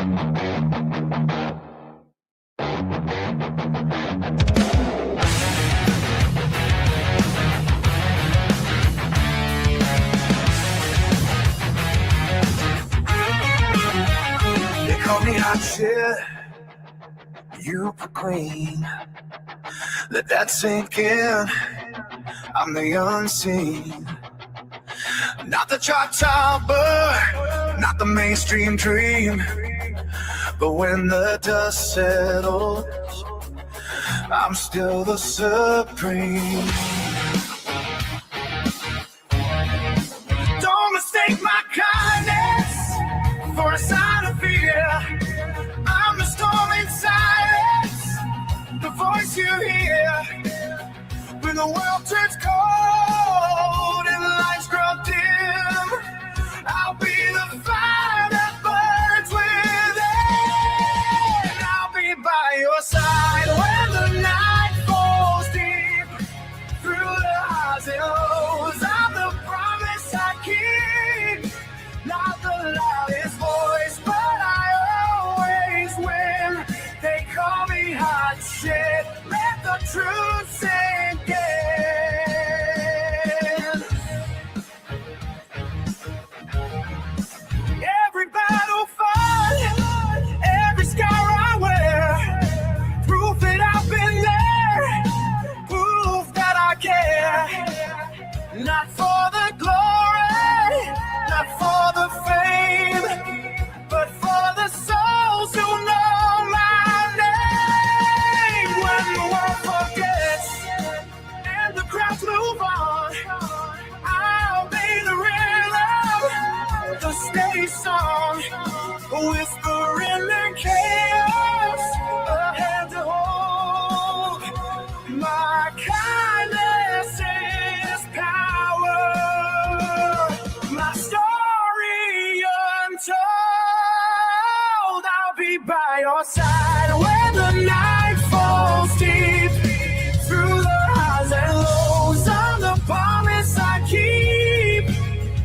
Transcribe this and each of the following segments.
They call me hot shit, you queen. Let that sink in. I'm the unseen. Not the chart topper, not the mainstream dream. But when the dust settles, I'm still the supreme. Don't mistake my kindness for a sign of fear. I'm the storm in silence, the voice you hear. When the world turns cold and the lights grow dim, I'll be the fire that burns within. I'll be by your side when the night falls deep. Through the highs and lows, I'm the promise I keep. Not the loudest voice, but I always win. They call me hot shit, let the truth sink in. Every battle fought, every scar I wear, proof that I've been there, proof that I care. Not for the glory, not for the fame, but for the souls who know my name. When the world forgets and the crowds move on, I'll be the rhythm, the steady song, whispering in chaos, a hand to hold. My kindness is power, my story untold. I'll be by your side when the night falls deep. Through the highs and lows, I'm the promise I keep.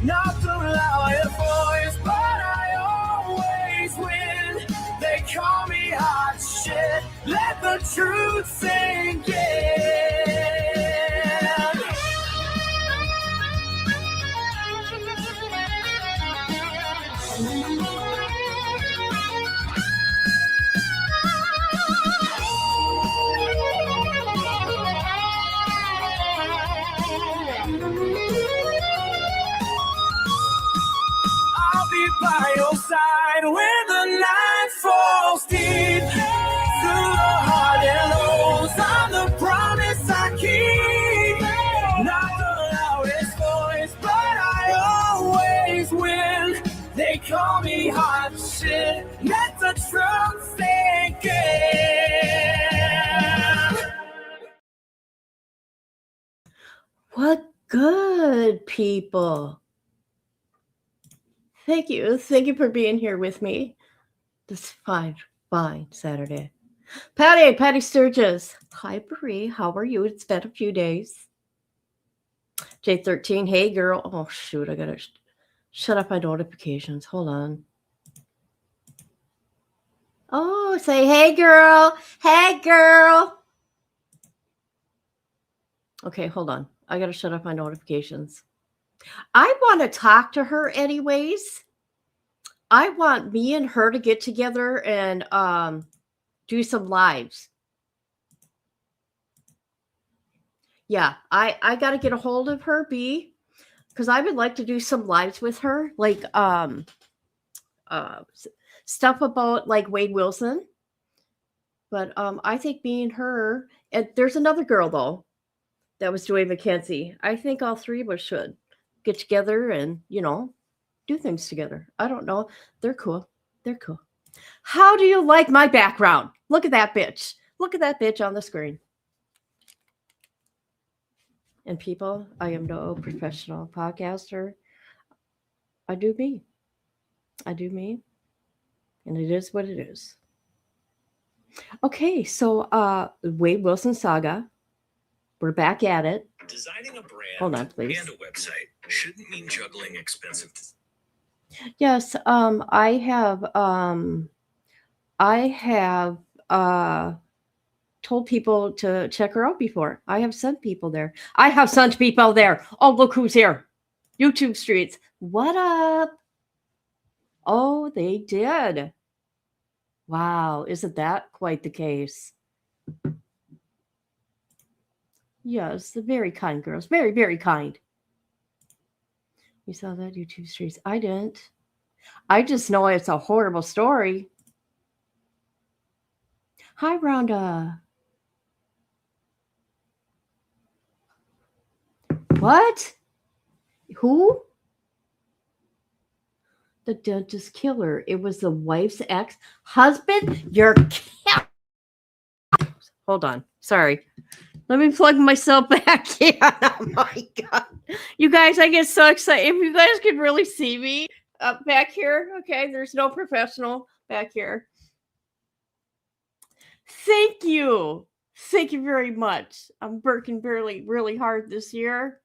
Not the loudest voice, but I always win. They call me hot shit, let the truth sink in. I'll be by your side when the night falls deep. Through the hard and lows, I'm the promise I keep. Not the loudest voice, but I always win. They call me hot shit, let the truth sink in. What good, people. Thank you. Thank you for being here with me this fine Saturday. Patty Sturgis. Hi, Brie. How are you? It's been a few days. J13. Hey, girl. Oh, shoot. I got to shut up my notifications. Hold on. Oh, say, hey, girl. Hey, girl. Okay, hold on. I got to shut up my notifications. I want to talk to her anyways. I want me and her to get together and do some lives. Yeah, I got to get a hold of her, B, because I would like to do some lives with her, like stuff about like Wade Wilson. But I think me and her, and there's another girl though that was Joy McKenzie. I think all three of us should get together and, do things together. I don't know. They're cool. They're cool. How do you like my background? Look at that bitch. Look at that bitch on the screen. And people, I am no professional podcaster. I do me. I do me. And it is what it is. Okay, so Wade Wilson Saga. We're back at it. Designing a brand Hold on, please. and a website shouldn't mean juggling expensive. Yes, I have I have told people to check her out before. I have sent people there. I have sent people there. Oh, look who's here. YouTube Streets. What up? Oh, they did. Wow, isn't that quite the case? Yes, the very kind girls. Very, very kind. You saw that YouTube Streets? I didn't. I just know it's a horrible story. Hi, Rhonda. What? Who? The dentist killer. It was the wife's ex-husband? You're Hold on. Sorry. Let me plug myself back in. Oh my God. You guys, I get so excited. If you guys could really see me up back here, okay? There's no professional back here. Thank you. Thank you very much. I'm working really hard this year.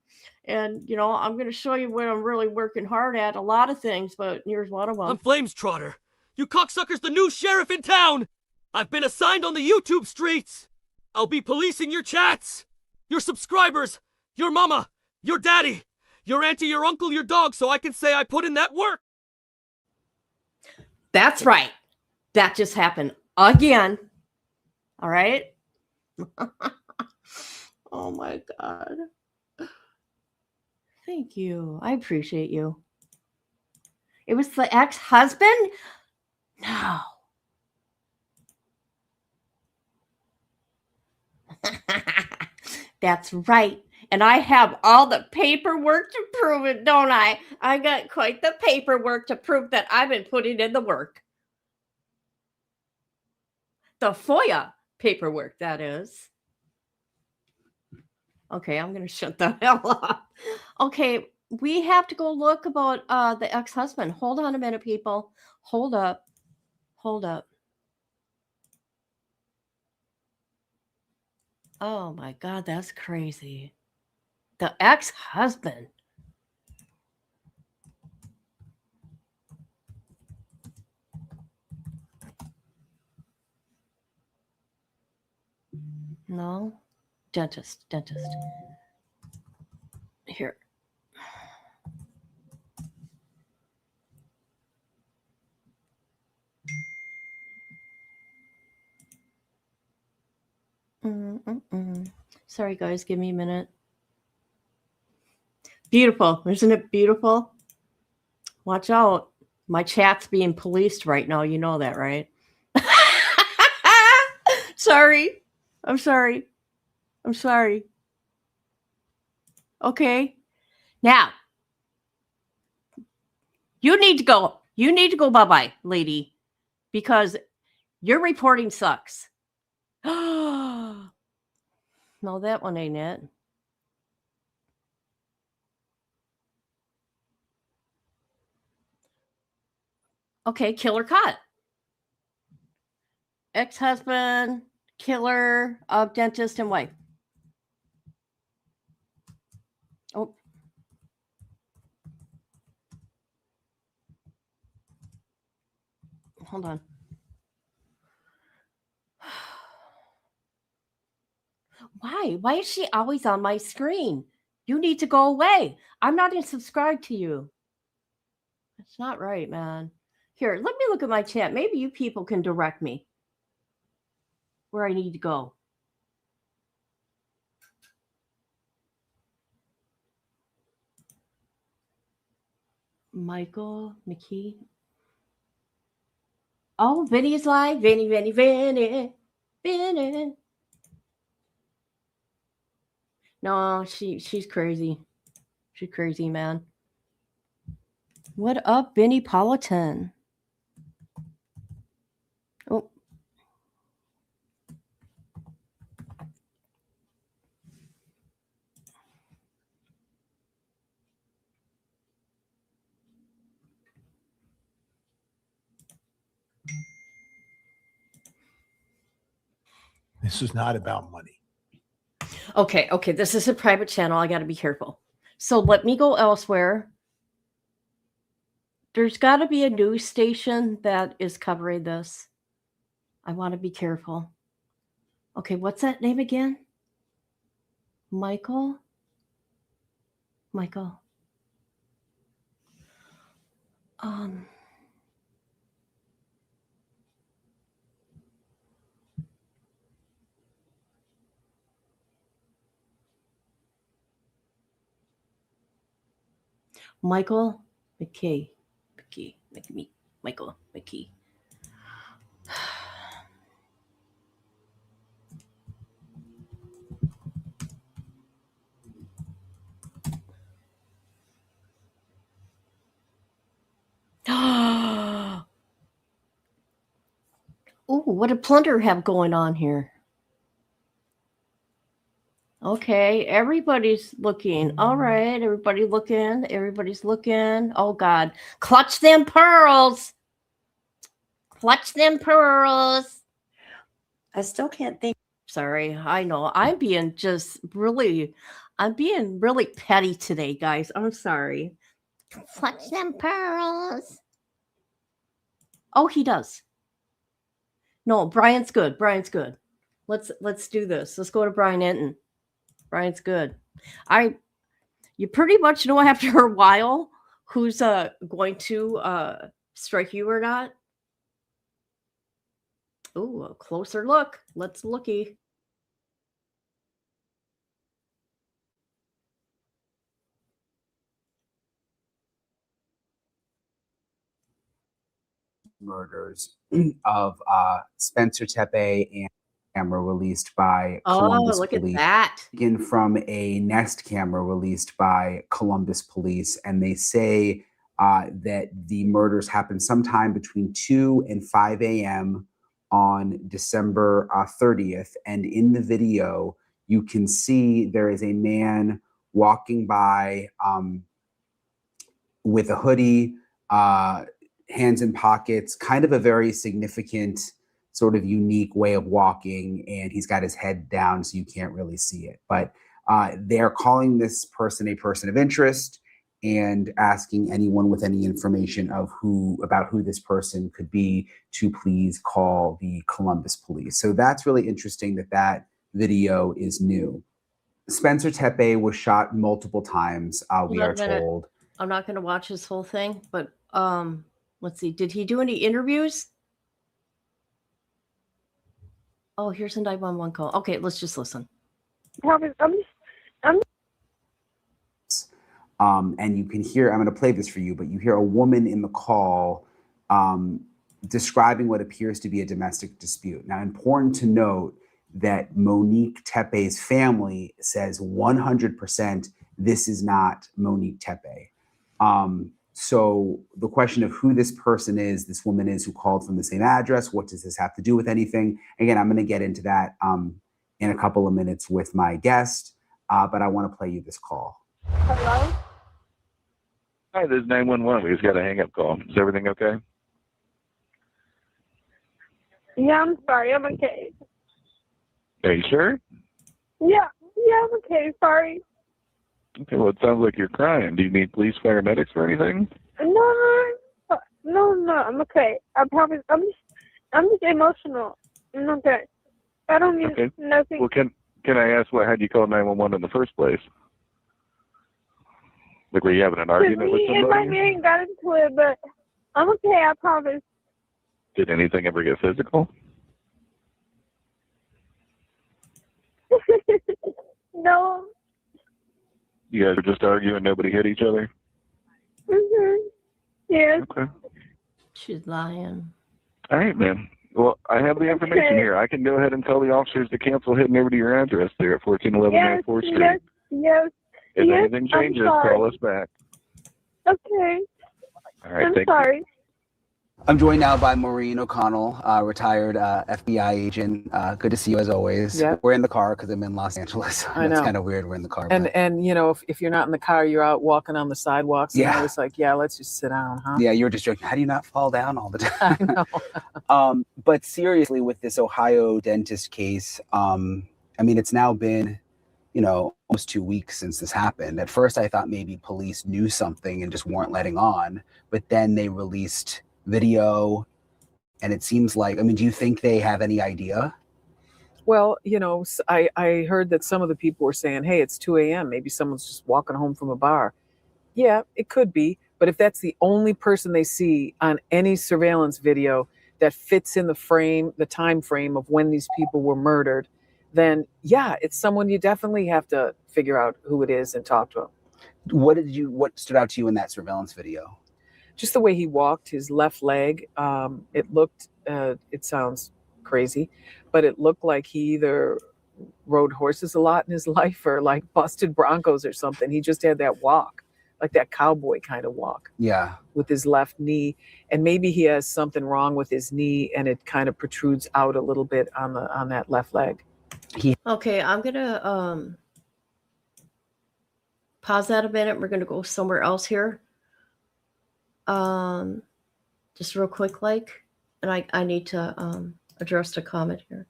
And, I'm going to show you what I'm really working hard at. A lot of things, but here's one of them. I'm Flames Trotter. You cocksucker's the new sheriff in town. I've been assigned on the YouTube streets. I'll be policing your chats, your subscribers, your mama, your daddy, your auntie, your uncle, your dog, so I can say I put in that work. That's right. That just happened again. All right. Oh my God. Thank you. I appreciate you. It was the ex-husband? No. That's right. And I have all the paperwork to prove it, don't I? I got quite the paperwork to prove that I've been putting in the work. The FOIA paperwork, that is. Okay, I'm going to shut the hell up. Okay, we have to go look about the ex-husband. Hold on a minute, people. Hold up. Hold up. Oh my God, that's crazy. The ex-husband. No. Dentist. Here. Sorry, guys. Give me a minute. Beautiful. Isn't it beautiful? Watch out. My chat's being policed right now. You know that, right? Sorry. I'm sorry. Okay. Now, you need to go. You need to go bye-bye, lady, because your reporting sucks. No, that one ain't it. Okay, killer caught. Ex-husband, killer of dentist and wife. Oh. Hold on. Why? Why is she always on my screen? You need to go away. I'm not even subscribed to you. That's not right, man. Here, let me look at my chat. Maybe you people can direct me where I need to go. Michael McKee. Oh, Vinny's live. Vinny. No, she's crazy. She's crazy, man. What up, Vinny Politan? Oh. This is not about money. Okay. This is a private channel. I got to be careful. So let me go elsewhere. There's got to be a news station that is covering this. I want to be careful. Okay, what's that name again? Michael? Michael. Michael McKay. Michael McKay. Ooh, what did Plunder have going on here? Okay, everybody's looking. All right, everybody looking. Everybody's looking. Oh, God. Clutch them pearls. Clutch them pearls. I still can't think. Sorry, I know. I'm being really petty today, guys. I'm sorry. Clutch them pearls. Oh, he does. No, Brian's good. Brian's good. Let's do this. Let's go to Brian Enton. Brian's good. You pretty much know after a while who's going to strike you or not. Ooh, a closer look. Let's looky. Murders of Spencer Tepe and camera released by Columbus look Police. At that. Taken from a Nest camera released by Columbus Police, and they say that the murders happened sometime between 2 and 5 a.m. on December 30th. And in the video, you can see there is a man walking by with a hoodie, hands in pockets, kind of a very significant, sort of unique way of walking, and he's got his head down so you can't really see it. But they're calling this person a person of interest and asking anyone with any information about who this person could be to please call the Columbus Police. So that's really interesting that video is new. Spencer Tepe was shot multiple times, we are told. I'm not going to watch his whole thing, but let's see. Did he do any interviews? Oh, here's a 911 call. Okay, let's just listen. And you can hear, I'm going to play this for you, but you hear a woman in the call describing what appears to be a domestic dispute. Now, important to note that Monique Tepe's family says 100% this is not Monique Tepe. So the question of who this person is, this woman is who called from the same address, what does this have to do with anything? Again, I'm going to get into that in a couple of minutes with my guest, but I want to play you this call. Hello? Hi, this is 911. We just got a hang-up call. Is everything okay? Yeah, I'm sorry. I'm okay. Are you sure? Yeah, I'm okay. Sorry. Okay, well, it sounds like you're crying. Do you need police, paramedics, or anything? No, I'm okay. I promise. I'm just emotional. I'm okay. I don't need nothing. Well, can I ask what had you call 911 in the first place? Like, were you having an argument with somebody? Me and my man got into it, but I'm okay. I promise. Did anything ever get physical? No. You guys were just arguing, nobody hit each other? Yes. Okay. She's lying. All right, man. Well, I have the information here. I can go ahead and tell the officers to cancel hitting over to your address there at 1411 North 4th Street. Yes. If anything changes, call us back. Okay. All right, I'm sorry. I'm joined now by Maureen O'Connell, retired FBI agent. Good to see you as always. Yep. We're in the car because I'm in Los Angeles. I know. It's kind of weird we're in the car. And you know, if you're not in the car, you're out walking on the sidewalks. Yeah. And I was like, yeah, let's just sit down, huh? Yeah, you were just joking. How do you not fall down all the time? I know. But seriously, with this Ohio dentist case, I mean, it's now been, almost 2 weeks since this happened. At first, I thought maybe police knew something and just weren't letting on. But then they released video And it seems like, I mean, do you think they have any idea? Well, I heard that some of the people were saying, hey, it's 2 a.m. Maybe someone's just walking home from a bar. Yeah, it could be. But if that's the only person they see on any surveillance video that fits in the time frame of when these people were murdered, then yeah, it's someone you definitely have to figure out who it is and talk to him. What stood out to you in that surveillance video? Just the way he walked, his left leg. It sounds crazy, but it looked like he either rode horses a lot in his life or like busted Broncos or something. He just had that walk, like that cowboy kind of walk. Yeah. With his left knee. And maybe he has something wrong with his knee and it kind of protrudes out a little bit on that left leg. Okay, I'm gonna pause that a minute. We're gonna go somewhere else here. Just real quick, and I need to address the comment here.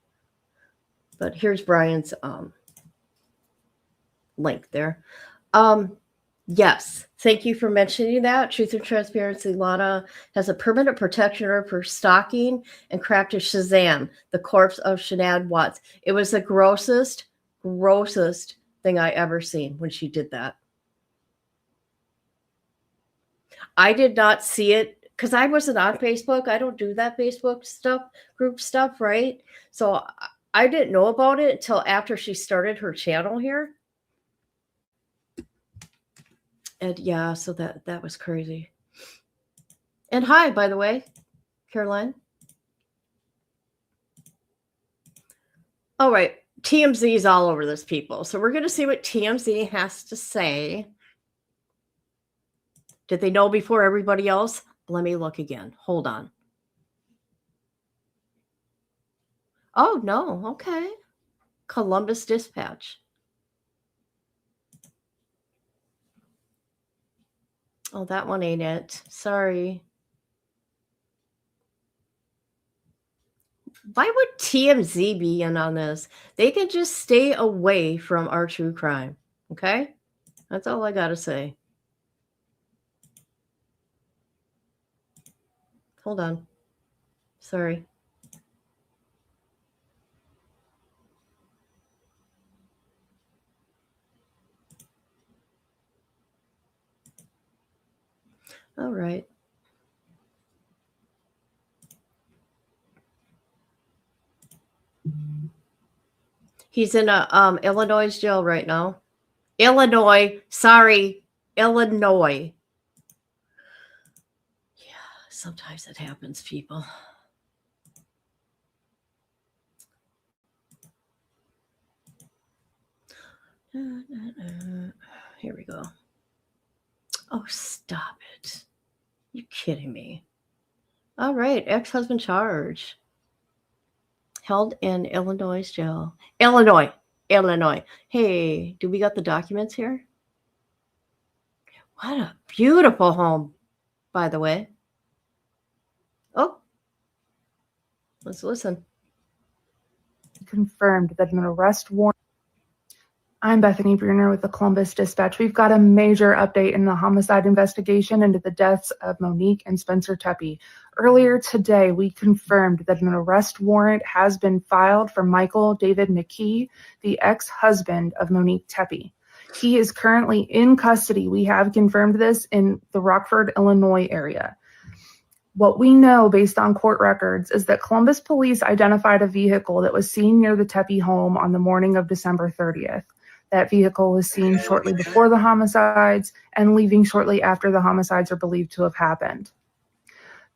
But here's Brian's link there. Yes, thank you for mentioning that. Truth and Transparency Lana has a permanent protection order for stalking and crafted Shazam, the corpse of Sinead Watts. It was the grossest thing I ever seen when she did that. I did not see it because I wasn't on Facebook. I don't do that Facebook group stuff, right? So I didn't know about it until after she started her channel here. And yeah, so that was crazy. And hi, by the way, Caroline. All right, TMZ is all over this, people. So we're going to see what TMZ has to say. Did they know before everybody else? Let me look again. Hold on. Oh, no. Okay. Columbus Dispatch. Oh, that one ain't it. Sorry. Why would TMZ be in on this? They can just stay away from our true crime. Okay? That's all I got to say. Hold on. Sorry. All right. He's in a Illinois jail right now. Illinois. Sorry. Illinois. Yeah, sometimes it happens, people. Here we go. Oh, stop it. You kidding me? All right. Ex-husband charged. Held in Illinois jail. Illinois. Hey, do we got the documents here? What a beautiful home, by the way. Oh, let's listen. Confirmed that an arrest warrant. I'm Bethany Bruner with the Columbus Dispatch. We've got a major update in the homicide investigation into the deaths of Monique and Spencer Tepe. Earlier today, we confirmed that an arrest warrant has been filed for Michael David McKee, the ex-husband of Monique Tepe. He is currently in custody. We have confirmed this in the Rockford, Illinois area. What we know based on court records is that Columbus police identified a vehicle that was seen near the Tepe home on the morning of December 30th. That vehicle was seen shortly before the homicides and leaving shortly after the homicides are believed to have happened.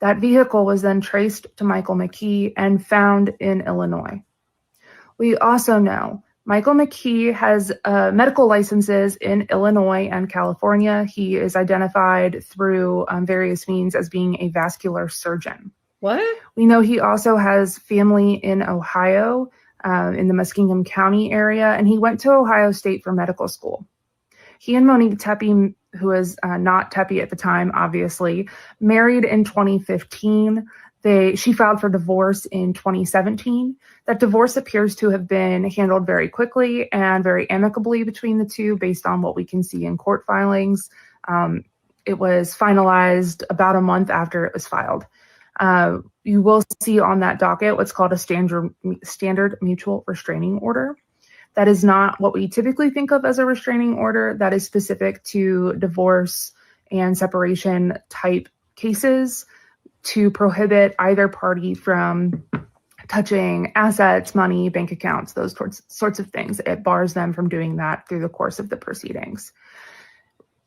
That vehicle was then traced to Michael McKee and found in Illinois. We also know Michael McKee has medical licenses in Illinois and California. He is identified through various means as being a vascular surgeon. What? We know he also has family in Ohio, in the Muskingum County area, and he went to Ohio State for medical school. He and Monique Tepe, who is not Tepe at the time, obviously, married in 2015. She filed for divorce in 2017. That divorce appears to have been handled very quickly and very amicably between the two based on what we can see in court filings. It was finalized about a month after it was filed. You will see on that docket what's called a standard mutual restraining order. That is not what we typically think of as a restraining order. That is specific to divorce and separation type cases to prohibit either party from touching assets, money, bank accounts, those sorts of things. It bars them from doing that through the course of the proceedings.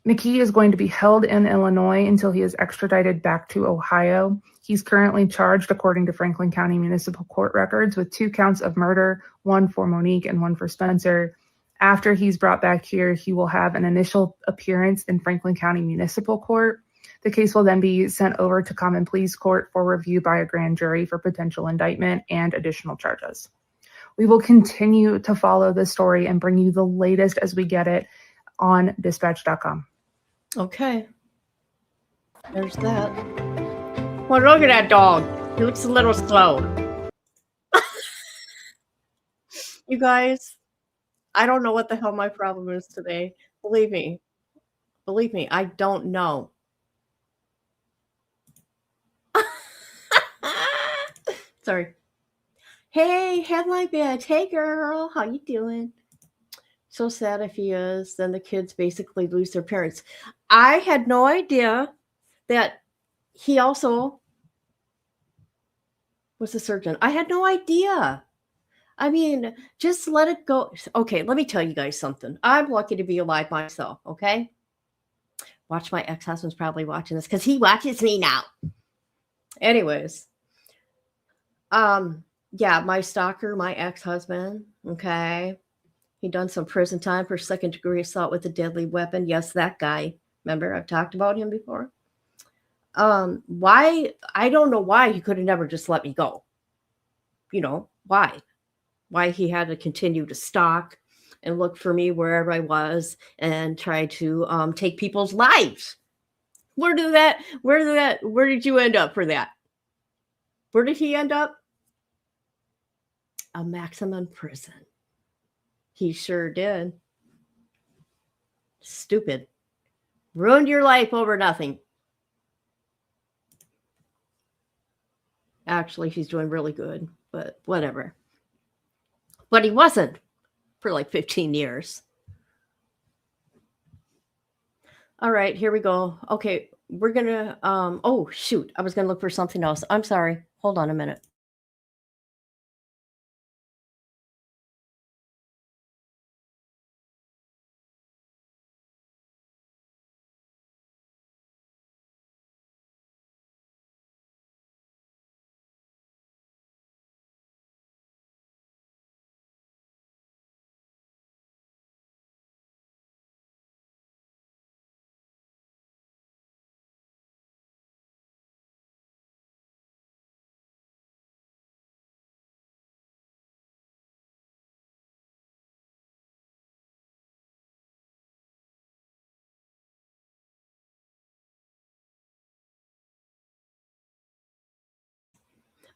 McKee is going to be held in Illinois until he is extradited back to Ohio. He's currently charged, according to Franklin County Municipal Court records, with 2 counts of murder, 1 for Monique and 1 for Spencer. After he's brought back here, he will have an initial appearance in Franklin County Municipal Court. The case will then be sent over to Common Pleas Court for review by a grand jury for potential indictment and additional charges. We will continue to follow this story and bring you the latest as we get it on dispatch.com. Okay. There's that. Well, look at that dog. He looks a little slow. You guys, I don't know what the hell my problem is today. Believe me, I don't know. Sorry. Hey, headline bitch. Hey, girl. How you doing? So sad if he is. Then the kids basically lose their parents. I had no idea that he also was a surgeon. I had no idea. I mean, just let it go. Okay, let me tell you guys something. I'm lucky to be alive myself, okay? Watch, my ex-husband's probably watching this because he watches me now. Anyways. Yeah, my stalker, my ex-husband, okay? He done some prison time for second-degree assault with a deadly weapon. Yes, that guy. Remember, I've talked about him before. Why? I don't know why he could have never just let me go. You know, why? Why he had to continue to stalk and look for me wherever I was and try to take people's lives. Where did you end up for that? Where did he end up? A maximum prison. He sure did. Stupid. Ruined your life over nothing. Actually, he's doing really good, but whatever. But he wasn't for like 15 years. All right, here we go. Okay, we're going to, oh, shoot. I was going to look for something else. I'm sorry. Hold on a minute.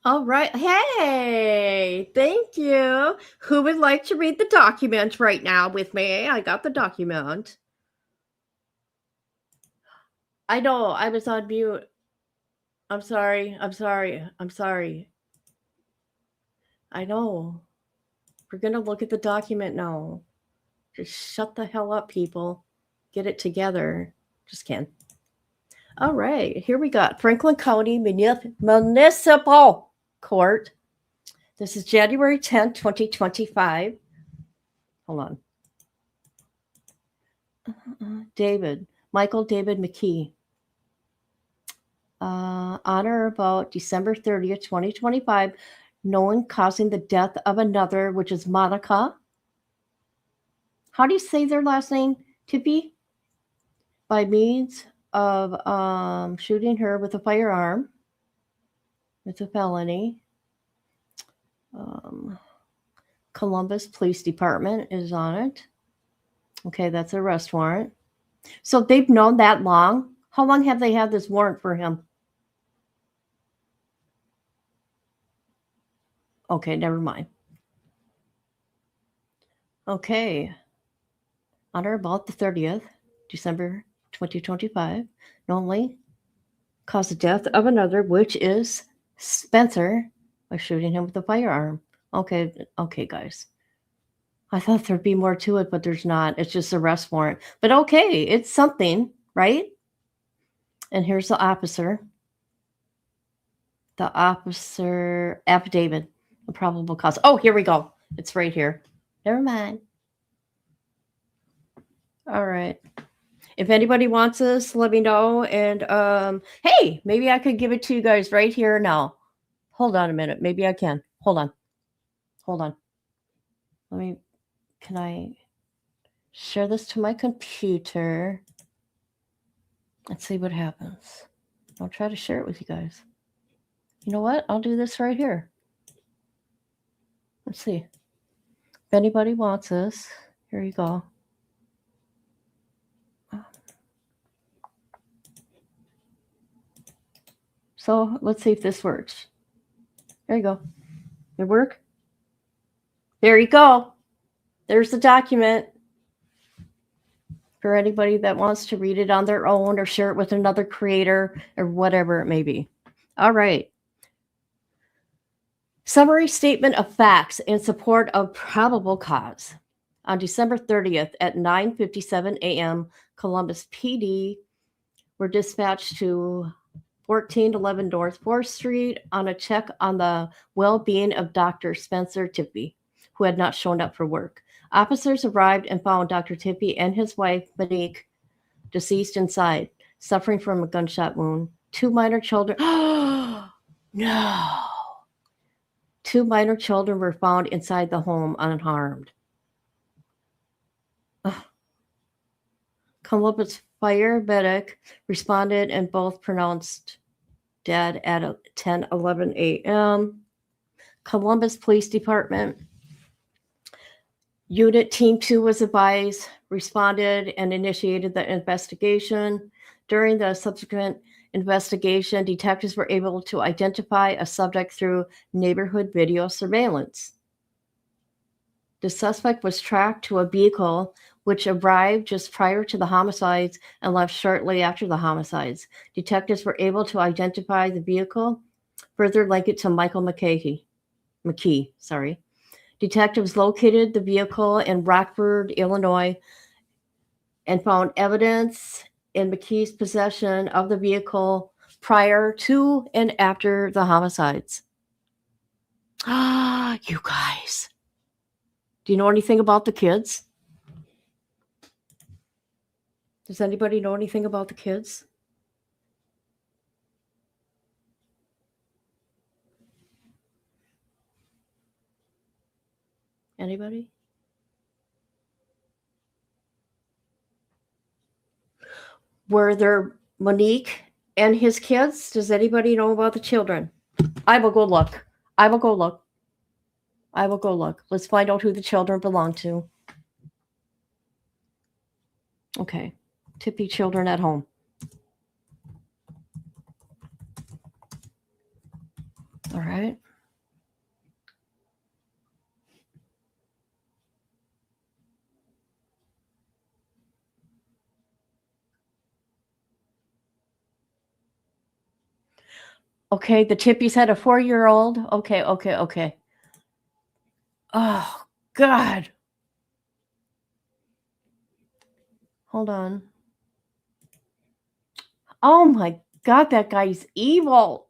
All right. Hey, thank you. Who would like to read the document right now with me? I got the document. I know, I was on mute. I'm sorry. I know. We're going to look at the document now. Just shut the hell up, people. Get it together. Just kidding. All right. Here we got Franklin County Municipal Court. This is January 10th, 2025. Hold on. Michael David McKee. On or about December 30th, 2025, no one causing the death of another, which is Monica. How do you say their last name? Tippy? By means of shooting her with a firearm. It's a felony. Columbus Police Department is on it. Okay, that's an arrest warrant. So they've known that long? How long have they had this warrant for him? Okay, never mind. Okay. On or about the 30th, December 2025, no one caused the death of another, which is Spencer, by shooting him with a firearm. Okay, guys. I thought there'd be more to it, but there's not. It's just arrest warrant. But okay, it's something, right? And here's the officer. The officer affidavit, the probable cause. Oh, here we go. It's right here. Never mind. All right. If anybody wants this, let me know. And hey, maybe I could give it to you guys right here now. Hold on a minute. Maybe I can. Hold on. Can I share this to my computer? Let's see what happens. I'll try to share it with you guys. You know what? I'll do this right here. Let's see. If anybody wants this, here you go. So let's see if this works. There you go. It work? There you go. There's the document for anybody that wants to read it on their own or share it with another creator or whatever it may be. All right. Summary statement of facts in support of probable cause. On December 30th at 9:57 a.m., Columbus PD were dispatched to 1411 North 4th Street on a check on the well-being of Dr. Spencer Tippy, who had not shown up for work. Officers arrived and found Dr. Tippy and his wife, Monique, deceased inside, suffering from a gunshot wound. 2 minor children. No. 2 minor children were found inside the home unharmed. Columbus fire medic responded and both pronounced dead at 10:11 a.m. Columbus Police Department Unit Team 2 was advised, responded, and initiated the investigation. During the subsequent investigation, detectives were able to identify a subject through neighborhood video surveillance. The suspect was tracked to a vehicle which arrived just prior to the homicides and left shortly after the homicides. Detectives were able to identify the vehicle, further link it to Michael McKee. Detectives located the vehicle in Rockford, Illinois, and found evidence in McKee's possession of the vehicle prior to and after the homicides. You guys. Do you know anything about the kids? Does anybody know anything about the kids? Anybody? Were there Monique and his kids? Does anybody know about the children? I will go look. Let's find out who the children belong to. Okay. Tippy children at home. All right. Okay, the Tippies had a 4-year-old. Okay. Oh, God. Hold on. Oh, my God, that guy's evil.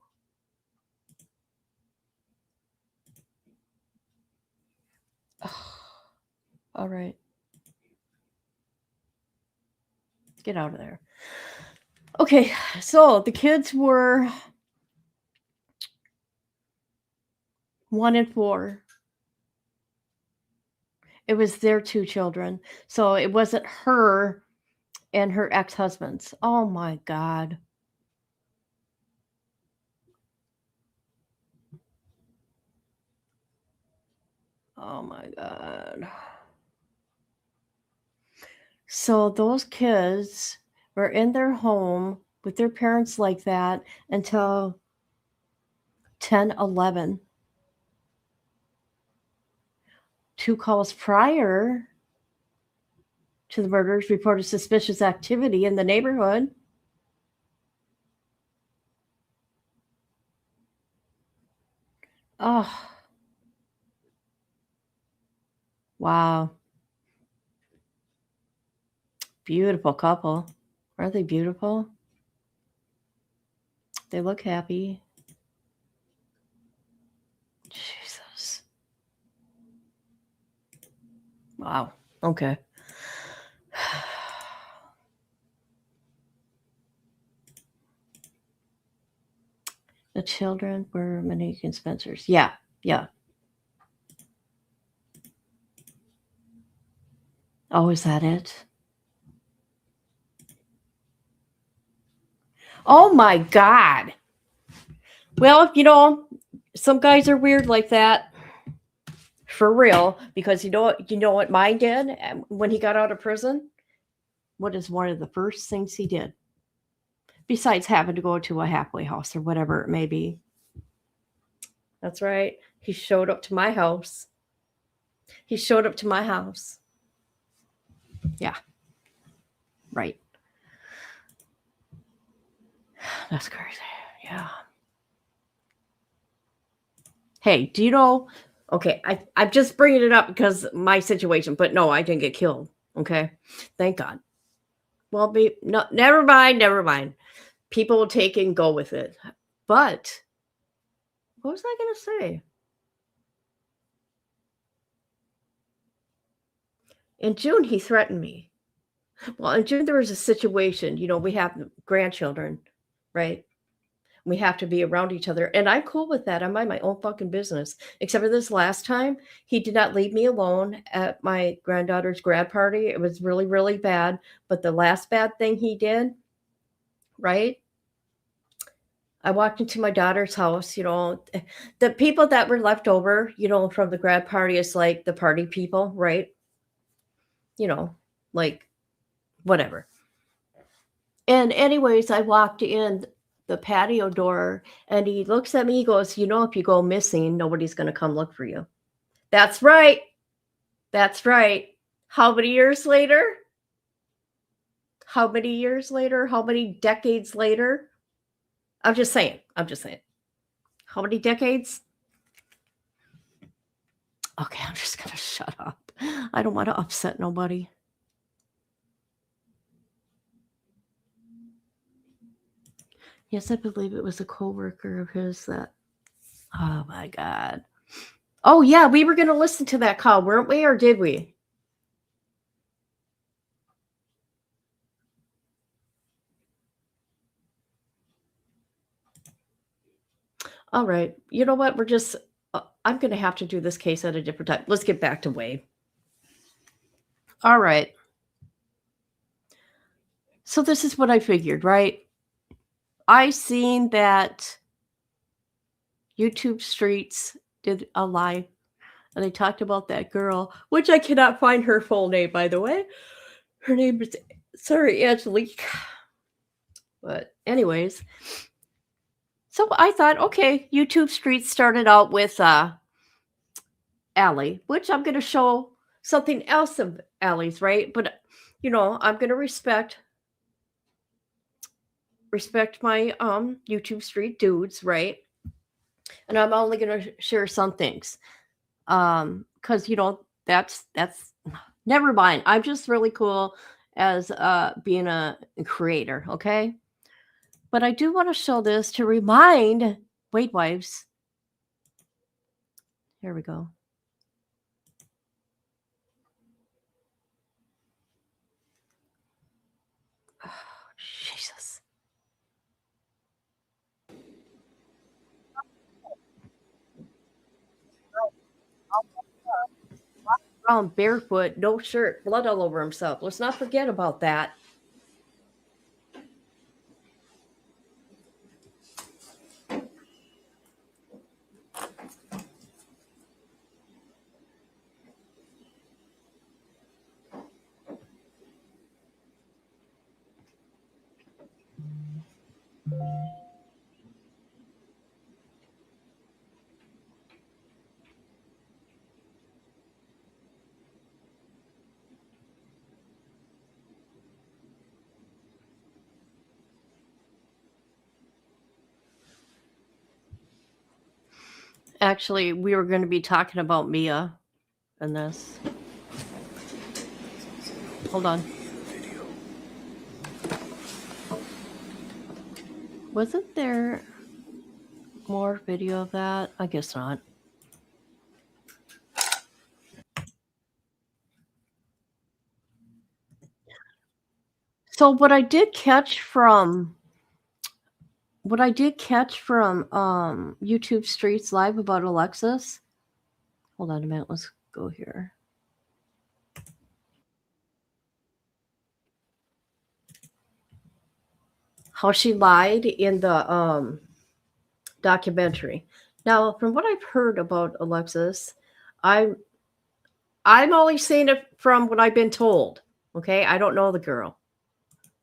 All right. Get out of there. Okay, so the kids were 1 and 4. It was their 2 children. So it wasn't her and her ex-husband's. Oh my God. Oh my God. So those kids were in their home with their parents like that until 10:11. 2 calls prior to the murders reported suspicious activity in the neighborhood. Oh, wow. Beautiful couple. Are they beautiful? They look happy. Jesus. Wow. Okay. The children were Monique and Spencer's. Yeah. Yeah. Oh, is that it? Oh my God. Well, some guys are weird like that. For real. Because you know what mine did when he got out of prison? What is one of the first things he did? Besides having to go to a halfway house or whatever it may be. That's right. He showed up to my house. He showed up to my house. Yeah. Right. That's crazy. Yeah. Hey, do you know? Okay, I'm just bringing it up because my situation, but no, I didn't get killed. Okay, thank God. Well, no, never mind, never mind. People will take it and go with it. But what was I going to say? In June, he threatened me. Well, in June, there was a situation. We have grandchildren, right? We have to be around each other. And I'm cool with that. I mind my own fucking business. Except for this last time, he did not leave me alone at my granddaughter's grad party. It was really, really bad. But the last bad thing he did, right? I walked into my daughter's house, the people that were left over, from the grad party is like the party people, right? Like whatever. And anyways, I walked in the patio door and he looks at me, he goes, if you go missing, nobody's going to come look for you. That's right. That's right. How many years later? How many years later? How many decades later? I'm just saying. How many decades? Okay, I'm just going to shut up. I don't want to upset nobody. Yes, I believe it was a coworker of his that, oh my God. Oh yeah, we were going to listen to that call, weren't we? Or did we? All right. You know what? I'm going to have to do this case at a different time. Let's get back to Wade. All right. So this is what I figured, right? I seen that YouTube Streets did a live and they talked about that girl, which I cannot find her full name, by the way. Her name is, sorry, Angelique. But anyways, so I thought, okay, YouTube Streets started out with Allie, which I'm going to show something else of Allie's, right? But, I'm going to respect my YouTube Street dudes, right? And I'm only going to share some things. Because, that's never mind. I'm just really cool as being a creator, okay? But I do want to show this to remind Wade wives. Here we go. Oh, Jesus. Around barefoot, no shirt, blood all over himself. Let's not forget about that. Actually, we were going to be talking about Mia in this. Hold on. Wasn't there more video of that? I guess not. So what I did catch from YouTube Streets Live about Alexis. Hold on a minute, let's go here. How she lied in the documentary. Now, from what I've heard about Alexis, I'm only saying it from what I've been told. Okay, I don't know the girl,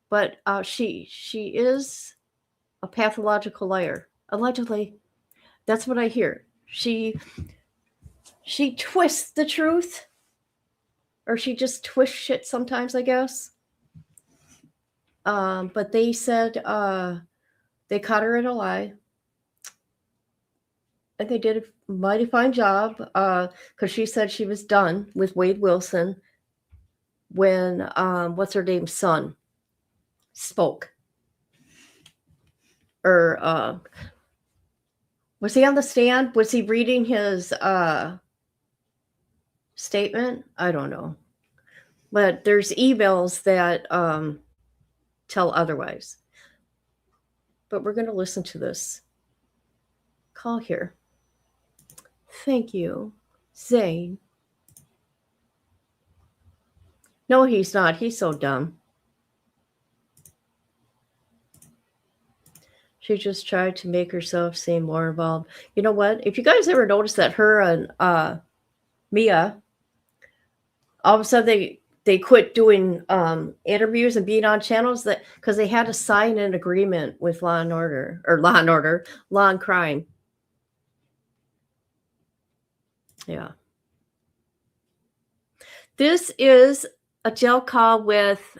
but she is a pathological liar, allegedly. That's what I hear. She twists the truth, or she just twists shit sometimes, I guess. But they said they caught her in a lie. And they did a mighty fine job because she said she was done with Wade Wilson when what's her name's son spoke. Or was he on the stand? Was he reading his statement? I don't know. But there's emails that tell otherwise. But we're going to listen to this call here. Thank you, Zane. No, he's not. He's so dumb. She just tried to make herself seem more involved. You know what? If you guys ever notice that her and Mia, all of a sudden they quit doing interviews and being on channels that because they had to sign an agreement with Law and Crime. Yeah. This is a jail call with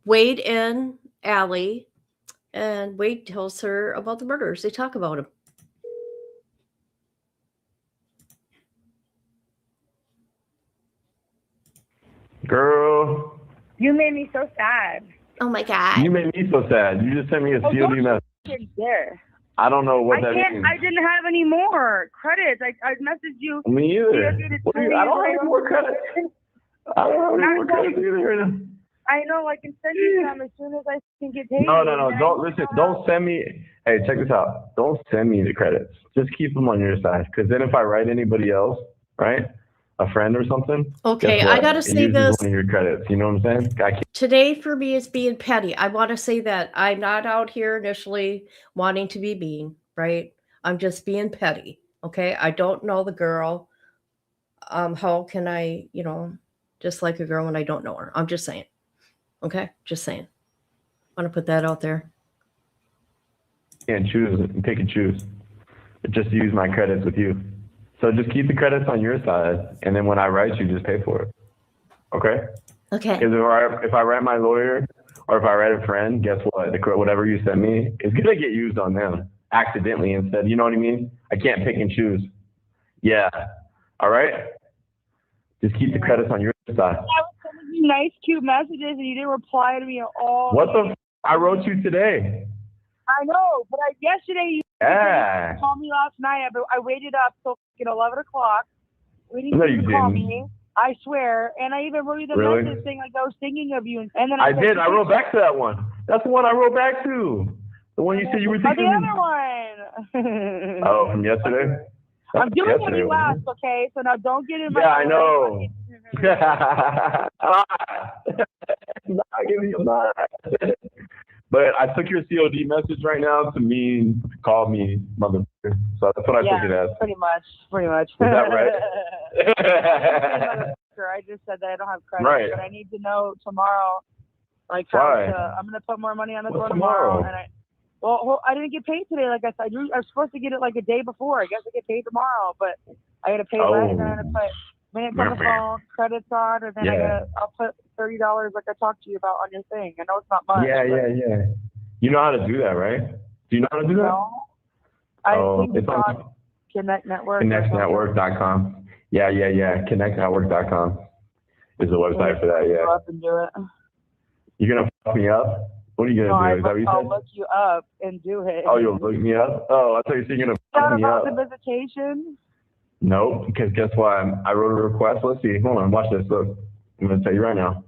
Wade and Allie, and Wade tells her about the murders. They talk about them. Girl. You made me so sad. Oh my God. You made me so sad. You just sent me a COD message. There. I don't know what that means. I didn't have any more credits. I messaged you. Me either. I don't have any more credits. I don't have any more credits either. I know, I can send you some as soon as I can get paid. No. Don't listen. Don't send me. Hey, check this out. Don't send me the credits. Just keep them on your side. Because then if I write anybody else, right, a friend or something. Okay, I gotta say this. One of your credits. You know what I'm saying? Today for me is being petty. I want to say that I'm not out here initially wanting to be mean, right? I'm just being petty. Okay, I don't know the girl. How can I, just like a girl when I don't know her? I'm just saying. Okay, just saying. I want to put that out there. Can't choose and pick and choose. Just use my credits with you. So just keep the credits on your side, and then when I write you, just pay for it. Okay? Okay. Because if I write my lawyer or if I write a friend, guess what? Whatever you send me is going to get used on them accidentally instead. You know what I mean? I can't pick and choose. Yeah. All right? Just keep the credits on your side. I was sending you nice, cute messages, and you didn't reply to me at all. What the I wrote you today. I know, but yesterday you called me last night. I waited up till 11 o'clock waiting for you to call me. I swear. And I even wrote you the message saying like I was thinking of you. And then I did. I wrote back to that one. That's the one I wrote back to. The one you said you were thinking of. The other one. Oh, from yesterday? I'm doing what you asked, okay? So now don't get in my... Yeah, I know. I'm not. But I took your COD message right now to mean call me mother. So that's what I took it as. Pretty much. Is that right? I just said that I don't have credit, but I need to know tomorrow, like how I'm gonna put more money on the door tomorrow. And I didn't get paid today. Like I said, I was supposed to get it like a day before. I guess I get paid tomorrow, but I gotta pay rent and then I gotta put minutes on the phone, credits on, and then I'll put $30 like I talked to you about on your thing. I know it's not much. Yeah. You know how to do that, right? Do you know how to do that? No. I Oh, think it's on Connect Network. connectnetwork.com. Yeah. Connectnetwork.com is the website for that. Go Yeah. up and do it. You're gonna fuck me up? What are you No, gonna do? Is that what you I'll said? look you up and do it. Oh, you'll look me up? Oh, I thought you said you're gonna fuck me about up. the visitation? No, because guess what? I wrote a request. Let's see. Hold on. Watch this. Look. I'm gonna tell you right now.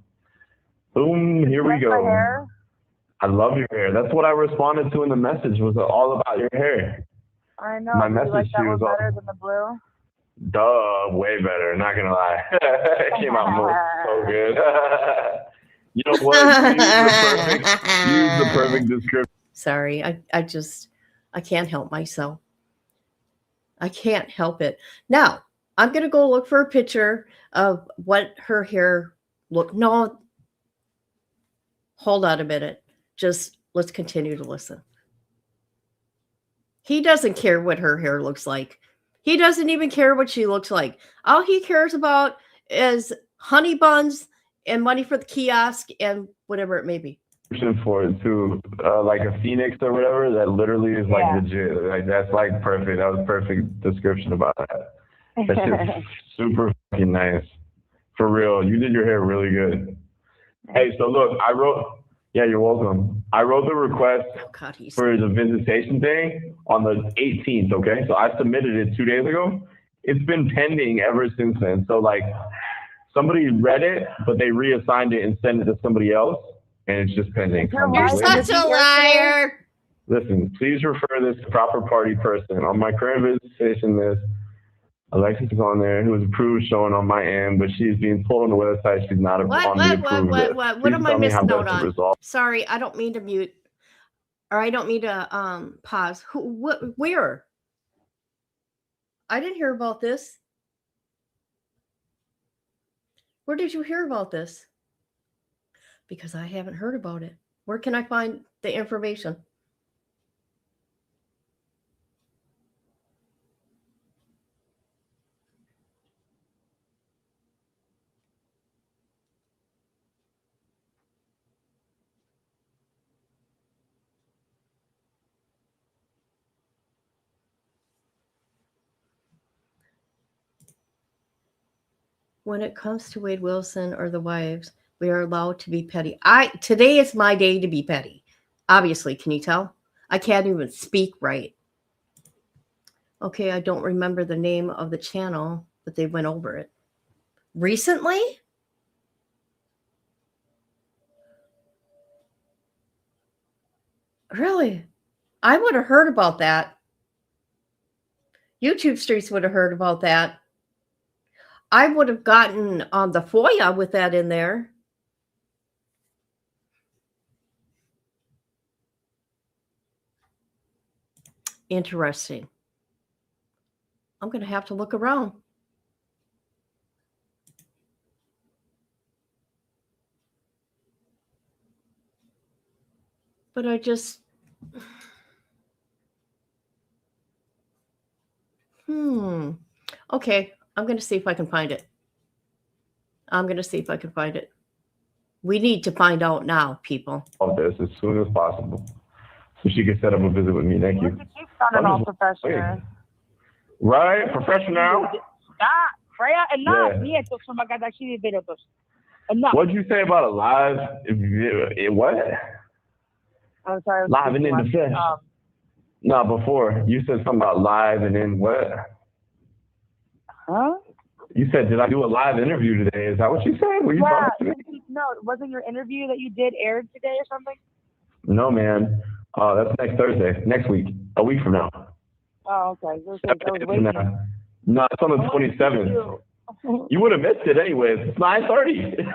Boom. Here we Like go. my hair? I love your hair. That's what I responded to in the message. Was all about your hair. I know. My Do you message like to that you one was all. better than the blue? Duh, way better. Not gonna lie. It came out so good. You know what? Use the perfect description. Sorry, I can't help myself. I can't help it. Now, I'm going to go look for a picture of what her hair looked. No, hold on a minute. Just let's continue to listen. He doesn't care what her hair looks like. He doesn't even care what she looks like. All he cares about is honey buns and money for the kiosk and whatever it may be. For it too, like a phoenix or whatever. That literally is like legit. Like that's like perfect. That was perfect description about that. That shit's super fucking nice. For real, you did your hair really good. Hey, so look, I wrote. Yeah, you're welcome. I wrote the request for the visitation thing on the 18th. Okay, so I submitted it 2 days ago. It's been pending ever since then. So like, somebody read it, but they reassigned it and sent it to somebody else. And it's just pending. You're such a liar. Listen, please refer this to proper party person. On my current visitation list, Alexis is on there, who was approved, showing on my end, but she's being told on the website she's not on the approved list. What am I missing out on? Resolve. Sorry, I don't mean to mute, or I don't mean to pause. Where? I didn't hear about this. Where did you hear about this? Because I haven't heard about it. Where can I find the information? When it comes to Wade Wilson or the wives, we are allowed to be petty. Today is my day to be petty. Obviously, can you tell? I can't even speak right. Okay, I don't remember the name of the channel, but they went over it. Recently? Really? I would have heard about that. YouTube Streets would have heard about that. I would have gotten on the FOIA with that in there. Interesting. I'm going to have to look around. But I just... Okay, I'm going to see if I can find it. We need to find out now, people. All this as soon as possible, so she can set up a visit with me. Thank you. Sounding all professional. Right, professional. Freya, enough. Enough. What'd you say about a live? What? I'm sorry. Live and in the flesh. No, before you said something about live and then what? Huh? You said, did I do a live interview today? Is that what you said? Were you talking to me? No, wasn't your interview that you did aired today or something? No, man. That's next Thursday, next week, a week from now. Oh, okay. I was waiting. No, it's on the 27th. You would have missed it anyways. It's 9:30.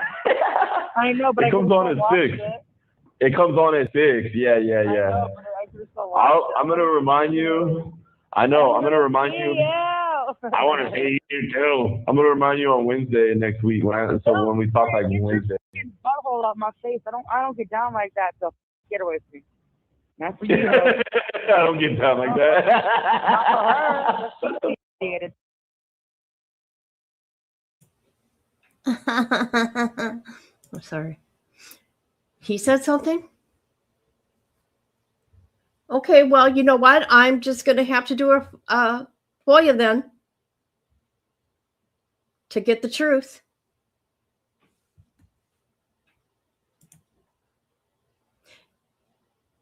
I know, but it comes on at 6. It comes on at 6. Yeah. I know, but I could still watch I'm gonna remind you. I know. I'm gonna remind you. Yeah. I want to see you too. I'm gonna remind you on Wednesday next week when we talk like Wednesday. Butthole up my face. I don't get down like that. So get away from me. Not for you. I don't get down like that. Not for her. I'm sorry. He said something? Okay, well, you know what? I'm just going to have to do a FOIA then to get the truth.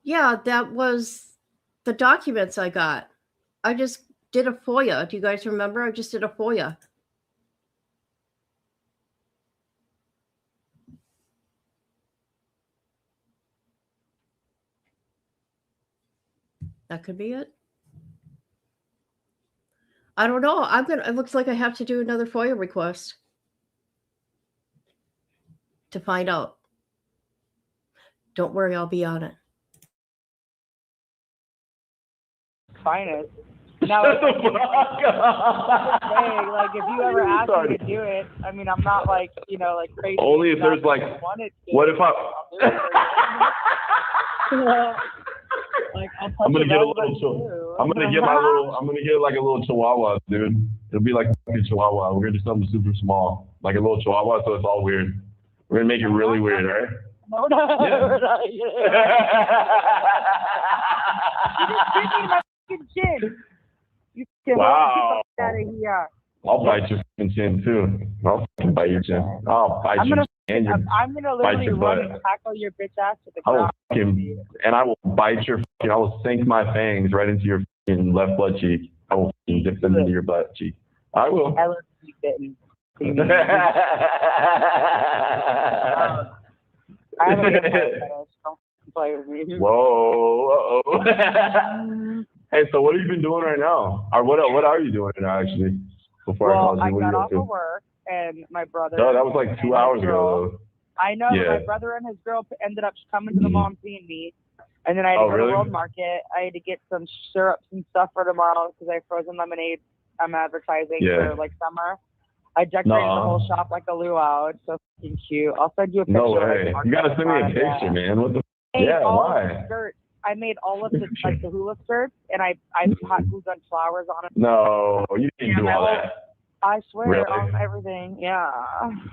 Yeah, that was the documents I got. I just did a FOIA. Do you guys remember? I just did a FOIA. That could be it. I don't know. It looks like I have to do another FOIA request to find out. Don't worry, I'll be on it. Finest. Now, like, if you ever ask me to do it, I mean, I'm not like, like crazy. Only if there's like, what if I? Like, I'm gonna get a little. I'm gonna get like a little chihuahua, dude. It'll be like a chihuahua. We're gonna do something super small, like a little chihuahua, so it's all weird. We're gonna make it really weird, right? No, we're not. You just bit me in my fucking chin. You can wow. Get out of here. I'll bite your fucking chin too. I'll fucking bite your chin. I'll bite your chin. I'm gonna literally run and tackle your bitch ass to the ground. And I will bite your fucking. I will sink my fangs right into your fucking left butt cheek. I will fucking dip them into your butt cheek. I will. I love to be bitten. I have a good fetish. Don't play with me. Whoa. Hey, so what have you been doing right now? Or what are you doing right now, actually? Before I called you, what I got are you off of work, and my brother. No, that was like 2 hours ago, though. I know. Yeah. My brother and his girl ended up coming to the mall and seeing me. And then I had to go to World Market. I had to get some syrups and stuff for tomorrow because I have frozen lemonade. I'm advertising for like summer. I decorated the whole shop like a luau. It's so fucking cute. I'll send you a picture. No way. You gotta send me a picture, man. What the? Why? Skirts. I made all of the like the hula skirts, and I hot glued on flowers on it. No, you didn't do all that. I swear really? on everything. Yeah.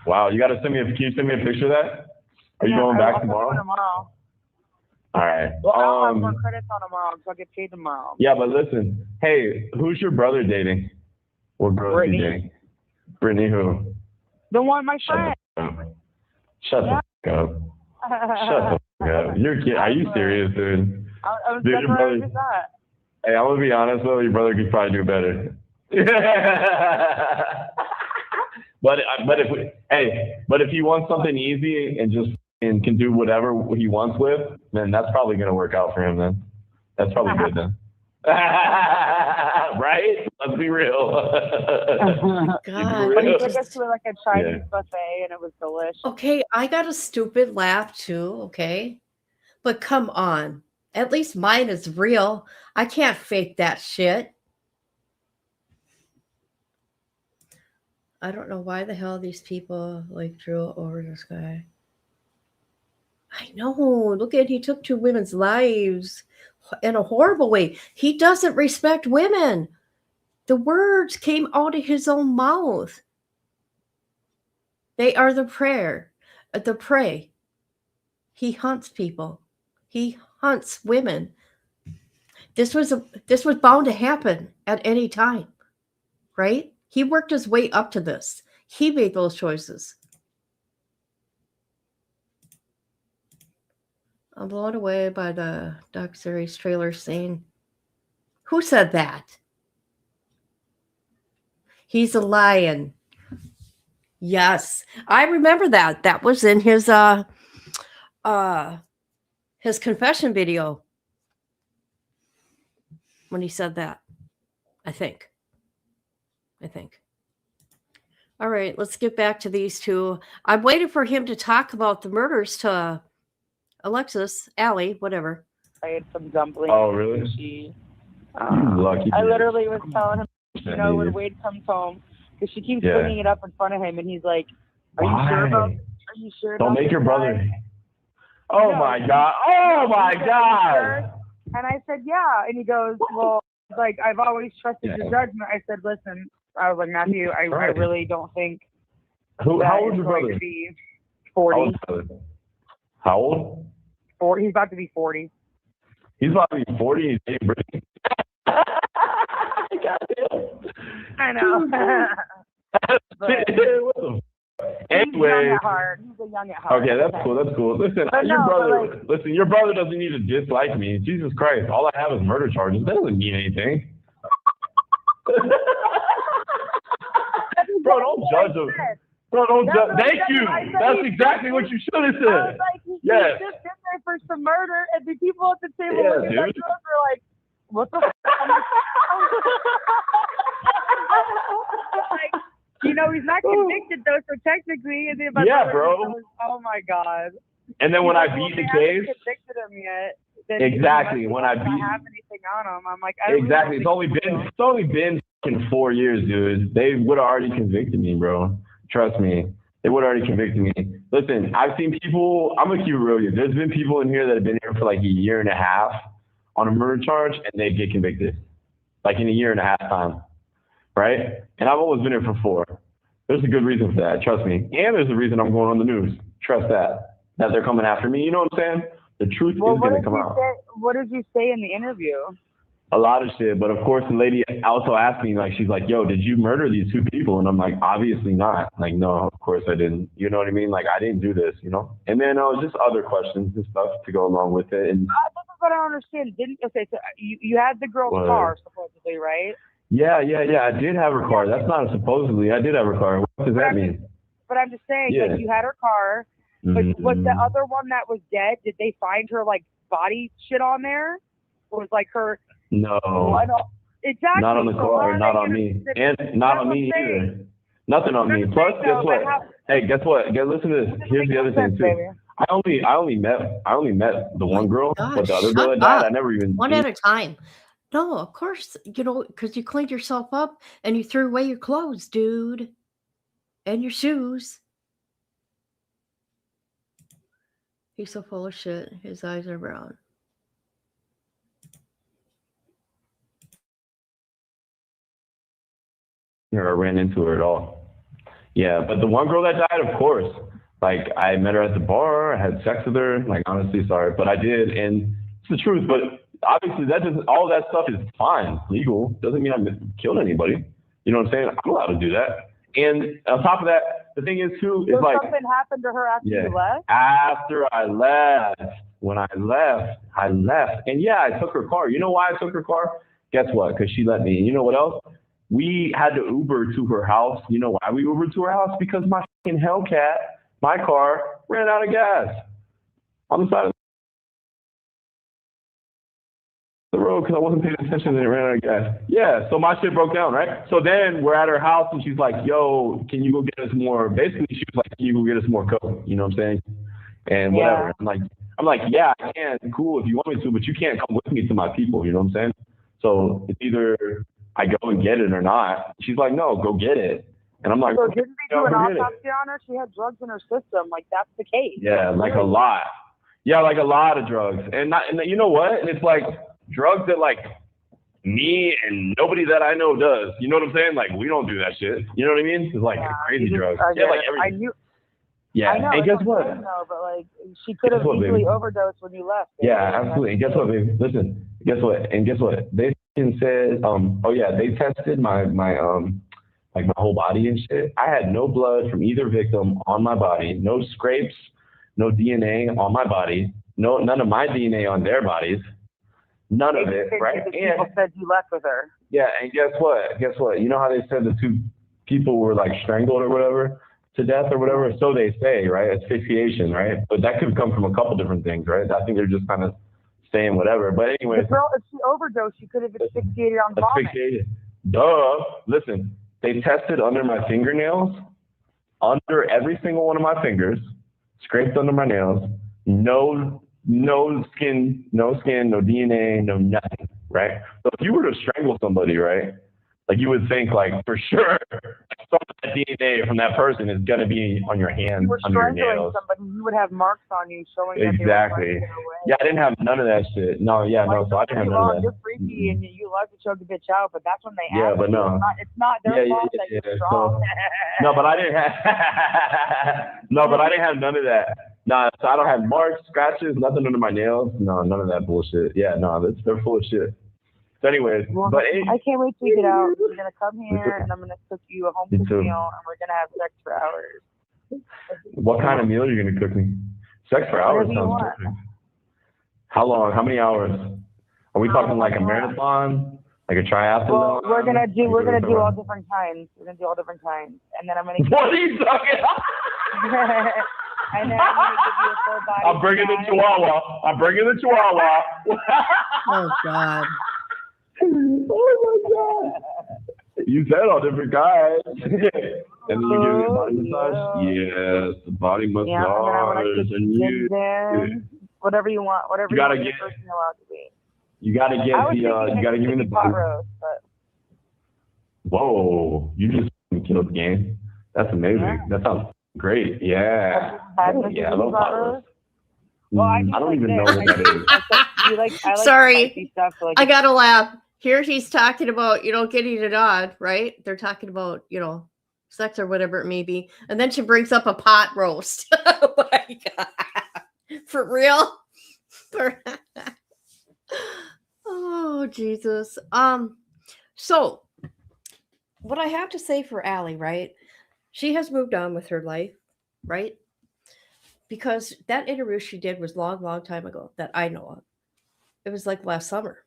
Wow, you gotta send me. Can you send me a picture of that? Are you going back tomorrow? Tomorrow. All right. Well, I'll have more credits on tomorrow because I'll get paid tomorrow. Yeah, but listen. Hey, who's your brother dating? What girl is he dating? Brittany who? The one, my friend. Shut the fuck up. Shut the fuck up. You're kidding. Are you serious, dude? Dude, your brother. Hey, I'm gonna be honest though. Your brother could probably do better. but if he wants something easy and can do whatever he wants with, then that's probably gonna work out for him. Then that's probably good then. Right? Let's be real. God. He took us to like a Chinese buffet and it was delicious. Okay, I got a stupid laugh too, okay? But come on. At least mine is real. I can't fake that shit. I don't know why the hell these people like drew over this guy. I know. Look at he took 2 women's lives in a horrible way. He doesn't respect women. The words came out of his own mouth. They are the prey. He hunts people. He hunts women. This was bound to happen at any time, right? He worked his way up to this. He made those choices. I'm blown away by the doc series trailer scene. Who said that? He's a lion. Yes, I remember that. That was in his confession video when he said that. I think. All right, let's get back to these two. I'm waiting for him to talk about the murders to Alexis, Allie, whatever. I had some dumplings. Oh, really? Lucky. I literally was telling him, when Wade comes home, because she keeps bringing it up in front of him, and he's like, "Are you sure about? Don't make your brother." Oh my God! Oh my God! And I said, "Yeah," and he goes, "Well, like I've always trusted your judgment." I said, "Listen," I was like, "Matthew, I really don't think." How old is your brother? 40. How old? 40. He's about to be 40. He's probably 40. He's dating Brittany. Goddamn. I know. Anyway, he's a young at heart. okay, that's cool. That's cool. Listen, your brother doesn't need to dislike me. Jesus Christ, all I have is murder charges. That doesn't mean anything. Bro, don't judge him. Bro, don't judge. Thank you. That's exactly what you should have said. I was like, he's just been there for some murder, and the people at the table looking at us are like, what the f-? Like, you know, he's not convicted though, so technically, and then bro. Oh my god. And then when I beat the case, convicted him yet. Exactly. When I beat, have anything on him, I'm like, exactly. It's only been fucking 4 years, dude. They would have already convicted me, bro. Trust me. They would have already convicted me. Listen, I've seen people. I'm gonna keep it real with you. There's been people in here that have been here for like a year and a half on a murder charge, and they get convicted, like in a year and a half time, right? And I've always been here for 4. There's a good reason for that. Trust me. And there's a reason I'm going on the news. Trust that they're coming after me. You know what I'm saying? The truth is going to come out. What did you say in the interview? A lot of shit. But of course, the lady also asked me, like, she's like, yo, did you murder these 2 people? And I'm like, obviously not. Like, no, of course I didn't. You know what I mean? Like, I didn't do this, you know? And then just other questions and stuff to go along with it. And this is what I don't understand. So you had the girl's car, supposedly, right? Yeah. I did have her car. That's not supposedly. I did have her car. What does that mean? But I'm just saying, like, you had her car. But was the other one that was dead, did they find her, like, body shit on there? Or was, like, her... No. Exactly. Not on the car, not on me. And not on me either. Nothing on me. Plus, guess what? Hey, guess what? Listen to this. Here's the other thing, too. I only met the one girl, but the other girl that died, I never even... One at a time. No, of course, you know, because you cleaned yourself up and you threw away your clothes, dude. And your shoes. He's so full of shit. His eyes are brown. I ran into her at all. Yeah, but the one girl that died, of course. Like, I met her at the bar. I had sex with her. Like, honestly, sorry, but I did, and it's the truth. But obviously, all that stuff is fine, legal. Doesn't mean I killed anybody. You know what I'm saying? I'm allowed to do that. And on top of that, the thing is too, is like something happened to her after you left? After I left. When I left. And yeah, I took her car. You know why I took her car? Guess what? Because she let me. And you know what else? We had to Uber to her house. You know why we Ubered to her house? Because my fucking Hellcat, my car, ran out of gas on the side of the road because I wasn't paying attention and it ran out of gas. Yeah, so my shit broke down, right? So then we're at her house and she's like, yo, can you go get us more? Basically, she was like, can you go get us more Coke? You know what I'm saying? And whatever. I'm like, yeah, I can. Cool if you want me to, but you can't come with me to my people. You know what I'm saying? So it's either I go and get it or not. She's like, no, go get it. And I'm like, so didn't they do an autopsy on her? She had drugs in her system. Like, that's the case. Yeah, like a lot. Yeah, like a lot of drugs. And you know what? And it's like drugs that like me and nobody that I know does. You know what I'm saying? Like, we don't do that shit. You know what I mean? It's like crazy drugs. Yeah, like everything. Yeah, I know, and guess what? But like, she could have easily overdosed when you left. Baby. Yeah, absolutely. And guess what, baby? Listen, guess what? They said, they tested my like my whole body and shit. I had no blood from either victim on my body, no scrapes, no DNA on my body, none of my DNA on their bodies, none of it, right? And people said you left with her. Yeah, and guess what? You know how they said the 2 people were like strangled or whatever to death or whatever? So they say, right? Asphyxiation, right? But that could come from a couple different things, right? I think they're just kind of saying whatever. But anyway, the girl, if she overdosed, she could have asphyxiated on vomit. Asphyxiated. Duh. Listen, they tested under my fingernails, under every single one of my fingers, scraped under my nails, no skin, no DNA, no nothing, right? So if you were to strangle somebody, right, like you would think like for sure some of that DNA from that person is gonna be on your hands, under your nails. If you were strangling somebody, you would have marks on you showing that exactly. Yeah, I didn't have none of that shit. No, yeah, no. So I didn't have none of that. You're freaky and you love to choke the bitch out, but that's when they ask. Yeah, but no. It's not their fault that you're strong. So, no, but I didn't have. No, but I didn't have none of that. Nah, so I don't have marks, scratches, nothing under my nails. No, none of that bullshit. Yeah, no, they're full of shit. So anyways, Well, but I can't wait till you get out. You're gonna come here, and I'm gonna cook you a home cooked meal, and we're gonna have sex for hours. What kind of meal are you gonna cook me? Sex for hours sounds perfect. How long? How many hours? Are we talking like a marathon, like a triathlon? Well, we're gonna do all different kinds. We're gonna do all different kinds, and then I'm gonna. What are you talking about? And then I'm gonna give you a full body. I'm bringing the Chihuahua. Oh God. Oh my God. You said all different kinds. And then you give me a body massage? Yes, the body massage. Yeah, and you. Whatever you want. Whatever you gotta want get. your person allowed to be. You gotta get you gotta give me the pot roast, but. Whoa, you just killed the game. That's amazing. Yeah. That sounds great. Yeah. I love pot roast. Well, I don't even know what that is. I like Sorry, stuff, so I gotta laugh. Here he's talking about, getting it on, right? They're talking about, sex or whatever it may be. And then she brings up a pot roast. Oh my God. For real? Oh, Jesus. So what I have to say for Allie, right? She has moved on with her life, right? Because that interview she did was long time ago that I know of. It was like last summer.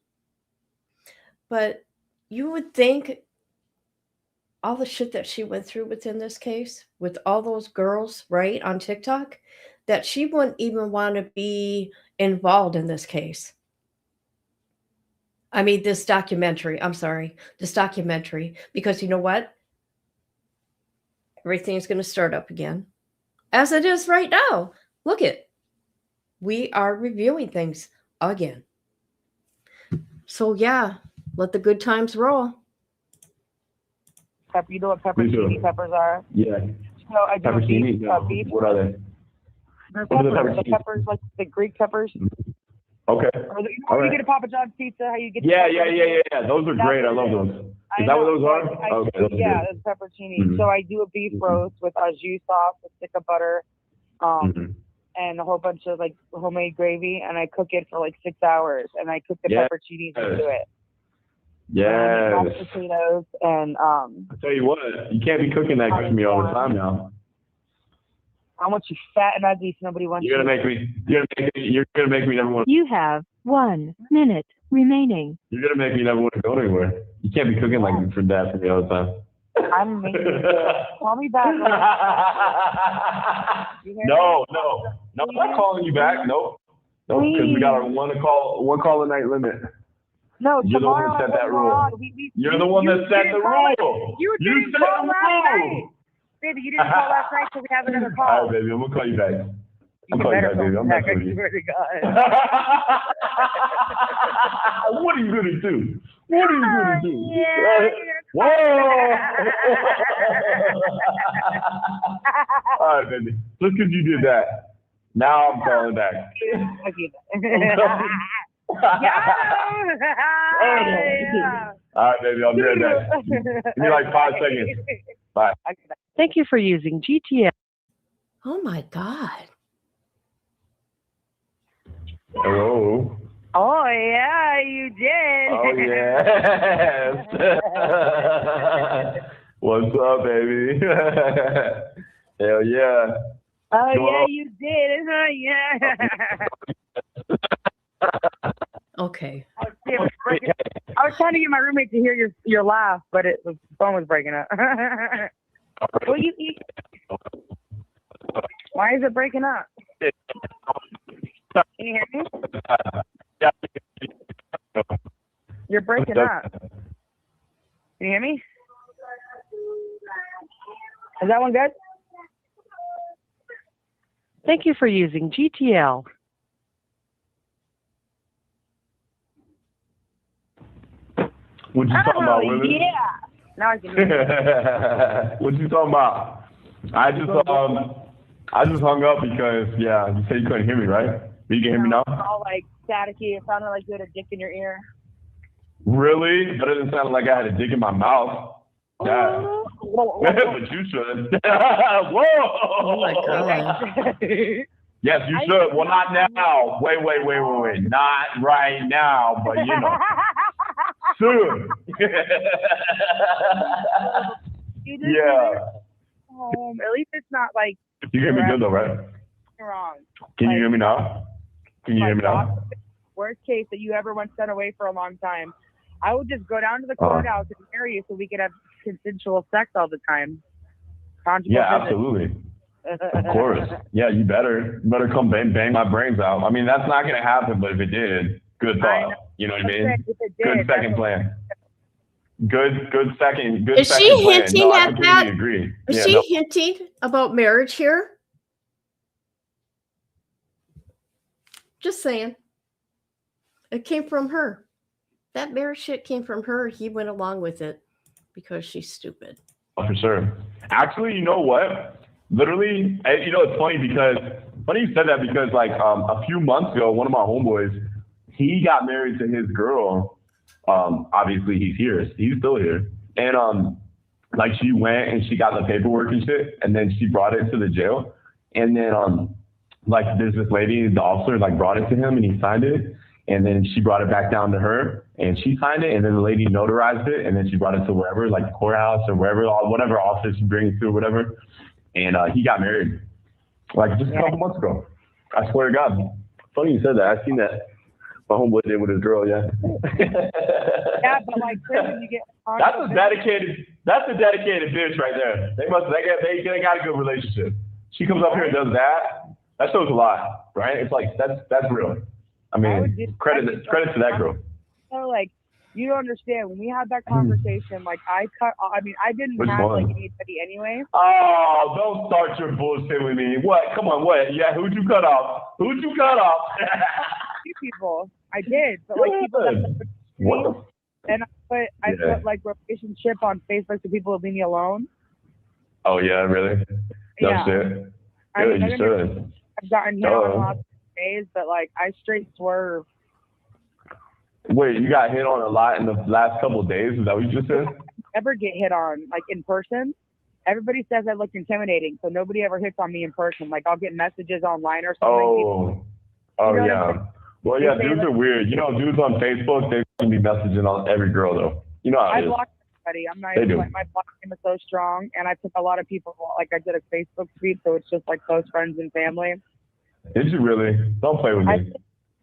But you would think all the shit that she went through within this case, with all those girls, right, on TikTok, that she wouldn't even want to be involved in this case. I mean, this documentary, because you know what? Everything's going to start up again, as it is right now. Look it. We are reviewing things again. So, yeah, let the good times roll. You know what pepperoni peppers are? Yeah. So I do beef. Beef. What are they? They're peppers. The peppers, like the Greek peppers. Okay. Or you get a Papa John's pizza, how you get Yeah. Those are great. I love those. Is that what those are? Okay. Yeah, those pepperoni. Mm-hmm. So I do a beef roast with au jus sauce, a stick of butter, and a whole bunch of like homemade gravy, and I cook it for like 6 hours, and I cook the pepperoncinis into it. Yes. Mashed potatoes and I tell you what, you can't be cooking that for me all the time now. I want you fat and ugly so nobody wants You're gonna make me never want. You have 1 minute remaining. You're gonna make me never want to go anywhere. You can't be cooking like for that for me all the time. I'm making it. Call me back. No, I'm not calling you back. Nope. Because we got a one call a night limit. No, you're the one that set that rule. You're the one that set the rule. You didn't call last night. Baby, you didn't call last night, so we have another call. All right, baby, I'm going to call you back. I'm call you back, baby. I'm not going to swear to God. What are you going to do? What are you going to do? Yeah, whoa! All right, baby. Just because you did that, now I'm calling back. Yeah. All right, baby, I'll be right back. Give me like 5 seconds. Bye. Thank you for using GTL. Oh my God. Hello. Oh yeah, you did. Oh yes. What's up, baby? Hell yeah. Oh yeah, you did, huh? Yeah. Okay. I was trying to get my roommate to hear your laugh, but the phone was breaking up. Will you eat? Why is it breaking up? Can you hear me? You're breaking up. Can you hear me? Is that one good? Thank you for using GTL. What you talking about, women? Yeah. Now I can hear you. What you talking about? I just hung up because you said you couldn't hear me, right? But you can hear me now? It's all like staticky. It sounded like you had a dick in your ear. Really? That doesn't sound like I had a dick in my mouth. Yeah. But you should. Whoa! Oh my God. Yes, you should. Well, not now. Wait. Not right now, but you know, soon. Yeah. At least it's not like. You hear me good though, right? Wrong. Can you hear me now? Can you hear me now? Worst case that you ever went sent away for a long time, I would just go down to the courthouse and marry you so we could have consensual sex all the time. Yeah, absolutely. Of course. Yeah, you better come bang my brains out. I mean, that's not gonna happen, but if it did, good thought. You know what I mean? Good second plan. Good second. Good Is second she plan. hinting No, I at completely that? agree. Is Yeah, she no. hinting about marriage here? Just saying. It came from her. That marriage shit came from her. He went along with it because she's stupid. Oh, for sure. Actually, you know what? Literally, it's funny you said that because like a few months ago, one of my homeboys, he got married to his girl. Obviously he's here. He's still here. And like she went and she got the paperwork and shit, and then she brought it to the jail. And then like there's this lady, the officer like brought it to him and he signed it. And then she brought it back down to her and she signed it. And then the lady notarized it. And then she brought it to wherever, like the courthouse or wherever, whatever office she brings it to or whatever. And he got married like just a couple months ago. I swear to God. Funny you said that. I seen that. My homeboy did with his girl, yeah. Yeah, but like prison, you get. That's a dedicated bitch right there. They got a good relationship. She comes up here and does that. That shows a lot, right? It's like that's real. I mean, credit to that girl. So like, you don't understand. When we had that conversation, like I didn't have like anybody anyway. Oh, don't start your bullshit with me. What? Come on, what? Yeah, who'd you cut off? Few people. I did, but like people that what? And I put like relationship on Facebook so people would leave me alone. Oh yeah, really? No Yeah. shit. Good, you should. I've gotten hit on lots of days, but like I straight swerve. Wait, you got hit on a lot in the last couple of days? Is that what you just said? I never get hit on like in person. Everybody says I look intimidating, so nobody ever hits on me in person. Like I'll get messages online or something. Yeah. Well, yeah, dudes are weird. You know, dudes on Facebook, they can be messaging on every girl though. You know how it I is. block everybody. I'm not even like my block game is so strong, and I took a lot of people. Like I did a Facebook sweep, so it's just like close friends and family. Did you really? Don't play with me.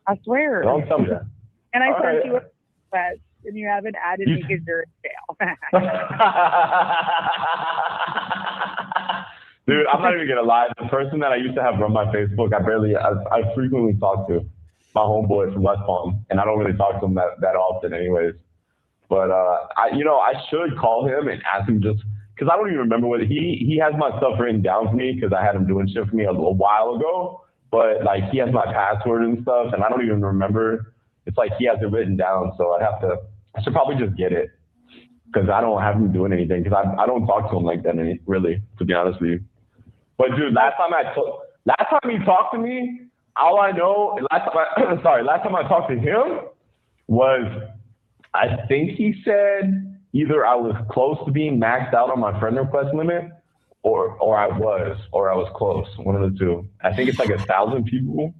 I swear. Don't tell me that. And I All sent right. you a request, and you haven't added me because you're in jail. Dude, I'm not even gonna lie. The person that I used to have run my Facebook, I frequently talk to my homeboy from West Palm, and I don't really talk to him that often, anyways. But I should call him and ask him just because I don't even remember what he has my stuff written down for me because I had him doing shit for me a little while ago. But like he has my password and stuff, and I don't even remember. It's like he has it written down, so I should probably just get it because I don't have him doing anything because I don't talk to him like that really, to be honest with you. But dude, last time he talked to me, all I know, last time I talked to him was, I think he said either I was close to being maxed out on my friend request limit, or I was close, one of the two. I think it's like 1,000 people.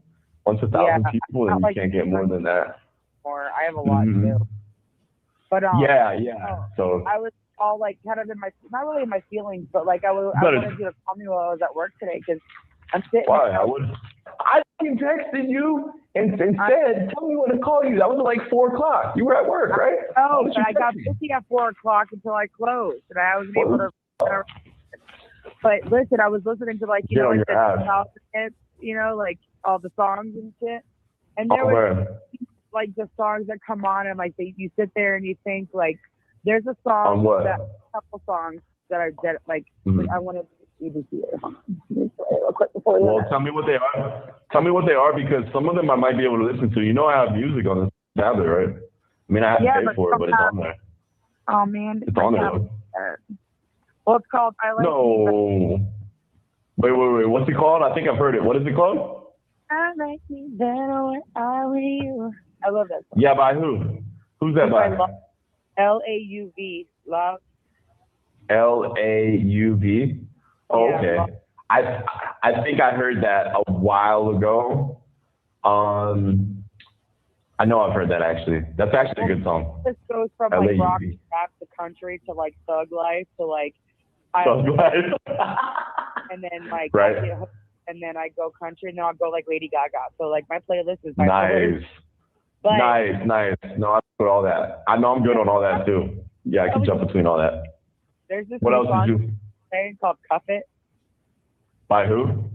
Once 1,000 people, then you can't get more than that. Or I have a lot too. But yeah. So I was all like kind of not really in my feelings, but like I wanted you to call me while I was at work today because I'm sitting. Why? I texted you and said, tell me when to call you. That was like 4 o'clock. You were at work, right? Oh, but I got busy at 4 o'clock until I closed, and I wasn't able to. But listen, I was listening to like like the house hits, like all the songs and shit, and there was like the songs that come on, and like you sit there and you think like there's a song a couple songs that are like I wanted you to hear. Well, tell me what they are. Tell me what they are because some of them I might be able to listen to. You know, I have music on this tablet, right? I mean, I have to pay for it, but it's on there. Oh man, it's on there. Well, it's called I Like No. Wait. What's it called? I think I've heard it. What is it called? I like me better when I'm with you. I love that song. Yeah, by who? Who's that by? L-A-U-V. Love. L-A-U-V? Oh, yeah, okay. I think I heard that a while ago. I know I've heard that actually. That's actually a good song. This goes from like rock rap to country to like thug life to like Thug life. and then like right. and then I go country and then I'll go like Lady Gaga. So like my playlist is nice. But, nice. No, I put all that. I know I'm good on all that too. Yeah, I can jump between all that. There's this what else song did you? called Cuff It. By who?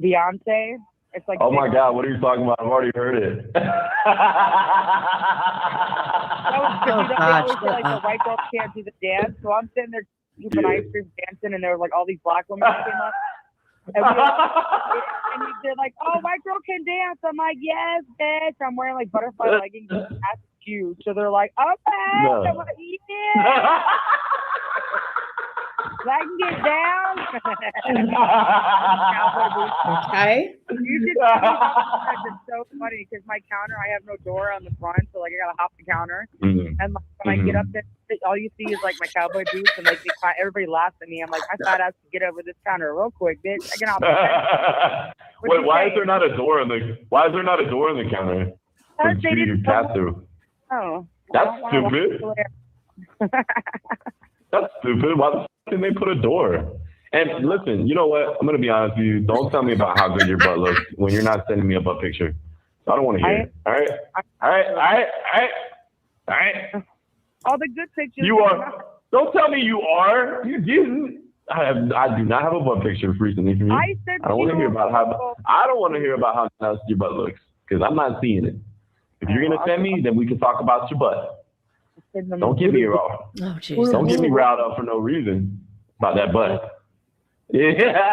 Beyonce. It's like. Oh my God! What are you talking about? I've already heard it. Like the white girls can't do the dance, so I'm sitting there eating ice cream, dancing, and there were like all these black women that came up, and they're like, "Oh, white girl can dance." I'm like, "Yes, bitch." I'm wearing like butterfly leggings, and that's huge. So they're like, "Okay," no. I'm like, "Yeah." I can get down. Okay. You should see that. It's so funny because my counter, I have no door on the front, so like I gotta hop the counter. Mm-hmm. And like, when I get up there, all you see is like my cowboy boots, and like everybody laughs at me. I'm like, I thought I could get over this counter real quick, bitch. I can hop. Wait, why is there not a door in the? Why is there not a door in the counter? For you to pass through. Oh. That's stupid. That's stupid. Why the f didn't they put a door? And listen, you know what? I'm gonna be honest with you. Don't tell me about how good your butt looks when you're not sending me a butt picture. I don't want to hear it. All right. All the good pictures. You are. Don't tell me you are. You didn't. I do not have a butt picture recently from you. I don't want to hear about how. I don't want to hear about how nice your butt looks because I'm not seeing it. If you're gonna send me, then we can talk about your butt. Don't get me wrong. Oh, jeez. Don't get me riled up for no reason about that butt. Yeah.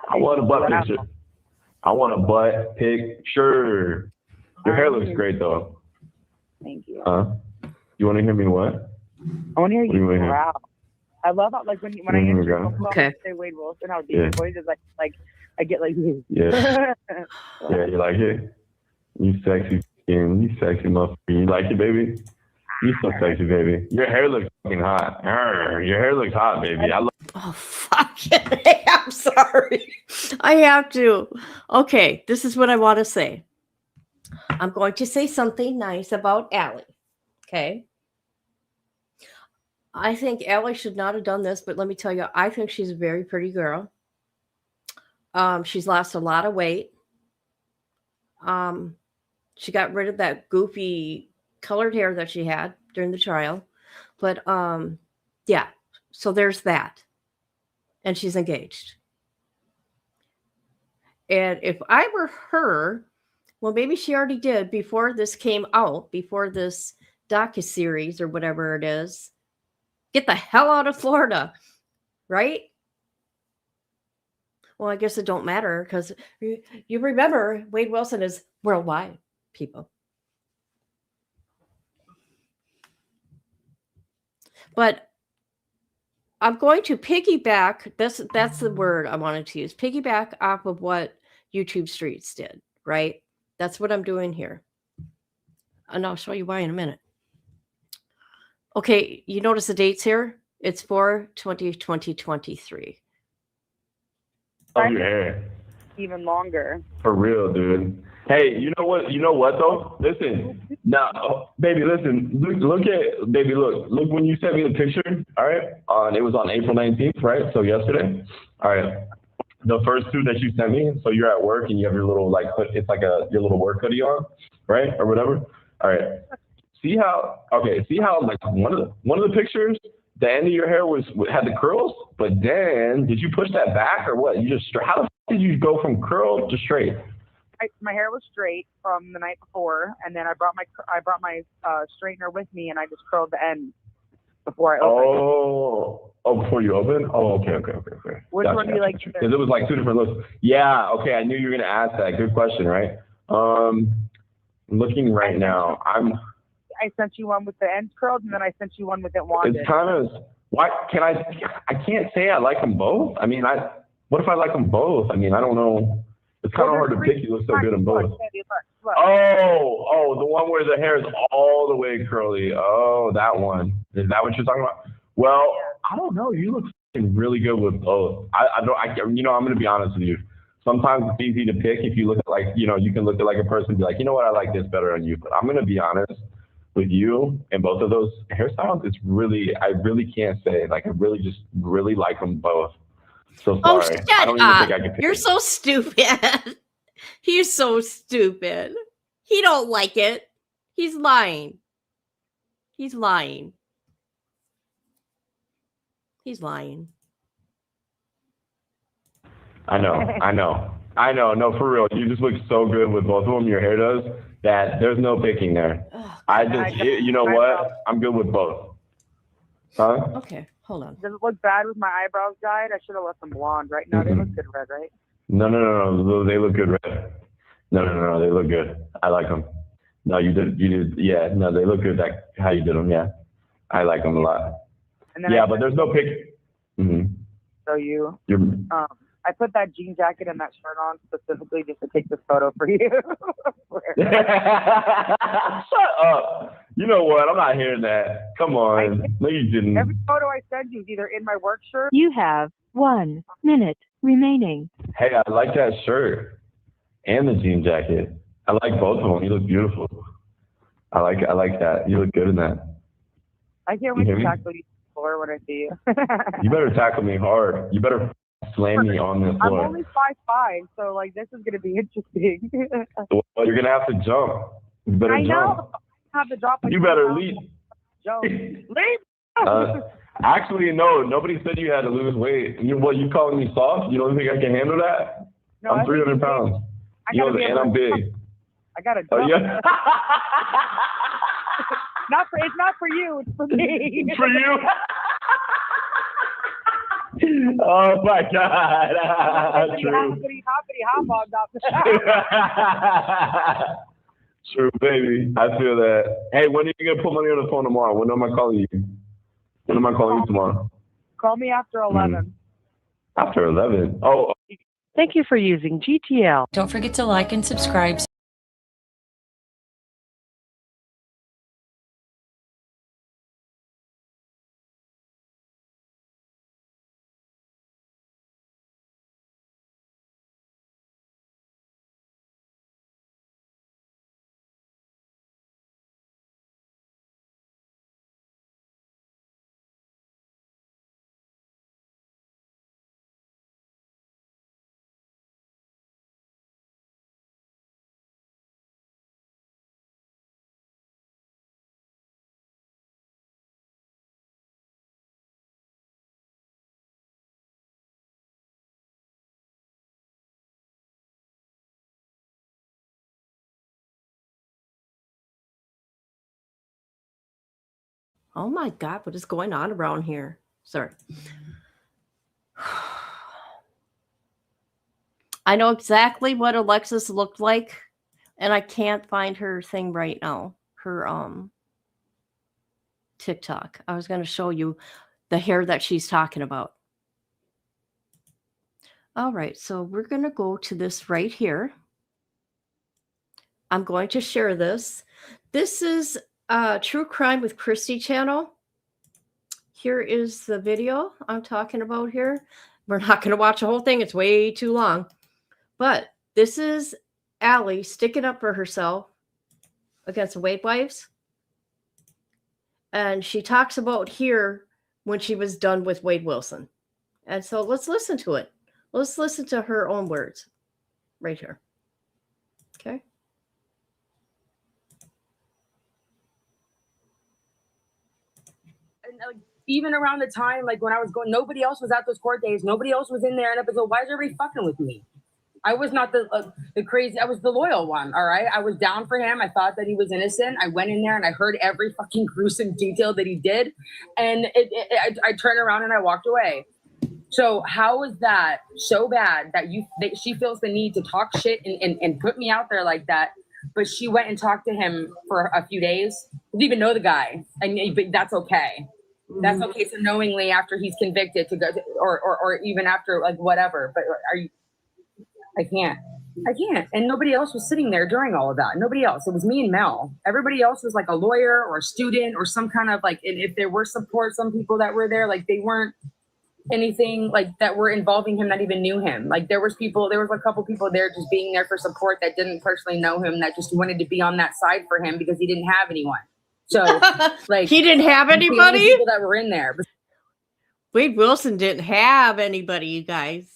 I want a butt picture. I want a butt picture. Your hair looks great though. Thank you. You want to hear me what? I want to hear you growl. I love how like when I answer your phone, okay. say Wade Wilson, how deep your voice is like I get like yeah. Yeah, you like it? You sexy skin, you sexy motherfucker. You like it, baby? You so sexy, baby. Your hair looks fucking hot. Your hair looks hot, baby. I love. Oh, fuck it. I'm sorry. I have to. Okay, this is what I want to say. I'm going to say something nice about Allie. Okay. I think Allie should not have done this, but let me tell you, I think she's a very pretty girl. She's lost a lot of weight. She got rid of that goofy colored hair that she had during the trial. But yeah, so there's that. And she's engaged. And if I were her, well, maybe she already did before this came out, before this docuseries or whatever it is, get the hell out of Florida, right? Well, I guess it don't matter because you remember Wade Wilson is worldwide, people. But I'm going to piggyback. That's the word I wanted to use. Piggyback off of what YouTube Streets did, right? That's what I'm doing here. And I'll show you why in a minute. Okay, you notice the dates here? It's 4/20/2023. Oh, your hair. Even longer. For real, dude. Hey, you know what? You know what though? Listen, now, baby, listen. Look when you sent me the picture. All right, it was on April 19th, right? So yesterday. All right, the first two that you sent me. So you're at work and you have your little it's like your little work hoodie on, right, or whatever. All right. See how like one of the pictures, the end of your hair had the curls, but then did you push that back or what? You just how the f did you go from curl to straight? My hair was straight from the night before, and then I brought my straightener with me, and I just curled the end before I opened. Before you open? Oh, okay. Which one do you like? Because it was like two different looks. Yeah, okay. I knew you were gonna ask that. Good question, right? Looking right now, I sent you one with the ends curled, and then I sent you one with it wanded. It's kind of why can I can't say I like them both. I mean, what if I like them both? I mean, I don't know. It's kind of hard to pick. You look so good in both. Oh, the one where the hair is all the way curly. Oh, that one. Is that what you're talking about? Well, I don't know. You look really good with both. I'm going to be honest with you. Sometimes it's easy to pick if you look at like, you can look at like a person and be like, you know what, I like this better on you. But I'm going to be honest with you and both of those hairstyles. I really can't say. Like, I really just really like them both. So sorry. I don't even think I can pick. You're so stupid. He's so stupid. He don't like it. He's lying. He's lying. He's lying. I know. No, for real. You just look so good with both of them. Your hair does that. There's no picking there. You know what? I'm good with both. Huh? Okay, hold on. Does it look bad with my eyebrows dyed? I should have left them blonde. Right now, they look good red, right? No. They look good red. No. They look good. I like them. No, you did. Yeah. No, they look good. How you did them. Yeah. I like them a lot. And then but there's no pick. Mm-hmm. So I put that jean jacket and that shirt on specifically just to take this photo for you. Shut up. You know what? I'm not hearing that. Come on. No, you didn't. Every photo I send you is either in my work shirt. You have 1 minute remaining. Hey, I like that shirt and the jean jacket. I like both of them. You look beautiful. I like that. You look good in that. I can't wait to tackle you on the floor when I see you. You better tackle me hard. You better slam me on the floor. I'm only 5'5", so like this is gonna be interesting. Well, you're gonna have to jump. You better jump. Know. I have to drop. You better leave. Jump. Leave. Actually, no. Nobody said you had to lose weight. You calling me soft? You don't think I can handle that? No, I'm 300 pounds. And I'm big. I gotta jump. Oh, yeah. It's not for you. It's for me. It's for you. Oh my God. True. True, baby. I feel that. Hey, when are you gonna put money on the phone tomorrow? When am I calling you? When am I calling you tomorrow? Call me after 11. After 11? Oh. Thank you for using GTL. Don't forget to like and subscribe. Oh my God, what is going on around here? Sorry. I know exactly what Alexis looked like, and I can't find her thing right now. Her TikTok. I was going to show you the hair that she's talking about. All right, so we're going to go to this right here. I'm going to share this. This is True Crime with Christy channel. Here is the video I'm talking about here. We're not going to watch the whole thing. It's way too long. But this is Allie sticking up for herself against the Wade wives. And she talks about here when she was done with Wade Wilson. And so let's listen to it. Let's listen to her own words right here. Okay. And even around the time, like when I was going, nobody else was at those court days. Nobody else was in there. And I was like, why is everybody fucking with me? I was not the crazy. I was the loyal one. All right. I was down for him. I thought that he was innocent. I went in there and I heard every fucking gruesome detail that he did. And I turned around and I walked away. So how is that so bad that she feels the need to talk shit and put me out there like that? But she went and talked to him for a few days. Didn't even know the guy. But that's okay. That's okay. So knowingly after he's convicted to go to, or even after like whatever. But I can't. And nobody else was sitting there during all of that. Nobody else. It was me and Mel. Everybody else was like a lawyer or a student or some kind of like, and if there were support, some people that were there, like they weren't anything like that were involving him that even knew him. Like there was a couple people there just being there for support that didn't personally know him, that just wanted to be on that side for him because he didn't have anyone. So like he didn't have anybody? The only people that were in there. Wade Wilson didn't have anybody, you guys.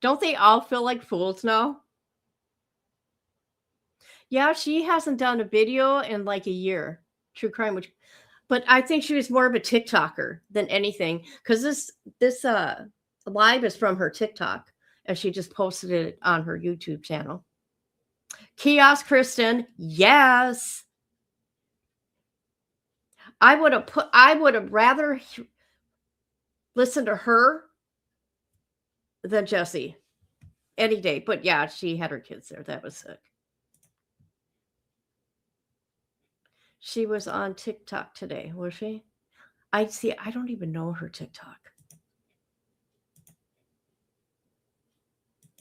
Don't they all feel like fools now? Yeah, she hasn't done a video in like a year. True crime, but I think she was more of a TikToker than anything, because this live is from her TikTok, and she just posted it on her YouTube channel. Kiosk Kristen, yes. I would have rather listened to her than Jesse any day. But yeah, she had her kids there. That was sick. She was on TikTok today, was she? I don't even know her TikTok.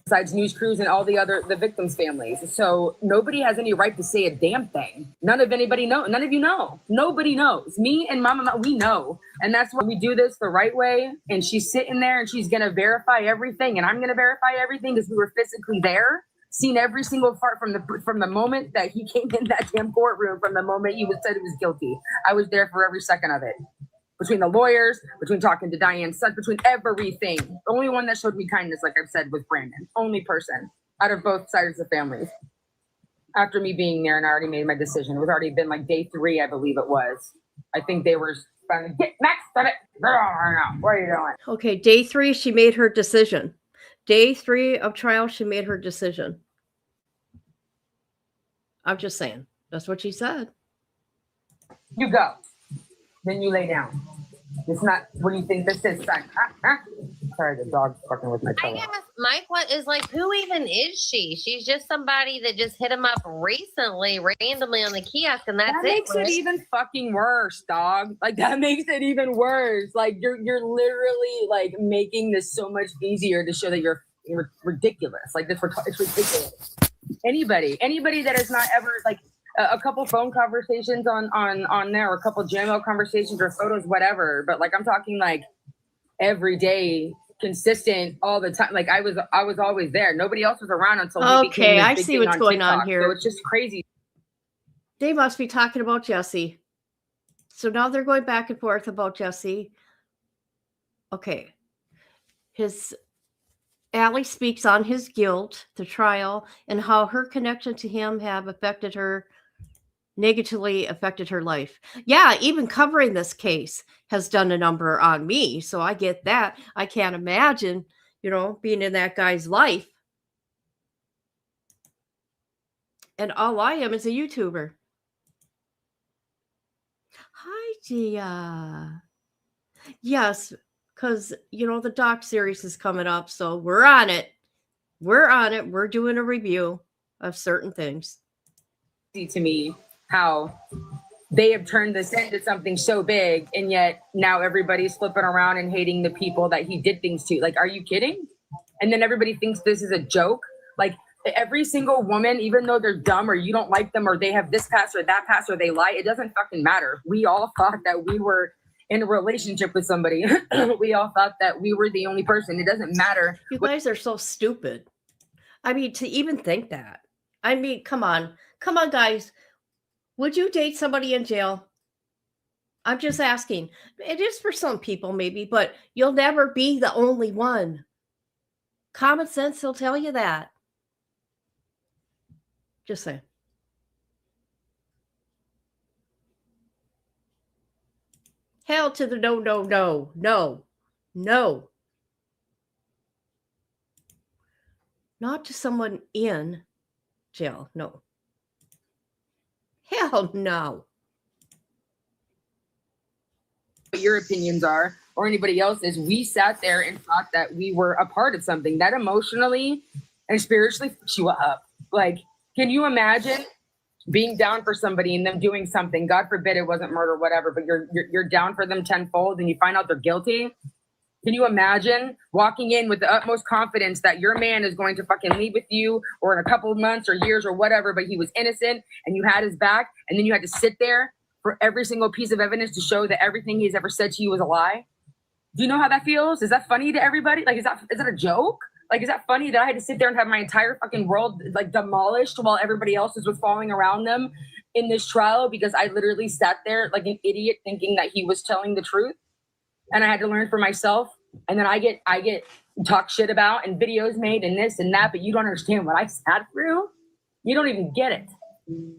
Besides news crews and all the victims' families. So nobody has any right to say a damn thing. None of anybody know. None of you know. Nobody knows. Me and Mama, we know. And that's why we do this the right way. And she's sitting there and she's going to verify everything. And I'm going to verify everything because we were physically there, seen every single part from the moment that he came in that damn courtroom, from the moment he said he was guilty. I was there for every second of it. Between the lawyers, between talking to Diane's son, between everything. The only one that showed me kindness, like I've said, was Brandon. Only person out of both sides of the families. After me being there and I already made my decision. It was already been like day 3, I believe it was. I think they were trying to get Max, stop it. What are you doing? Okay, day 3, she made her decision. Day 3 of trial, she made her decision. I'm just saying. That's what she said. You go. Then you lay down. It's not, what do you think this is, son? Sorry, the dog's fucking with my toe. I guess my question is like, who even is she? She's just somebody that just hit him up recently, randomly on the kiosk, and that's that makes it even fucking worse, dog. Like that makes it even worse. Like you're literally like making this so much easier to show that you're ridiculous. Like this, it's ridiculous. Anybody that has not ever like a couple phone conversations on there, or a couple Gmail conversations or photos, whatever. But like I'm talking like every day, consistent, all the time. Like I was always there. Nobody else was around until we became this I big see thing what's going TikTok. on here. So it's just crazy. They must be talking about Jesse. So now they're going back and forth about Jesse. Okay. Allie speaks on his guilt, the trial, and how her connection to him have negatively affected her life. Yeah, even covering this case has done a number on me. So I get that. I can't imagine, being in that guy's life. And all I am is a YouTuber. Hi, Gia. Yes, because, the doc series is coming up. So we're on it. We're doing a review of certain things. To me, how they have turned this into something so big, and yet now everybody's flipping around and hating the people that he did things to. Like, are you kidding? And then everybody thinks this is a joke. Like every single woman, even though they're dumb or you don't like them or they have this past or that past or they lie, it doesn't fucking matter. We all thought that we were in a relationship with somebody. We all thought that we were the only person. It doesn't matter. You guys are so stupid. I mean, to even think that. I mean, come on, guys. Would you date somebody in jail? I'm just asking. It is for some people, maybe, but you'll never be the only one. Common sense will tell you that. Just saying. Hell to the no, no, no, no, no. Not to someone in jail, no. Hell no. What your opinions are, or anybody else's, we sat there and thought that we were a part of something that emotionally and spiritually fucks you up. Like, can you imagine being down for somebody and them doing something? God forbid it wasn't murder, whatever, but you're down for them tenfold and you find out they're guilty. Can you imagine walking in with the utmost confidence that your man is going to fucking leave with you or in a couple of months or years or whatever, but he was innocent and you had his back, and then you had to sit there for every single piece of evidence to show that everything he's ever said to you was a lie? Do you know how that feels? Is that funny to everybody? Like, is that a joke? Like, is that funny that I had to sit there and have my entire fucking world like demolished while everybody else was falling around them in this trial because I literally sat there like an idiot thinking that he was telling the truth, and I had to learn for myself. And then I get talked shit about and videos made and this and that, but you don't understand what I sat through. You don't even get it. You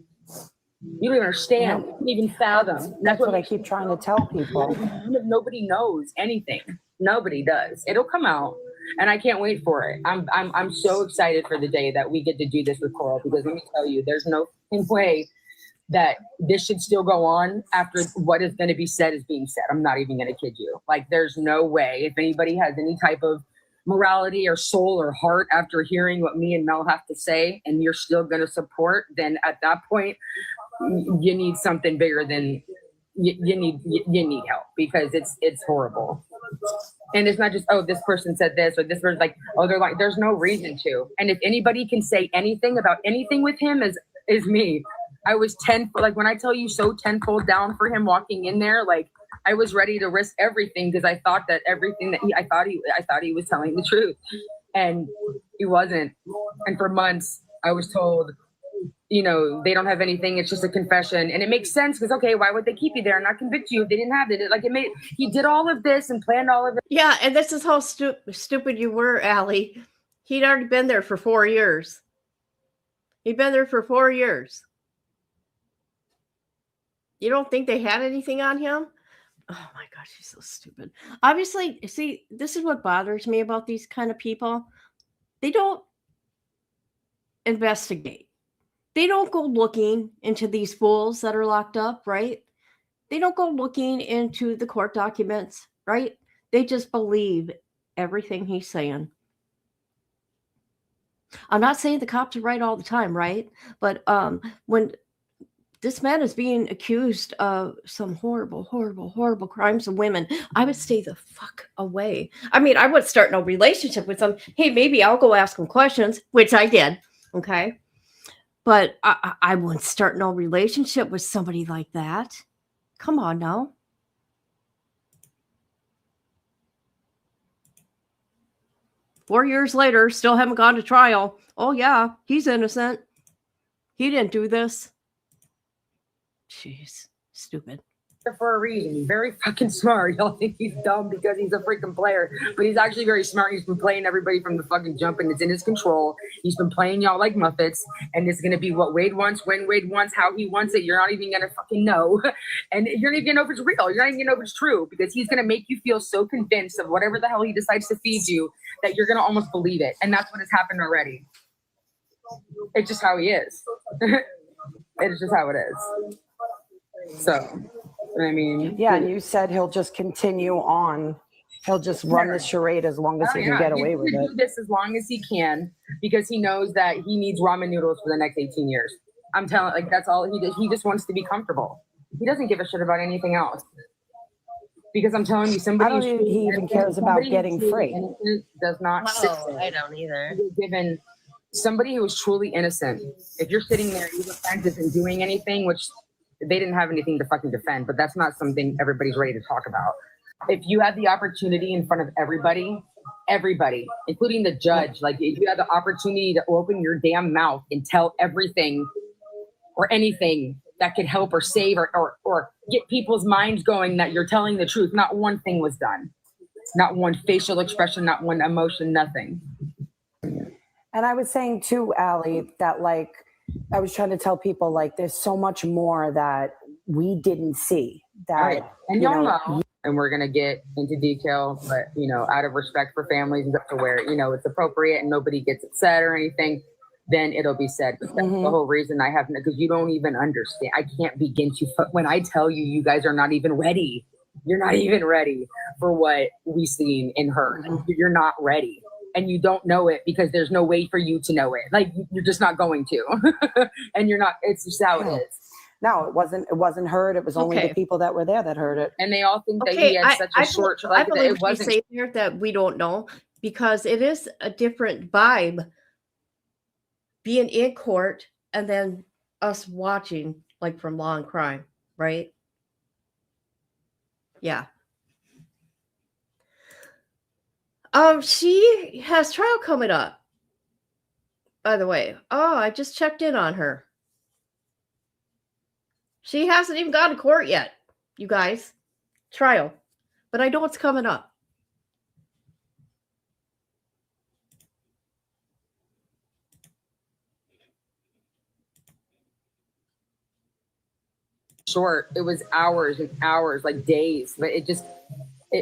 don't even understand. You don't even fathom. That's what I keep trying to tell people. Nobody knows anything. Nobody does. It'll come out, and I can't wait for it. I'm so excited for the day that we get to do this with Coral, because let me tell you, there's no way that this should still go on after what is going to be said is being said. I'm not even going to kid you. Like, there's no way. If anybody has any type of morality or soul or heart after hearing what me and Mel have to say, and you're still going to support, then at that point, you need something bigger than you need help, because it's horrible. And it's not just, oh, this person said this or this person, like, oh, they're like, there's no reason to. And if anybody can say anything about anything with him is me. I was like, when I tell you so tenfold down for him walking in there, like, I was ready to risk everything because I thought that everything that I thought he was telling the truth, and he wasn't. And for months I was told, you know, they don't have anything. It's just a confession. And it makes sense because, okay, why would they keep you there and not convict you if they didn't have it? Like, he did all of this and planned all of it. Yeah, and this is how stupid you were, Allie. He'd already been there for 4 years. He'd been there for 4 years. You don't think they had anything on him? Oh my gosh, he's so stupid. Obviously, see, this is what bothers me about these kind of people. They don't investigate. They don't go looking into these fools that are locked up, right? They don't go looking into the court documents, right? They just believe everything he's saying. I'm not saying the cops are right all the time, right? But when this man is being accused of some horrible, horrible, horrible crimes of women, I would stay the fuck away. I mean, I would start no relationship with them. Hey, maybe I'll go ask him questions, which I did, okay? But I wouldn't start no relationship with somebody like that. Come on now. Four years later, still haven't gone to trial. Oh, yeah, he's innocent. He didn't do this. Jeez, stupid. For a reason. He's very fucking smart. Y'all think he's dumb because he's a freaking player, but he's actually very smart. He's been playing everybody from the fucking jump, and it's in his control. He's been playing y'all like Muppets, and it's gonna be what Wade wants, when Wade wants, how he wants it. You're not even gonna fucking know, and you're not even gonna know if it's real. You're not even gonna know if it's true, because he's gonna make you feel so convinced of whatever the hell he decides to feed you that you're gonna almost believe it, and that's what has happened already. It's just how he is. It's just how it is. So, I mean, yeah, and you said he'll just continue on. He'll just run the charade as long as he can get away with it. Do this as long as he can, because he knows that he needs ramen noodles for the next 18 years. I'm telling, like, that's all he does. He just wants to be comfortable. He doesn't give a shit about anything else. Because I'm telling you, somebody I don't think he even cares about getting free. Does not sit there. I don't either. Given somebody who is truly innocent, if you're sitting there, your defense isn't doing anything, which they didn't have anything to fucking defend, but that's not something everybody's ready to talk about. If you had the opportunity in front of everybody, including the judge, like, if you had the opportunity to open your damn mouth and tell everything or anything that could help or save or get people's minds going that you're telling the truth, not one thing was done. Not one facial expression, not one emotion, nothing. And I was saying too, Allie, that, like, I was trying to tell people, like, there's so much more that we didn't see. That, right. And y'all know, and we're going to get into detail, but, you know, out of respect for families, to where, you know, it's appropriate and nobody gets upset or anything, then it'll be said. That's the whole reason I haven't, because you don't even understand. I can't begin to, when I tell you, you guys are not even ready. You're not even ready for what we've seen in her. You're not ready. And you don't know it because there's no way for you to know it. Like, you're just not going to. And you're not, it's just how it is. No, it wasn't heard. It was only the people that were there that heard it. And they all think that he had such a short, I believe it wasn't. Say there that we don't know, because it is a different vibe being in court and then us watching, like, from Law and Crime, right? Yeah. She has trial coming up, by the way. Oh, I just checked in on her. She hasn't even gone to court yet, you guys. Trial. But I know it's coming up. Short. It was hours and hours, like days. But it just,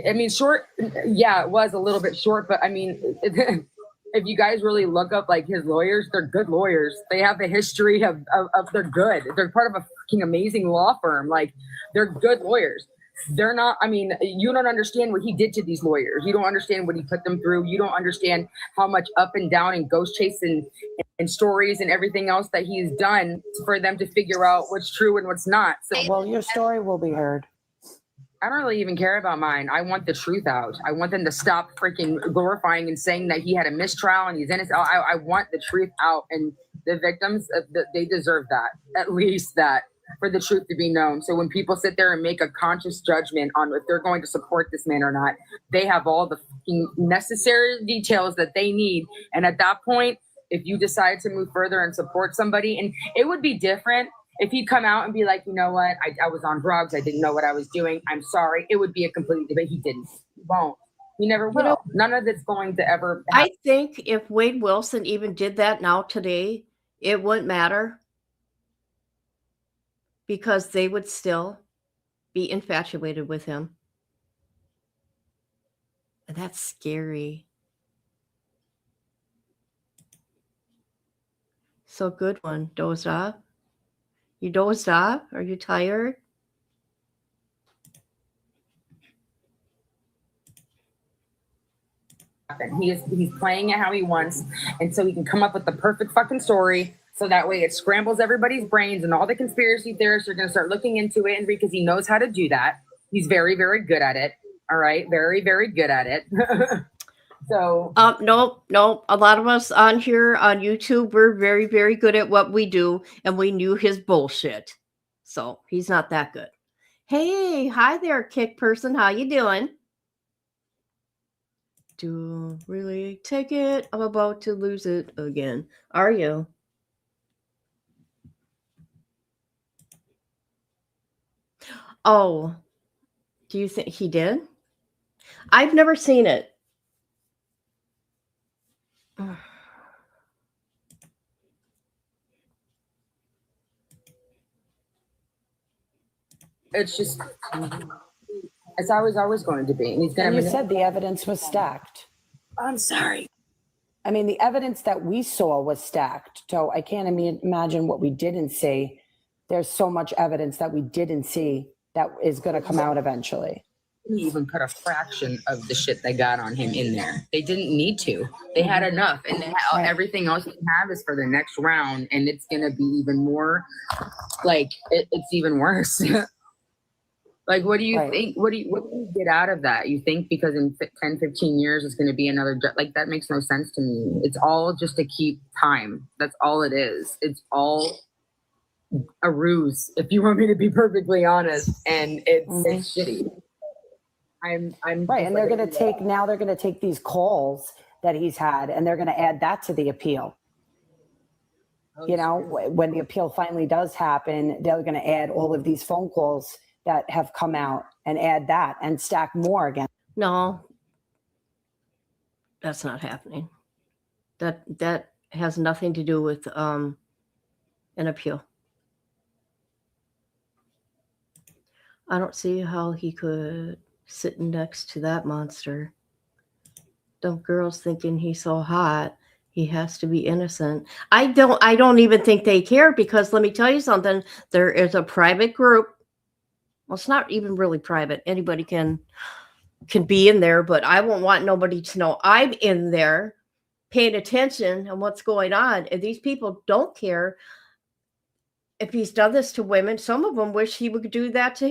I mean, short. Yeah, it was a little bit short. But I mean, if you guys really look up like his lawyers, they're good lawyers. They have the history of they're good. They're part of a fucking amazing law firm. Like, they're good lawyers. They're not, I mean, you don't understand what he did to these lawyers. You don't understand what he put them through. You don't understand how much up and down and ghost chase and stories and everything else that he's done for them to figure out what's true and what's not. So, well, your story will be heard. I don't really even care about mine. I want the truth out. I want them to stop freaking glorifying and saying that he had a mistrial and he's innocent. I want the truth out, and the victims, they deserve that. At least that, for the truth to be known. So when people sit there and make a conscious judgment on if they're going to support this man or not, they have all the fucking necessary details that they need. And at that point, if you decide to move further and support somebody, and it would be different if he'd come out and be like, you know what, I was on drugs. I didn't know what I was doing. I'm sorry. It would be a completely different. He didn't. He won't. He never will. You know, none of it's going to ever happen. I think if Wade Wilson even did that now today, it wouldn't matter, because they would still be infatuated with him. And that's scary. So good one. Dozed off? You dozed off? Are you tired? He's playing it how he wants, and so he can come up with the perfect fucking story. So that way it scrambles everybody's brains, and all the conspiracy theorists are going to start looking into it. And because he knows how to do that, he's very, very good at it. All right. Very, very good at it. So nope. A lot of us on here on YouTube, we're very, very good at what we do, and we knew his bullshit. So he's not that good. Hey, hi there, kick person. How you doing? Do really take it. I'm about to lose it again. Are you? Oh, do you think he did? I've never seen it. it's just, it's always going to be. And he's going And to. you said the evidence was stacked. I'm sorry. I mean, the evidence that we saw was stacked. So I can't imagine what we didn't see. There's so much evidence that we didn't see that is going to come out eventually. He even put a fraction of the shit they got on him in there. They didn't need to. They had enough, and everything else they have is for the next round, and it's gonna be even more. Like it's even worse. Like, what do you think? What do you get out of that? You think because in 10, 15 years it's going to be another, like, that makes no sense to me. It's all just to keep time. That's all it is. It's all a ruse, if you want me to be perfectly honest. And it's shitty. I'm right. And they're going to take these calls that he's had, and they're going to add that to the appeal. You know, when the appeal finally does happen, they're going to add all of these phone calls that have come out and add that and stack more again. No, that's not happening. That has nothing to do with an appeal. I don't see how he could sit next to that monster. Dumb girls thinking he's so hot, he has to be innocent. I don't even think they care, because let me tell you something. There is a private group. Well, it's not even really private. Anybody can be in there, but I won't want nobody to know I'm in there paying attention on what's going on. And these people don't care if he's done this to women. Some of them wish he would do that to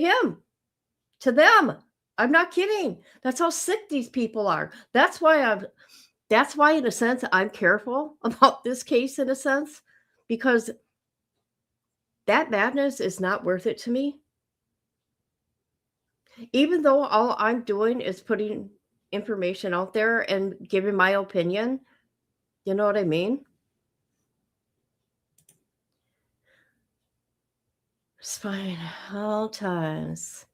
them. I'm not kidding. That's how sick these people are. That's why in a sense, I'm careful about this case, in a sense, because that madness is not worth it to me. Even though all I'm doing is putting information out there and giving my opinion. You know what I mean? It's fine. All times.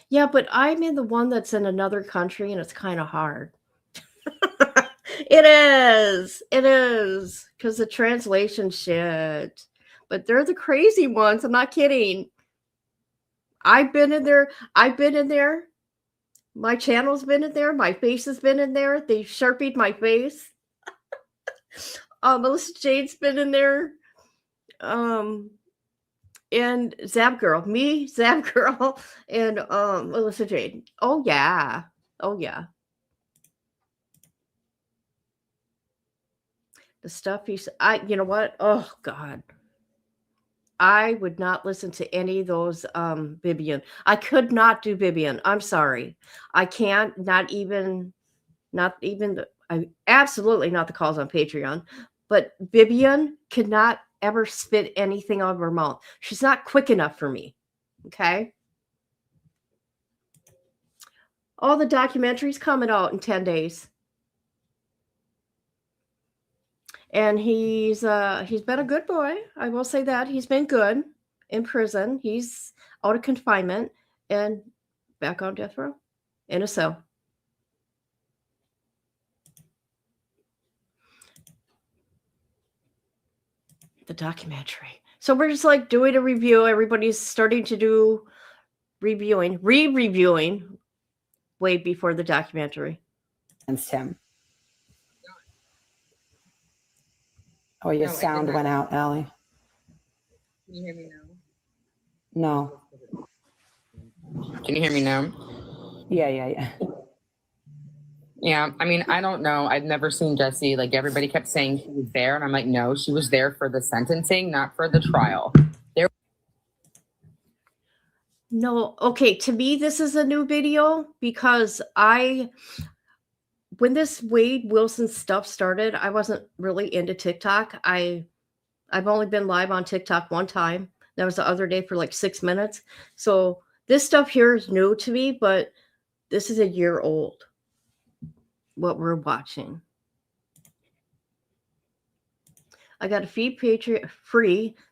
Yeah, but I'm in the one that's in another country and it's kind of hard. It is. It is. Because the translation shit. But they're the crazy ones. I'm not kidding. I've been in there. I've been in there. My channel's been in there. My face has been in there. They Sharpied my face. Melissa Jade's been in there. And Zap Girl. Me, Zap Girl, and Melissa Jade. Oh yeah. Oh yeah. The stuff he's you know what? Oh God. I would not listen to any of those Vivian. I could not do Vivian. I'm sorry. I can't, not even I absolutely not the calls on Patreon. But Vivian could not ever spit anything out of her mouth. She's not quick enough for me. Okay. All the documentaries coming out in 10 days. And he's been a good boy. I will say that. He's been good in prison. He's out of confinement and back on death row in a cell. The documentary. So we're just like doing a review. Everybody's starting to do reviewing, re-reviewing way before the documentary. Against him. Oh, your sound went out, Allie. Can you hear me now? No. Can you hear me now? Yeah. Yeah, I mean, I don't know. I've never seen Jessie. Like, everybody kept saying she was there, and I'm like, no, she was there for the sentencing, not for the trial. No, okay, to me, this is a new video because when this Wade Wilson stuff started, I wasn't really into TikTok. I've only been live on TikTok one time. That was the other day for like 6 minutes. So this stuff here is new to me, but this is a year old, what we're watching. I got a free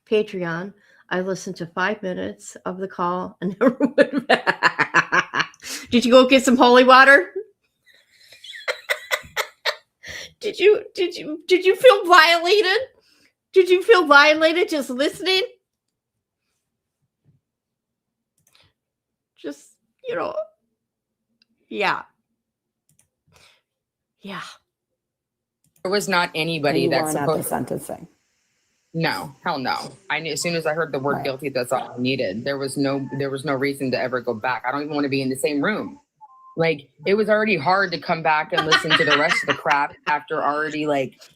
Patreon. I listened to 5 minutes of the call and never went back. Did you go get some holy water? Did you feel violated? Did you feel violated just listening? Just, yeah. Yeah. There was not anybody that's supposed supposed to sentencing. No, hell no. I knew as soon as I heard the word guilty, that's all I needed. There was no reason to ever go back. I don't even want to be in the same room. Like, it was already hard to come back and listen to the rest of the crap after already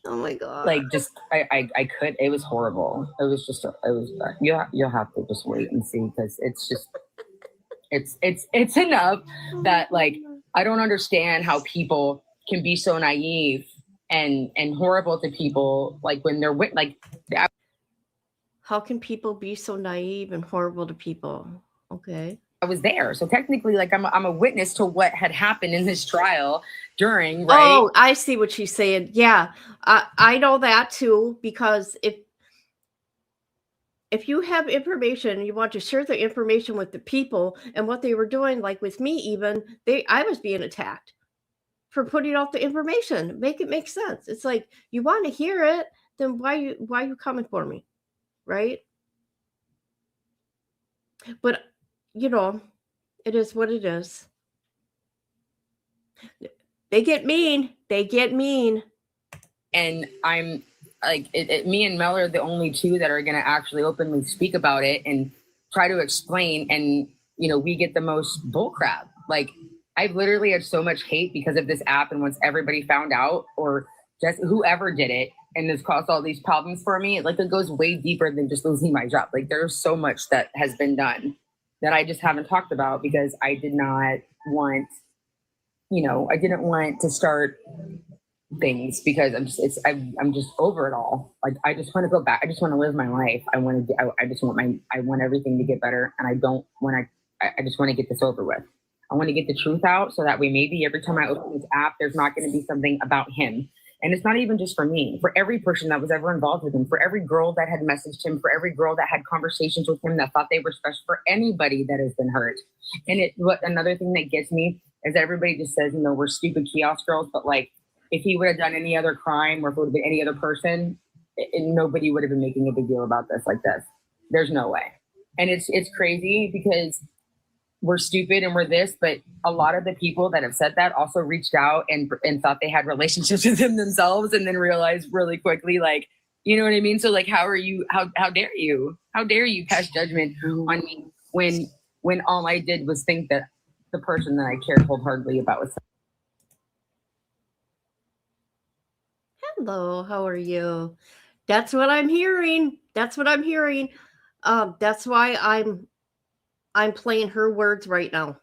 oh my God. Like, just I could. It was horrible. It was you'll have to just wait and see, because it's just it's enough that, like, I don't understand how people can be so naive and horrible to people, like, when they're with, like, how can people be so naive and horrible to people? Okay. I was there, so technically, like, I'm a witness to what had happened in this trial during, right? Oh, I see what she's saying. Yeah, I know that too, because if you have information, you want to share the information with the people, and what they were doing, like with me, even I was being attacked for putting out the information. Make it make sense. It's like, you want to hear it, then why you coming for me, right? But it is what it is. They get mean. And I'm like, me and Mel are the only two that are going to actually openly speak about it and try to explain. And, we get the most bullcrap. Like, I've literally had so much hate because of this app. And once everybody found out, or just whoever did it, and this caused all these problems for me, like, it goes way deeper than just losing my job. Like, there's so much that has been done that I just haven't talked about because I did not want, I didn't want to start things because I'm just over it all. Like, I just want to go back. I just want to live my life. I want everything to get better. And I just want to get this over with. I want to get the truth out so that way maybe every time I open this app, there's not going to be something about him. And it's not even just for me, for every person that was ever involved with him, for every girl that had messaged him, for every girl that had conversations with him that thought they were special, for anybody that has been hurt. And another thing that gets me is that everybody just says, you know, we're stupid kiosk girls, but like if he would have done any other crime or if it would have been any other person, nobody would have been making a big deal about this like this. There's no way. And it's crazy because we're stupid and we're this, but a lot of the people that have said that also reached out and thought they had relationships with him themselves and then realized really quickly, like, you know what I mean? So like, how dare you pass judgment on me when all I did was think that the person that I cared wholeheartedly about was. Hello, how are you? That's what I'm hearing. That's what I'm hearing. That's why I'm playing her words right now.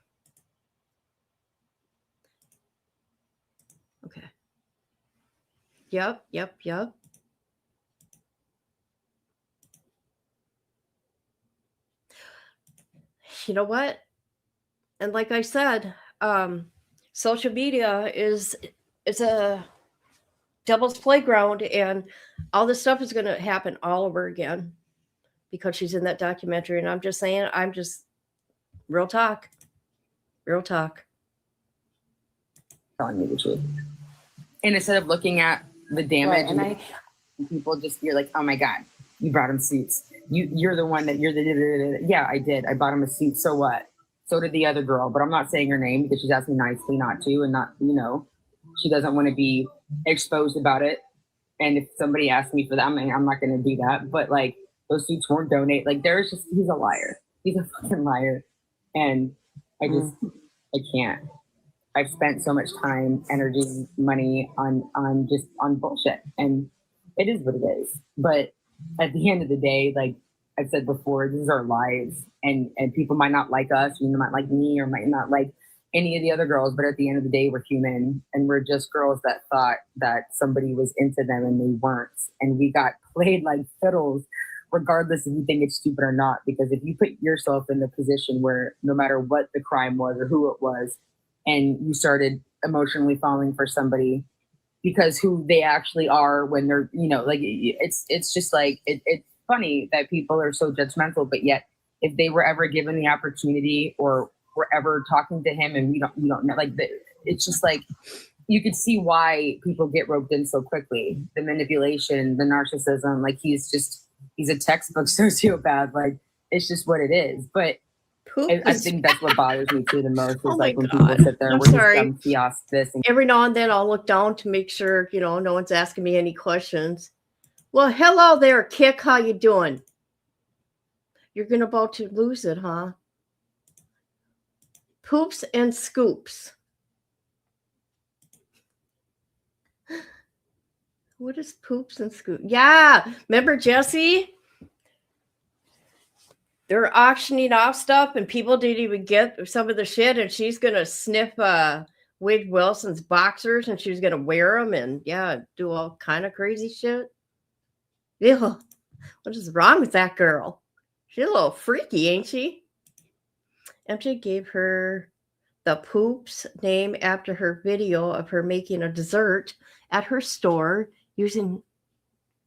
Okay. Yep. You know what? And like I said, social media is a devil's playground, and all this stuff is going to happen all over again because she's in that documentary. And I'm just saying, real talk. Telling me the truth. And instead of looking at the damage, right, and people just, you're like, oh my God, you brought him suits. You're the one that yeah, I did. I bought him a suit. So what? So did the other girl, but I'm not saying her name because she's asked me nicely not to, and not, you know, she doesn't want to be exposed about it. And if somebody asked me for that, I'm not going to do that. But like, those suits weren't donated. Like, he's a liar. He's a fucking liar. And I can't. I've spent so much time, energy, money on bullshit, and it is what it is. But at the end of the day, like I've said before, this is our lives, and people might not like us, you might like me, or might not like any of the other girls. But at the end of the day, we're human, and we're just girls that thought that somebody was into them and they weren't, and we got played like fiddles, regardless if you think it's stupid or not. Because if you put yourself in the position where no matter what the crime was or who it was, and you started emotionally falling for somebody because who they actually are when they're, you know, like it's just like, it's funny that people are so judgmental, but yet if they were ever given the opportunity or were ever talking to him and we don't know, like it's just like, you could see why people get roped in so quickly. The manipulation, the narcissism, like he's a textbook sociopath. Like it's just what it is. But I think that's what bothers me too the most is like when people sit there, we're just dumb kiosks, this. And every now and then I'll look down to make sure, you know, no one's asking me any questions. Well, hello there, Kick. How you doing? You're about to lose it, huh? Poops and scoops. What is poops and scoops? Yeah, remember Jesse? They're auctioning off stuff and people didn't even get some of the shit, and she's going to sniff Wade Wilson's boxers and she's going to wear them and, yeah, do all kind of crazy shit. Ew. What is wrong with that girl? She's a little freaky, ain't she? MJ gave her the Poops name after her video of her making a dessert at her store using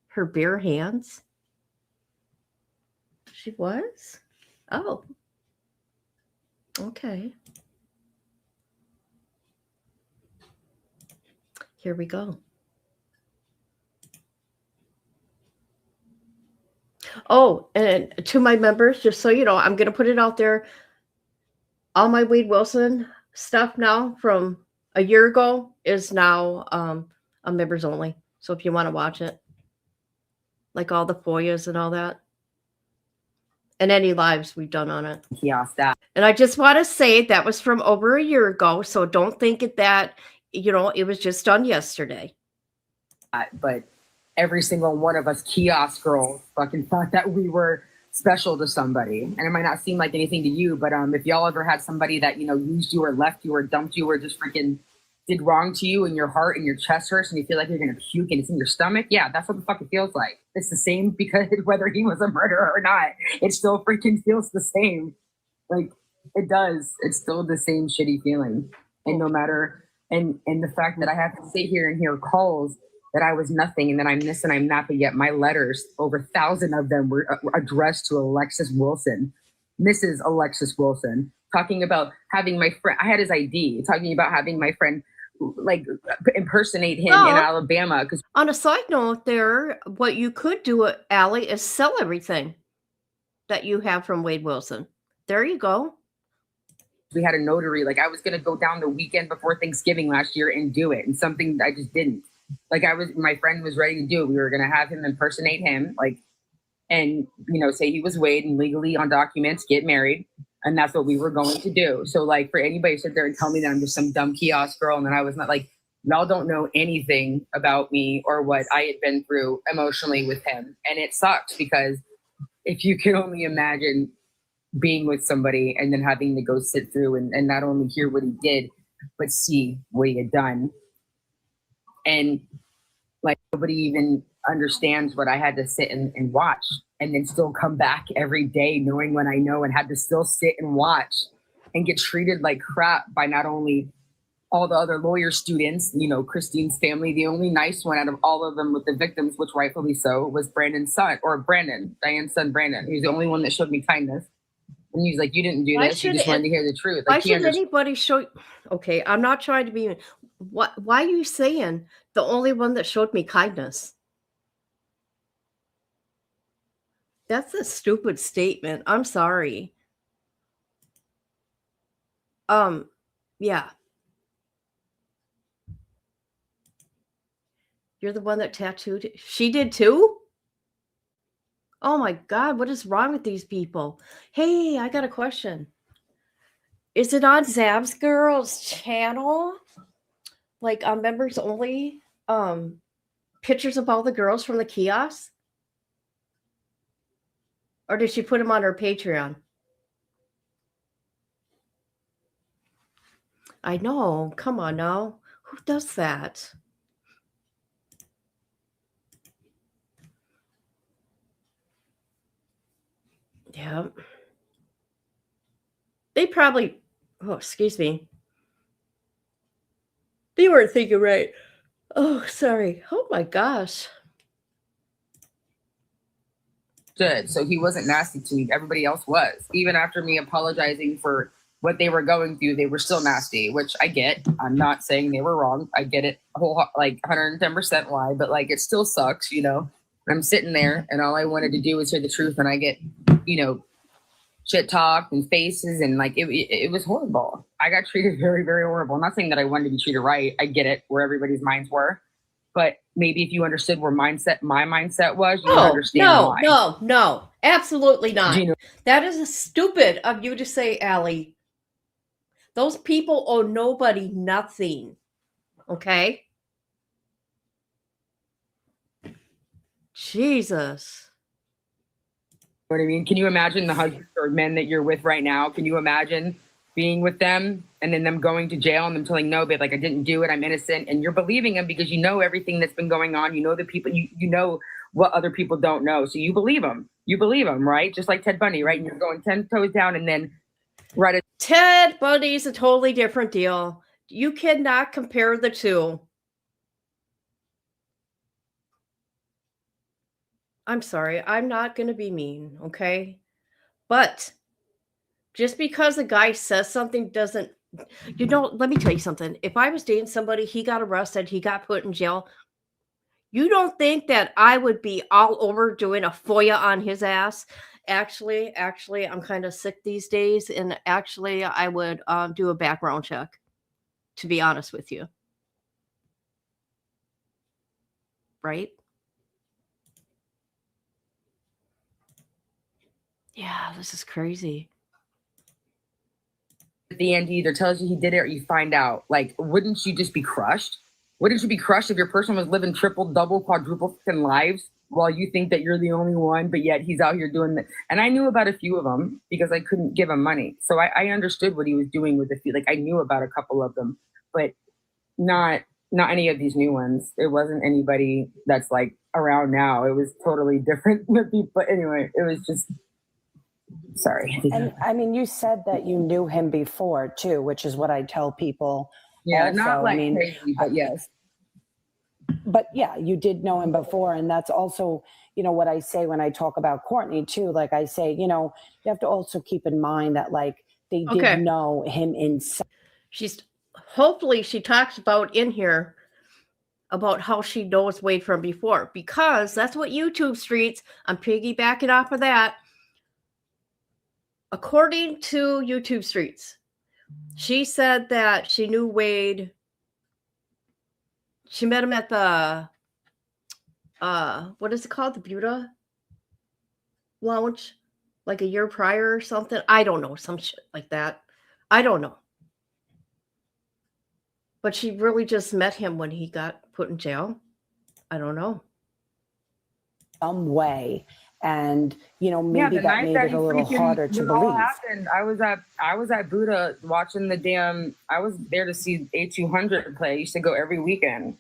her bare hands. She was? Oh. Okay. Here we go. Oh, and to my members, just so you know, I'm going to put it out there. All my Wade Wilson stuff now from a year ago is now a members only. So if you want to watch it, like all the FOIAs and all that, and any lives we've done on it. And I just want to say that was from over a year ago. So don't think that, you know, it was just done yesterday. But every single one of us kiosk girls fucking thought that we were special to somebody. And it might not seem like anything to you, but if y'all ever had somebody that, you know, used you or left you or dumped you or just freaking did wrong to you and your heart and your chest hurts and you feel like you're going to puke and it's in your stomach. Yeah, that's what the fuck it feels like. It's the same because whether he was a murderer or not, it still freaking feels the same. Like, It does. It's still the same shitty feeling. And no matter, and the fact that I have to sit here and hear calls that I was nothing and that I'm this and I'm that, but yet my letters, over 1,000 of them were addressed to Alexis Wilson, Mrs. Alexis Wilson, talking about having my friend, I had his ID, talking about having my friend like impersonate him in Alabama. Because on a side note there, what you could do, Allie, is sell everything that you have from Wade Wilson. There you go. We had a notary. Like I was going to go down the weekend before Thanksgiving last year and do it. And something I just didn't. Like my friend was ready to do it. We were going to have him impersonate him, like, and, you know, say he was Wade and legally on documents, get married. And that's what we were going to do. So like for anybody to sit there and tell me that I'm just some dumb kiosk girl and that I was not, like, y'all don't know anything about me or what I had been through emotionally with him. And it sucks because if you can only imagine being with somebody and then having to go sit through and not only hear what he did, but see what he had done. And like nobody even understands what I had to sit and watch and then still come back every day knowing what I know and had to still sit and watch and get treated like crap by not only all the other lawyer students, you know, Christine's family. The only nice one out of all of them with the victims, which rightfully so, was Brandon's son, or Brandon, Diane's son, Brandon. He was the only one that showed me kindness. And he's like, you didn't do this. You just wanted to hear the truth. Like, why should anybody show? Okay, I'm not trying to be. Why are you saying the only one that showed me kindness? That's a stupid statement. I'm sorry. Yeah. You're the one that tattooed. She did too? Oh my God, what is wrong with these people? Hey, I got a question. Is it on Zab's Girls channel? Like on members only? Pictures of all the girls from the kiosk? Or did she put them on her Patreon? I know. Come on now. Who does that? Yeah. They probably, oh, excuse me. They weren't thinking right. Oh, sorry. Oh my gosh. Good. So he wasn't nasty to me. Everybody else was. Even after me apologizing for what they were going through, they were still nasty, which I get. I'm not saying they were wrong. I get it like 110% why, but like it still sucks, you know. I'm sitting there and all I wanted to do was hear the truth and I get, you know, shit talked and faces and like it was horrible. I got treated very, very horrible. I'm not saying that I wanted to be treated right. I get it where everybody's minds were. But maybe if you understood where my mindset was, you would understand why. No, absolutely not. You know, that is stupid of you to say, Allie. Those people owe nobody nothing. Okay? Jesus. You know what I mean? Can you imagine the husbands or men that you're with right now? Can you imagine being with them and then them going to jail and them telling, no, babe, like I didn't do it, I'm innocent, and you're believing them because you know everything that's been going on. You know the people, you know what other people don't know, so you believe them. You believe them, right? Just like Ted Bundy, right? And you're going 10 toes down, and then right. Ted Bundy's a totally different deal. You cannot compare the two. I'm sorry, I'm not going to be mean, okay? But just because a guy says something doesn't, you know, let me tell you something. If I was dating somebody, he got arrested, he got put in jail, you don't think that I would be all over doing a FOIA on his ass? Actually, I'm kind of sick these days, and actually, I would do a background check, to be honest with you. Right? Yeah, this is crazy. At the end, he either tells you he did it or you find out. Like, wouldn't you just be crushed? Wouldn't you be crushed if your person was living triple, double, quadruple fucking lives while you think that you're the only one, but yet he's out here doing that? And I knew about a few of them because I couldn't give him money. So I understood what he was doing with the few. Like, I knew about a couple of them, but not any of these new ones. It wasn't anybody that's like around now. It was totally different. But anyway, it was just Sorry. And I mean, you said that you knew him before too, which is what I tell people. Yeah, also. not like I mean, crazy, but yes. But yeah, you did know him before. And that's also, you know, what I say when I talk about Courtney too. Like I say, you know, you have to also keep in mind that like they did know him inside. Hopefully she talks about in here about how she knows Wade from before, because that's what YouTube streets, I'm piggybacking off of that. According to YouTube streets, she said that she knew Wade. She met him at the, what is it called? The Buda Lounge, like a year prior or something. I don't know, some shit like that. I don't know. But she really just met him when he got put in jail. I don't know. Some way. And, you know, maybe the that night made that it a little harder to it all believe. happened, I was at Buddha watching the damn. I was there to see A200 play. I used to go every weekend.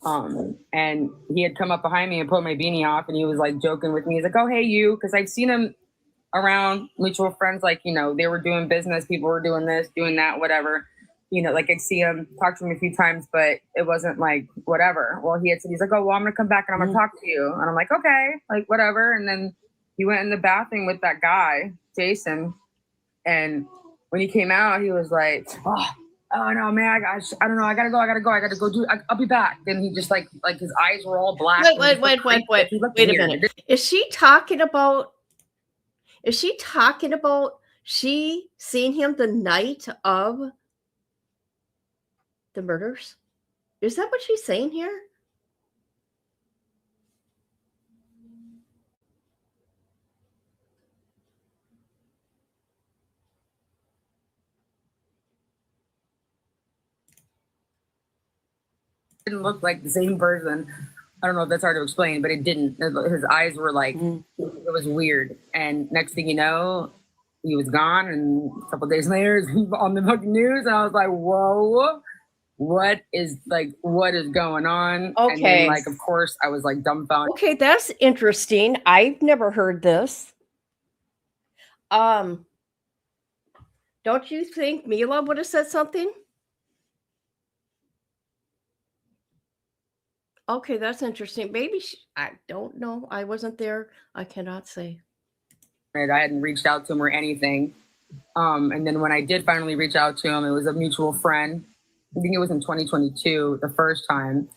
And he had come up behind me and put my beanie off, and he was like joking with me. He's like, "Oh, hey, you," because I've seen him around mutual friends. Like, you know, they were doing business, people were doing this, doing that, whatever. You know, like I'd see him, talk to him a few times, but it wasn't like whatever. Well, he's like, "Oh, well, I'm gonna come back and I'm gonna talk to you," and I'm like, "Okay, like whatever." And then he went in the bathroom with that guy, Jason, and when he came out, he was like, "Oh no, man, I don't know, I gotta go do. I'll be back." Then he just like his eyes were all black. Wait a minute. Is she talking about? She seen him the night of the murders? Is that what she's saying here? Didn't look like the same person. I don't know if that's hard to explain, but it didn't. His eyes were like, it was weird. And next thing you know, he was gone. And a couple days later, he's on the fucking news. And I was like, whoa, what is going on? Okay. And then, like, of course, I was like dumbfounded. Okay, that's interesting. I've never heard this. Don't you think Mila would have said something? Okay, that's interesting. Maybe I don't know. I wasn't there. I cannot say. I hadn't reached out to him or anything. And then when I did finally reach out to him, it was a mutual friend. I think it was in 2022, the first time.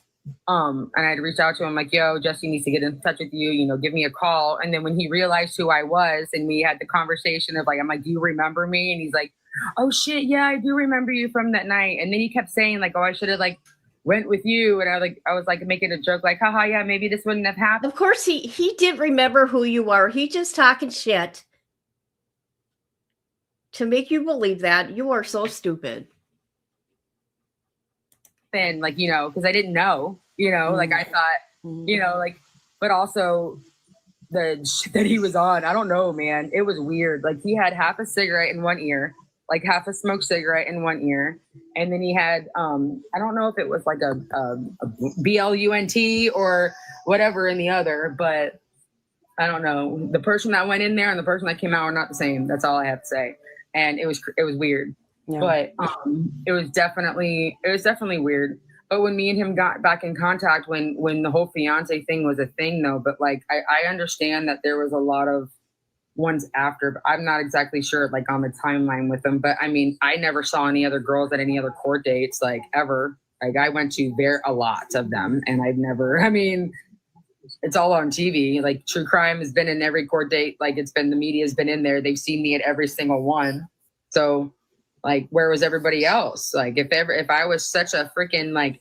And I had reached out to him like, "Yo, Jesse needs to get in touch with you, you know, give me a call." And then when he realized who I was and we had the conversation of like, I'm like, "Do you remember me?" And he's like, "Oh shit, yeah, I do remember you from that night." And then he kept saying like, "Oh, I should have like went with you." And I was like making a joke like, "Haha, yeah, maybe this wouldn't have happened." Of course he did remember who you are. He just talking shit to make you believe that. You are so stupid. And like, you know, because I didn't know, you know, like I thought, you know, like, but also the shit that he was on, I don't know, man, it was weird. Like he had half a cigarette in one ear, like half a smoked cigarette in one ear, and then he had I don't know if it was like a BLUNT or whatever in the other, but I don't know. The person that went in there and the person that came out are not the same. That's all I have to say. And it was weird. Yeah. But it was definitely weird. But when me and him got back in contact, when the whole fiance thing was a thing, though, but like I understand that there was a lot of ones after, but I'm not exactly sure like on the timeline with them. But I mean, I never saw any other girls at any other court dates like ever. Like I went to a lot of them, and I've never. I mean, it's all on TV. Like true crime has been in every court date. Like the media's been in there. They've seen me at every single one. So. Like, where was everybody else? Like, if I was such a freaking like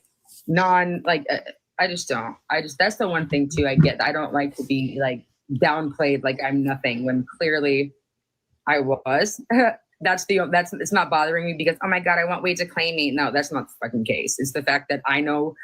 I just don't. That's the one thing too. I get. I don't like to be like downplayed, like I'm nothing when clearly I was. It's not bothering me because, oh my God, I want Wade to claim me. No, that's not the fucking case. It's the fact that I know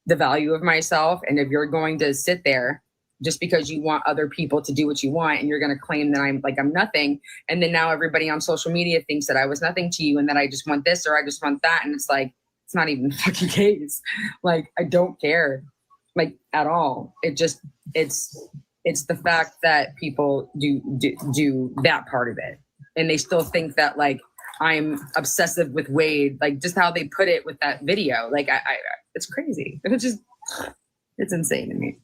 the value of myself, and if you're going to sit there just because you want other people to do what you want and you're going to claim that I'm nothing. And then now everybody on social media thinks that I was nothing to you and that I just want this or I just want that. And it's like, it's not even the fucking case. Like, I don't care like at all. It's It's the fact that people do that part of it, and they still think that like I'm obsessive with Wade, like just how they put it with that video. Like I it's crazy. It's insane to me.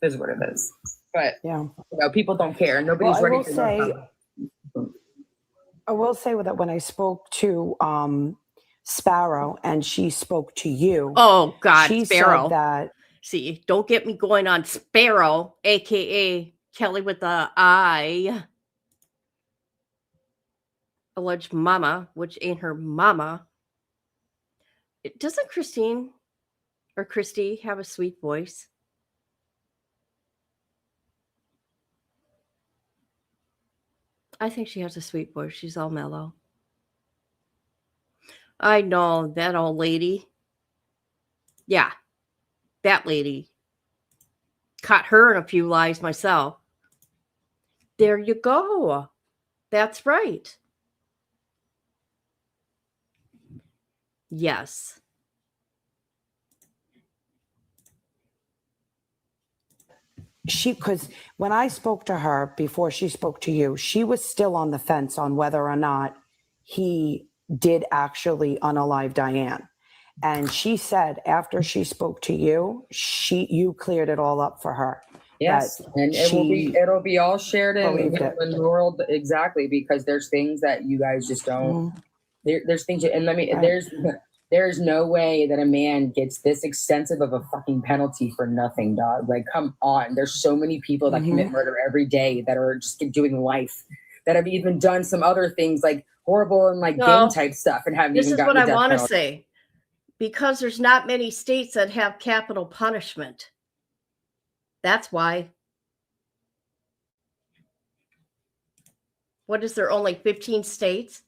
It is what it is. But people don't care. Nobody's ready for that. I will say that when I spoke to Sparrow and she spoke to you. Oh God, she Sparrow. said that. See, don't get me going on Sparrow, aka Kelly with the I. Alleged mama, which ain't her mama. Doesn't Christine or Christy have a sweet voice? I think she has a sweet voice. She's all mellow. I know that old lady. Yeah, that lady. Caught her in a few lies myself. There you go. That's right. Yes. Because when I spoke to her before she spoke to you, she was still on the fence on whether or not he did actually unalive Diane. And she said after she spoke to you, you cleared it all up for her. Yes, and it'll be all shared in the world, exactly, because there's things that you guys just don't. There's things, and there's no way that a man gets this extensive of a fucking penalty for nothing, dog. Like, come on. There's so many people that commit murder every day that are just doing life, that have even done some other things like horrible and like gang type stuff and haven't even gotten the death penalty. This is what I want to say. Because there's not many states that have capital punishment. That's why. What is there, only 15 states?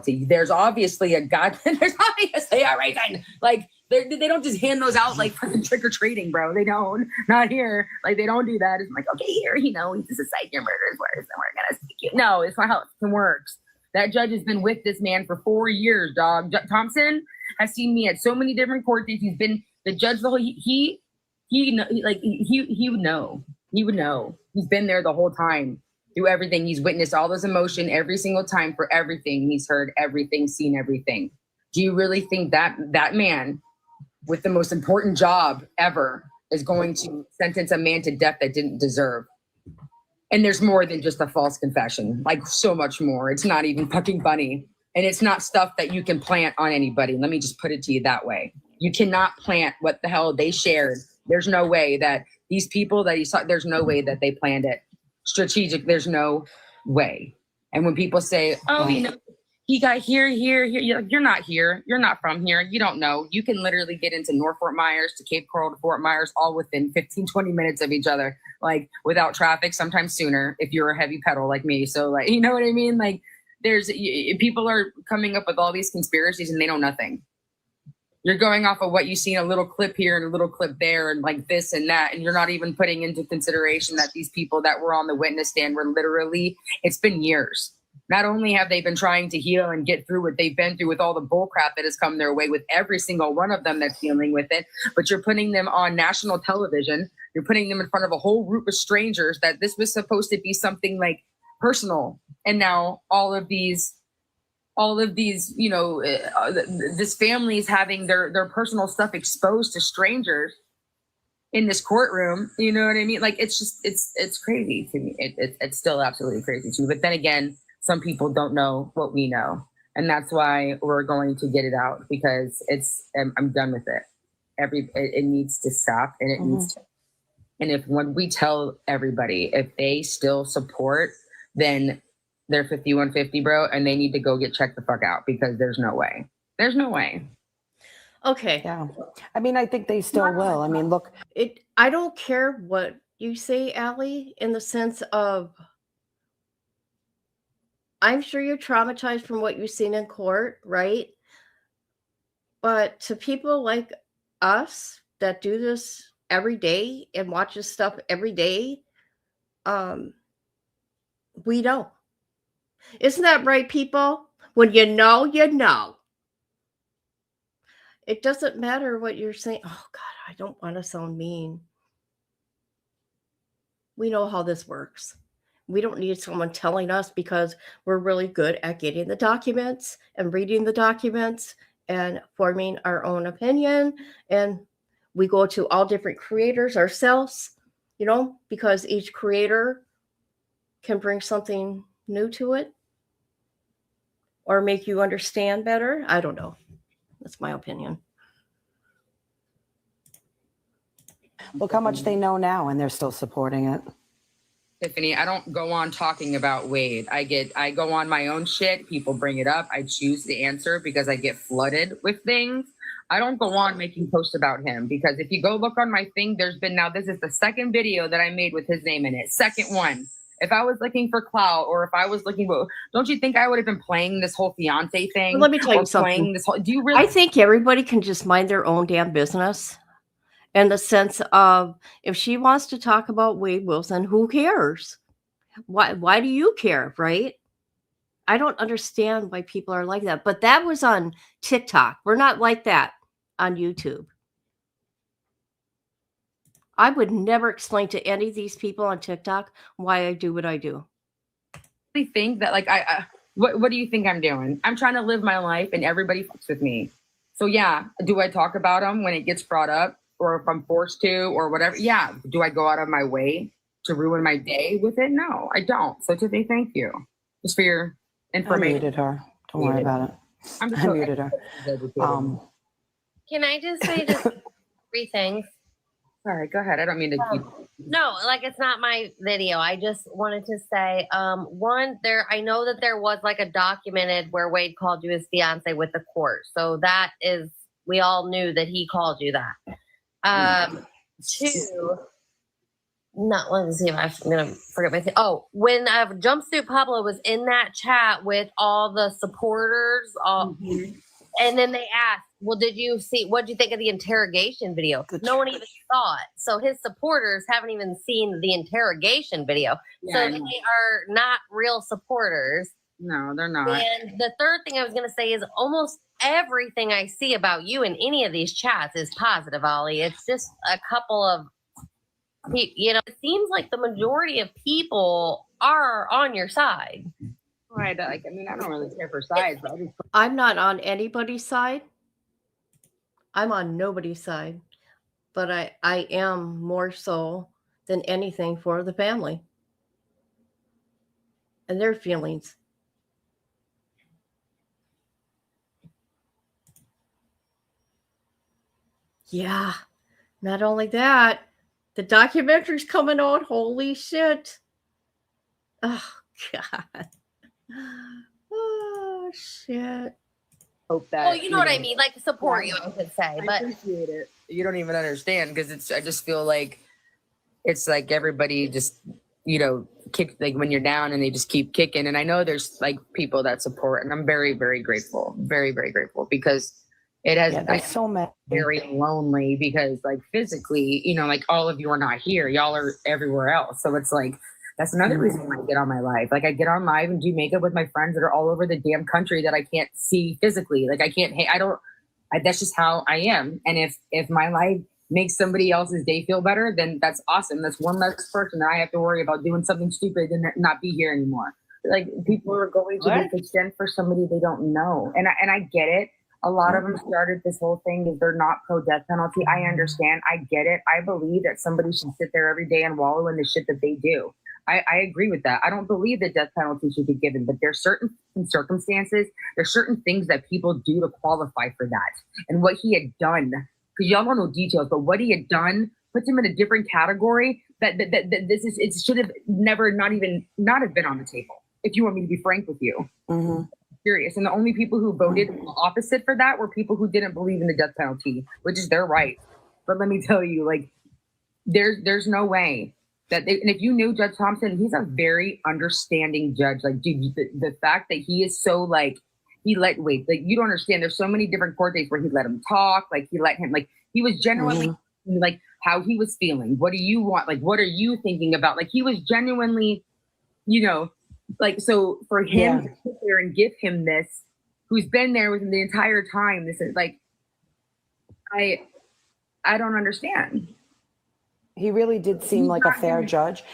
There's obviously a there's obviously a reason. Like they don't just hand those out like fucking trick or treating, bro. They don't. Not here. Like they don't do that. It's like, okay, here, this is like your murder is worse, and we're gonna stick you. No, it's not how it works. That judge has been with this man for 4 years, dog. Thompson has seen me at so many different court dates. He's been the judge the whole. He would know. He would know. He's been there the whole time. Through everything. He's witnessed all this emotion every single time for everything. He's heard everything, seen everything. Do you really think that that man with the most important job ever is going to sentence a man to death that didn't deserve? And there's more than just a false confession, like so much more. It's not even fucking funny. And it's not stuff that you can plant on anybody. Let me just put it to you that way. You cannot plant what the hell they shared. There's no way that these people that he saw, there's no way that they planned it. Strategic, there's no way. And when people say, oh, he got here, you're not here. You're not from here. You don't know. You can literally get into North Fort Myers to Cape Coral to Fort Myers all within 15, 20 minutes of each other, like without traffic, sometimes sooner if you're a heavy pedal like me. So like, you know what I mean? Like people are coming up with all these conspiracies and they know nothing. You're going off of what you see in a little clip here and a little clip there and like this and that. And you're not even putting into consideration that these people that were on the witness stand were literally, it's been years. Not only have they been trying to heal and get through what they've been through with all the bull crap that has come their way with every single one of them that's dealing with it, but you're putting them on national television. You're putting them in front of a whole group of strangers that this was supposed to be something like personal. And now all of these, this family is having their personal stuff exposed to strangers in this courtroom. You know what I mean? Like, it's just, it's crazy to me. It's still absolutely crazy to me. But then again, some people don't know what we know. And that's why we're going to get it out, because I'm done with it. It needs to stop, and it needs to. And when we tell everybody, if they still support, then they're 5150, bro, and they need to go get checked the fuck out, because there's no way. There's no way. Okay. Yeah. I mean, I think they still will. I mean, look. I don't care what you say, Allie, in the sense of, I'm sure you're traumatized from what you've seen in court, right? But to people like us that do this every day and watch this stuff every day, we know. Isn't that right, people? When you know, you know. It doesn't matter what you're saying. Oh God, I don't want to sound mean. We know how this works. We don't need someone telling us because we're really good at getting the documents and reading the documents and forming our own opinion. And we go to all different creators ourselves, because each creator can bring something new to it or make you understand better. I don't know. That's my opinion. Look how much they know now, and they're still supporting it. Tiffany, I don't go on talking about Wade. I go on my own shit. People bring it up. I choose the answer because I get flooded with things. I don't go on making posts about him because if you go look on my thing, this is the second video that I made with his name in it. Second one. If I was looking for clout or if I was looking for, don't you think I would have been playing this whole fiance thing? Well, let me tell you something. I think everybody can just mind their own damn business. In the sense of, if she wants to talk about Wade Wilson, who cares? Why do you care, right? I don't understand why people are like that. But that was on TikTok. We're not like that on YouTube. I would never explain to any of these people on TikTok why I do what I do. I think that what do you think I'm doing? I'm trying to live my life and everybody fucks with me. So yeah, do I talk about them when it gets brought up? Or if I'm forced to, or whatever. Yeah. Do I go out of my way to ruin my day with it? No, I don't. So Tiffany, thank you. Just for your information. I muted her. Don't worry about it. I muted her. Can I just say just 3 things? Sorry, go ahead. I don't mean to keep... No, it's not my video. I just wanted to say, one, I know that there was a documented where Wade called you his fiance with the court. So that is, we all knew that he called you that. 2, let me see if I'm gonna forget my thing. Oh, when Jumpsuit Pablo was in that chat with all the supporters, and then they asked, well, what did you think of the interrogation video? No one even saw it. So his supporters haven't even seen the interrogation video. So they are not real supporters. No, they're not. And the third thing I was going to say is almost everything I see about you in any of these chats is positive, Ollie. It's just a couple of, it seems like the majority of people are on your side. Right. I don't really care for sides. I'm not on anybody's side. I'm on nobody's side. But I am more so than anything for the family and their feelings. Yeah, not only that, the documentary's coming out. Holy shit. Oh, God. Oh, shit. Hope that. Well, you know what I mean? Support you, I could say. I appreciate it. You don't even understand because I just feel like it's like everybody just, kick, when you're down and they just keep kicking. And I know there's people that support, and I'm very, very grateful. Very, very grateful because it has been so many. Very lonely because physically, all of you are not here. Y'all are everywhere else. So it's that's another reason why I get on my live. I get on live and do makeup with my friends that are all over the damn country that I can't see physically. That's just how I am. And if my life makes somebody else's day feel better, then that's awesome. That's one less person that I have to worry about doing something stupid and not be here anymore. People are going to be extend for somebody they don't know. And I get it. A lot of them started this whole thing is they're not pro death penalty. I understand. I get it. I believe that somebody should sit there every day and wallow in the shit that they do. I agree with that. I don't believe that death penalty should be given, but there's certain circumstances, there's certain things that people do to qualify for that. And what he had done, because y'all don't know details, but what he had done puts him in a different category that it should have never not have been on the table. If you want me to be frank with you. Mm-hmm. Serious. And the only people who voted opposite for that were people who didn't believe in the death penalty, which is their right. But let me tell you, there's no way that and if you knew Judge Thompson, he's a very understanding judge. Dude, the fact that he is so you don't understand. There's so many different court dates where he let him talk, he let him, he was genuinely how he was feeling. What do you want? What are you thinking about? He was genuinely, so for him to sit there and give him this, who's been there with him the entire time, this is I don't understand. He really did seem like a fair judge.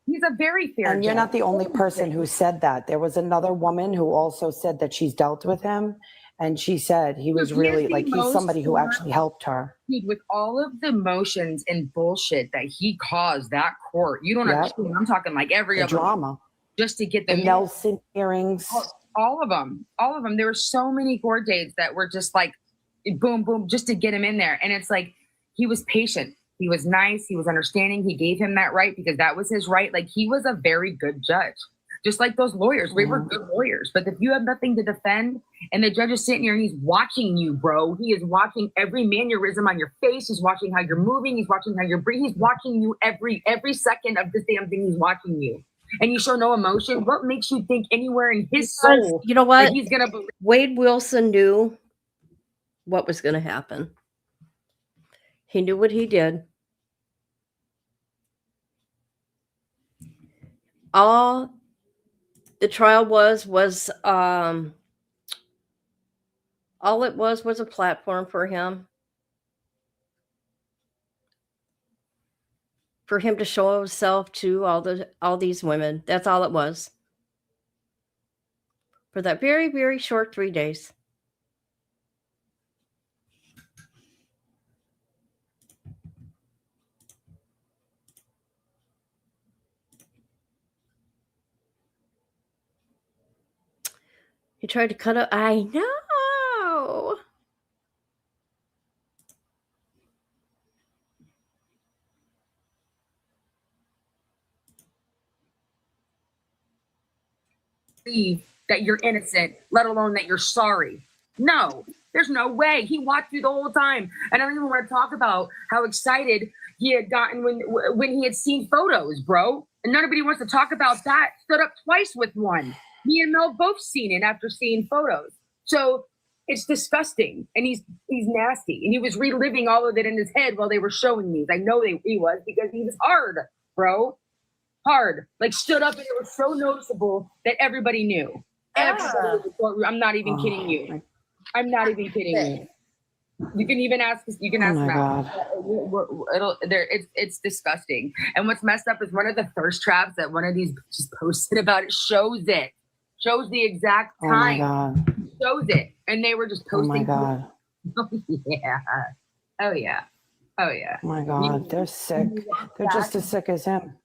He's a very fair judge. And you're not the only person who said that. There was another woman who also said that she's dealt with him. And she said he was really like, he's somebody who actually helped her. Dude, with all of the motions and bullshit that he caused that court, you don't understand. I'm talking like every other drama. Just to get the Nelson hearings. All of them. There were so many court dates that were just like, boom, boom, just to get him in there. And it's like, he was patient. He was nice. He was understanding. He gave him that right because that was his right. Like, he was a very good judge. Just like those lawyers. We were good lawyers. But if you have nothing to defend and the judge is sitting here and he's watching you, bro, he is watching every mannerism on your face. He's watching how you're moving. He's watching how you're breathing. He's watching you every second of this damn thing. He's watching you. And you show no emotion. What makes you think anywhere in his soul, you know what? that he's going to believe? Wade Wilson knew what was going to happen. He knew what he did. All the trial was all it was a platform for him. For him to show himself to all these women. That's all it was. For that very, very short 3 days. He tried to cut up. I know. That you're innocent, let alone that you're sorry. No, there's no way. He watched you the whole time. And I don't even want to talk about how excited he had gotten when he had seen photos, bro. And nobody wants to talk about that. Stood up twice with one. Me and Mel both seen it after seeing photos. So it's disgusting. And he's nasty. And he was reliving all of it in his head while they were showing these. I know he was because he was hard, bro. Hard. Like stood up and it was so noticeable that everybody knew. Everybody in the courtroom. I'm not even kidding you. I'm not even kidding you. You can even ask. You can ask Matt. It's disgusting. And what's messed up is one of the thirst traps that one of these just posted about it shows it. Shows the exact time. Oh my God. Shows it. And they were just posting. Oh my God. Oh yeah. Oh yeah. Oh yeah. Oh my God. They're sick. They're just as sick as him.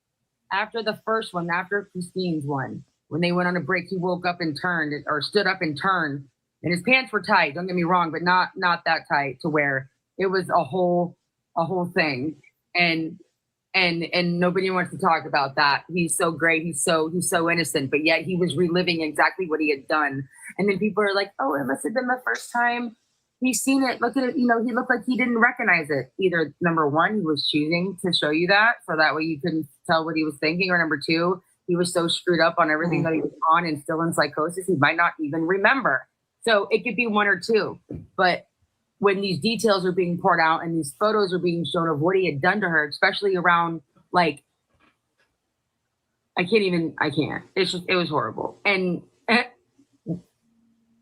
After the first one, after Christine's one, when they went on a break, he woke up and turned or stood up and turned, and his pants were tight. Don't get me wrong, but not that tight to where it was a whole thing. And nobody wants to talk about that. He's so great. He's so innocent, but yet he was reliving exactly what he had done. And then people are like, "Oh, it must have been the first time he's seen it. Look at it. You know, he looked like he didn't recognize it. Either number one, he was choosing to show you that so that way you couldn't tell what he was thinking, or number two, he was so screwed up on everything that he was on and still in psychosis, he might not even remember. So it could be one or two. But when these details are being poured out and these photos are being shown of what he had done to her, especially around like, I can't. It was horrible. And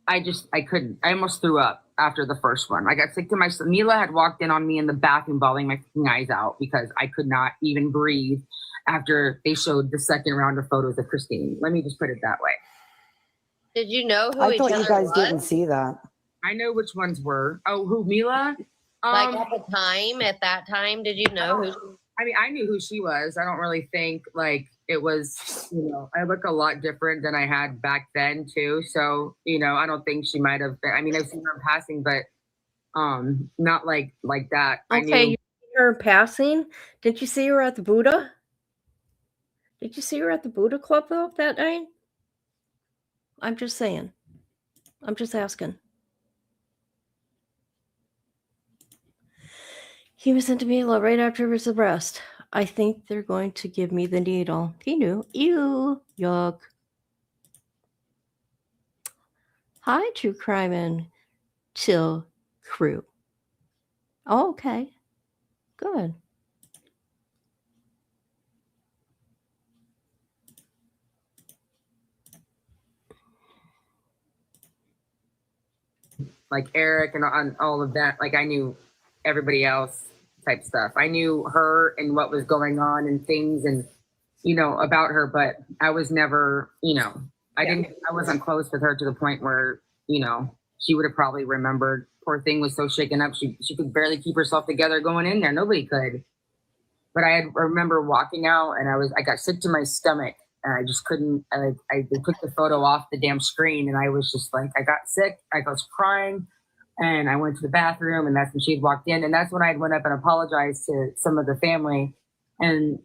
I couldn't. I almost threw up after the first one. I got sick to myself. Mila had walked in on me in the bathroom bawling my eyes out because I could not even breathe after they showed the second round of photos of Christine. Let me just put it that way. Did you know who I each thought other you guys was? didn't see that. I know which ones were. Oh, who, Mila? Like at that time, did you know who? I mean, I knew who she was. I don't really think like it was, I look a lot different than I had back then too. So, I don't think she might have been. I mean, I've seen her in passing, but not like that. Okay, you see her in passing? Did you see her at the Buddha? Did you see her at the Buddha Club though that night? I'm just saying. I'm just asking. He was into Mila right after his arrest. I think they're going to give me the needle. He knew. Ew. Yuck. Hi, True Crime and Chill crew. Oh, okay. Good. Like Eric and all of that. Like I knew everybody else type stuff. I knew her and what was going on and things and, you know, about her, but I was never, you know, I wasn't close with her to the point where, you know, she would have probably remembered. Poor thing was so shaken up. She could barely keep herself together going in there. Nobody could. But I remember walking out and I got sick to my stomach and I just couldn't, they took the photo off the damn screen and I was just like, I got sick. I was crying and I went to the bathroom and that's when she had walked in. And that's when I went up and apologized to some of the family. And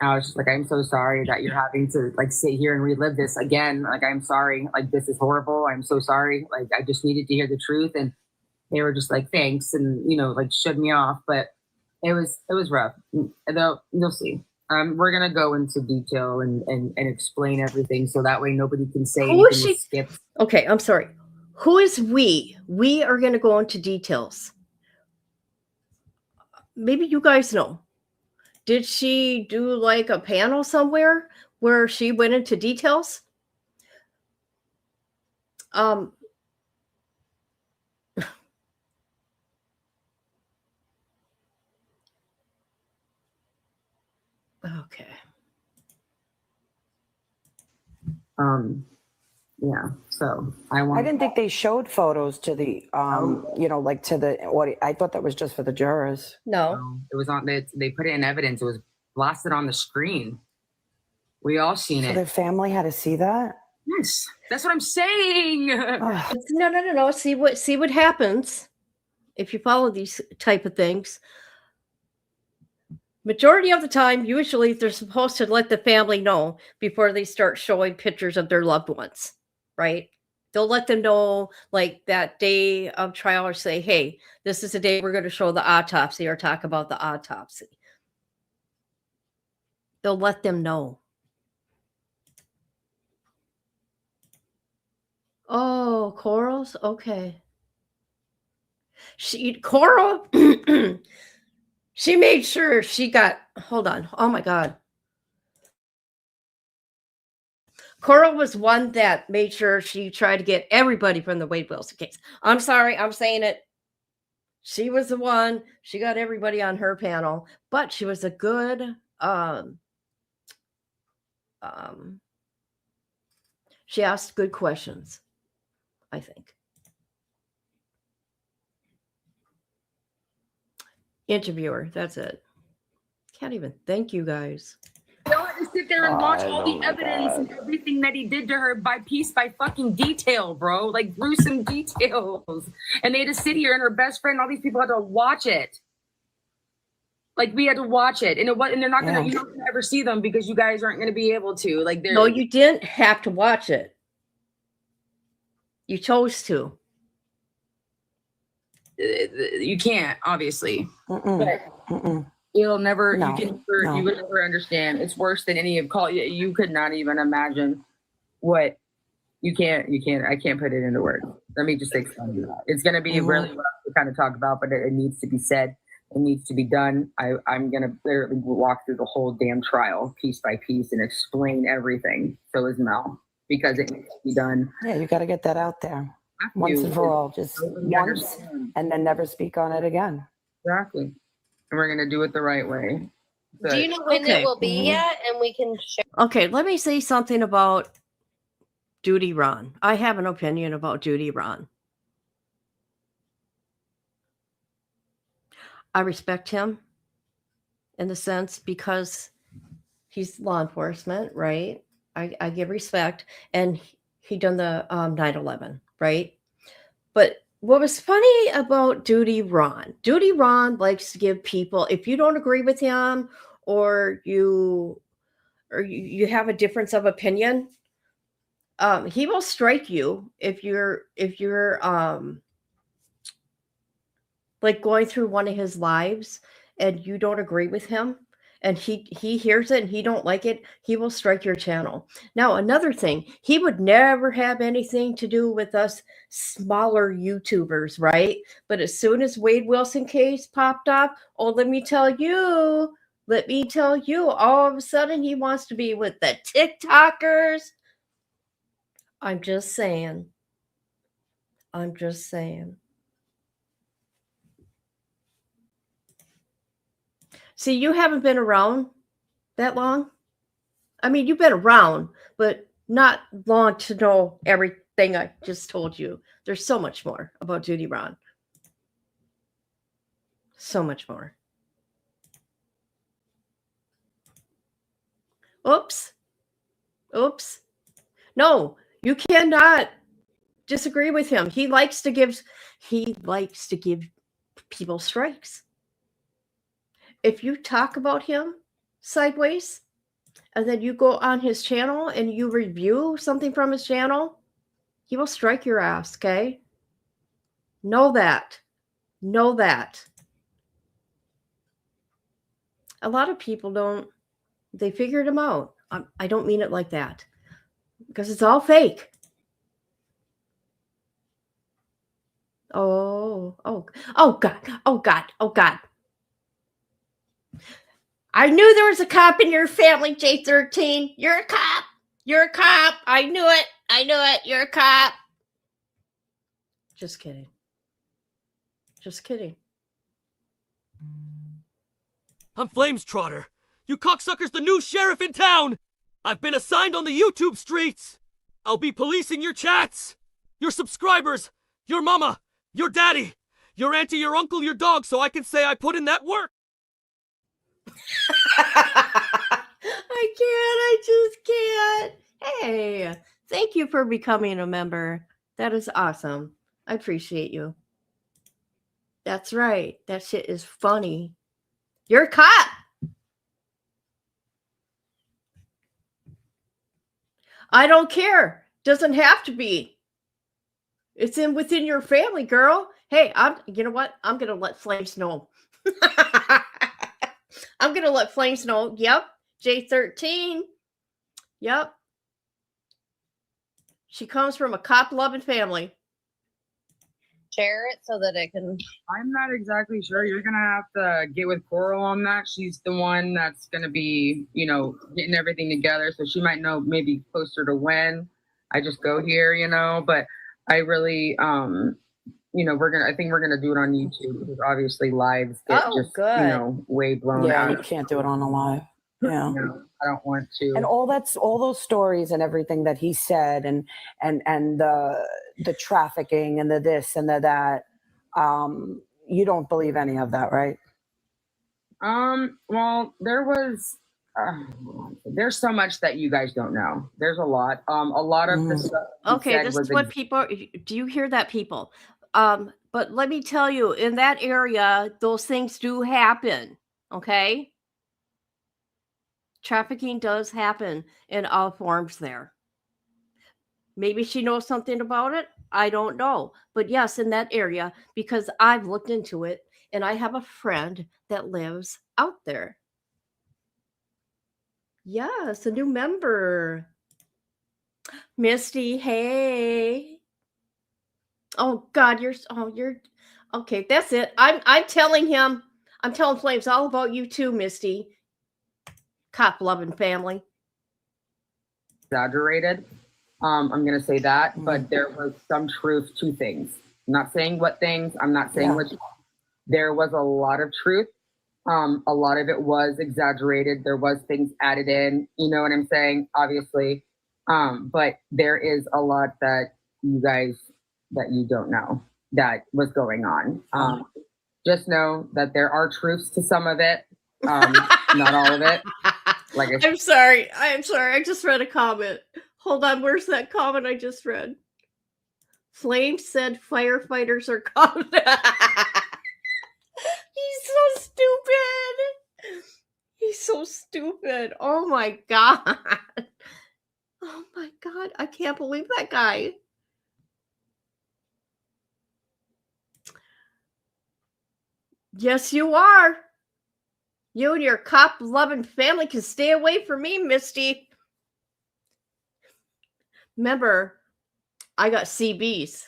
I was just like, I'm so sorry that you're having to like sit here and relive this again. Like, I'm sorry. Like, this is horrible. I'm so sorry. Like, I just needed to hear the truth. And they were just like, thanks. And, you know, like shut me off. But it was rough. You'll see. We're going to go into detail and explain everything. So that way nobody can say Who is anything she? Skip. Okay, I'm sorry. Who is we? We are going to go into details. Maybe you guys know. Did she do like a panel somewhere where she went into details? Okay. Yeah. So I didn't think they showed photos to the, you know, like to the audience. I thought that was just for the jurors. No. It was on. They put it in evidence. It was blasted on the screen. We all seen So it. their family had to see that? Yes, that's what I'm saying. No. See what happens if you follow these type of things. Majority of the time, usually they're supposed to let the family know before they start showing pictures of their loved ones, right? They'll let them know like that day of trial or say, hey, this is the day we're going to show the autopsy or talk about the autopsy. They'll let them know. Oh, corals? Okay. Coral, she made sure she got, hold on. Oh my God. Coral was one that made sure she tried to get everybody from the Wade Wilson case. I'm sorry, I'm saying it. She was the one. She got everybody on her panel, but she was a good she asked good questions, I think. Interviewer, that's it. Can't even thank you guys. You don't have to sit there and watch all the evidence and everything that he did to her by piece by fucking detail, bro. Like gruesome details. And they had to sit here and her best friend, all these people had to watch it. Like we had to watch it. And they're not gonna you're not gonna ever see them because you guys aren't gonna be able to. Like No, you didn't have to watch it. You chose to. You can't, obviously. But you'll never you would never understand. It's worse than any of call. You could not even imagine what you can't I can't put it into words. Let me just explain that. It's gonna be really rough to kind of talk about, but it needs to be said. It needs to be done. I'm gonna literally walk through the whole damn trial piece by piece and explain everything. So is Mel, because it needs to be done. Yeah, you got to get that out there once and for all. Just once, and then never speak on it again. Exactly. And we're gonna do it the right way. Do you know when it will be yet? And we can share. Okay, let me say something about Duty Ron. I have an opinion about Duty Ron. I respect him in the sense because he's law enforcement, right? I give respect, and he done the 9/11, right? But what was funny about Duty Ron likes to give people, if you don't agree with him or you have a difference of opinion, he will strike you if you're like going through one of his lives and you don't agree with him and he hears it and he don't like it, he will strike your channel. Now, another thing, he would never have anything to do with us smaller YouTubers, right? But as soon as Wade Wilson case popped up, oh, let me tell you, all of a sudden he wants to be with the TikTokers. I'm just saying. See, you haven't been around that long. I mean, you've been around, but not long to know everything I just told you. There's so much more about Judy Ron. So much more. Oops. Oops. No, you cannot disagree with him. He likes to give people strikes. If you talk about him sideways and then you go on his channel and you review something from his channel, he will strike your ass, okay? Know that. Know that. A lot of people don't, they figured him out. I don't mean it like that because it's all fake. Oh God. Oh God. Oh God. I knew there was a cop in your family, J13. You're a cop. You're a cop. I knew it. I knew it. You're a cop. Just kidding. Just kidding. I'm Flames Trotter. You cocksucker's the new sheriff in town. I've been assigned on the YouTube streets. I'll be policing your chats, your subscribers, your mama, your daddy, your auntie, your uncle, your dog, so I can say I put in that work. I just can't. Hey, thank you for becoming a member. That is awesome. I appreciate you. That's right. That shit is funny. You're a cop. I don't care. Doesn't have to be. It's within your family, girl. Hey, you know what? I'm gonna let Flames know. I'm gonna let Flames know. Yep. J13. Yep. She comes from a cop-loving family. Share it so that it can. I'm not exactly sure. You're gonna have to get with Coral on that. She's the one that's gonna be, getting everything together. So she might know maybe closer to when I just go here, But I really, I think we're gonna do it on YouTube because obviously lives get way blown out. Yeah, you can't do it on a live. Yeah. I don't want to. And all those stories and everything that he said and the trafficking and the this and the that, you don't believe any of that, right? Well, there's so much that you guys don't know. There's a lot. A lot of the stuff. Okay, this is what people do. You hear that, people? But let me tell you, in that area, those things do happen. Okay. Trafficking does happen in all forms there. Maybe she knows something about it. I don't know. But yes, in that area, because I've looked into it and I have a friend that lives out there. Yes, a new member. Misty, hey. Oh God, you're okay. That's it. I'm telling Flames all about you too, Misty. Cop loving family. Exaggerated. I'm going to say that, but there was some truth to things. I'm not saying what things. I'm not saying which. There was a lot of truth. A lot of it was exaggerated. There was things added in. You know what I'm saying? Obviously, but there is a lot that you don't know that was going on. Just know that there are truths to some of it. Not all of it. I'm sorry. I just read a comment. Hold on. Where's that comment I just read? Flame said firefighters are coming. He's so stupid. He's so stupid. Oh my God. Oh my God. I can't believe that guy. Yes, you are. You and your cop-loving family can stay away from me, Misty. Remember, I got CBs,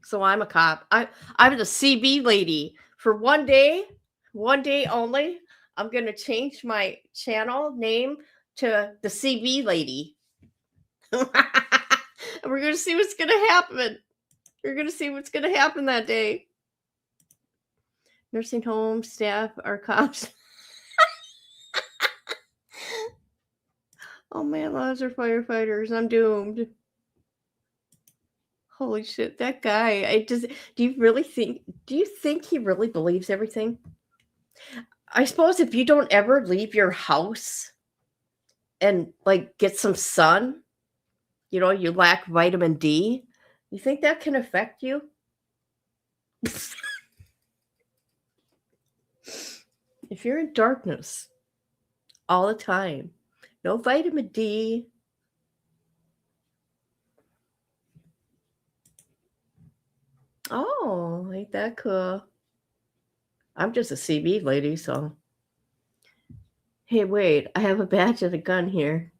so I'm a cop. I'm the CB lady. For one day only, I'm going to change my channel name to the CB lady. And we're going to see what's going to happen. We're going to see what's going to happen that day. Nursing home staff are cops. Oh man, those are firefighters. I'm doomed. Holy shit, that guy. Do you think he really believes everything? I suppose if you don't ever leave your house and like get some sun, you lack vitamin D, you think that can affect you? If you're in darkness all the time, no vitamin D. Oh, ain't that cool? I'm just a CB lady, so. Hey, wait, I have a badge and a gun here.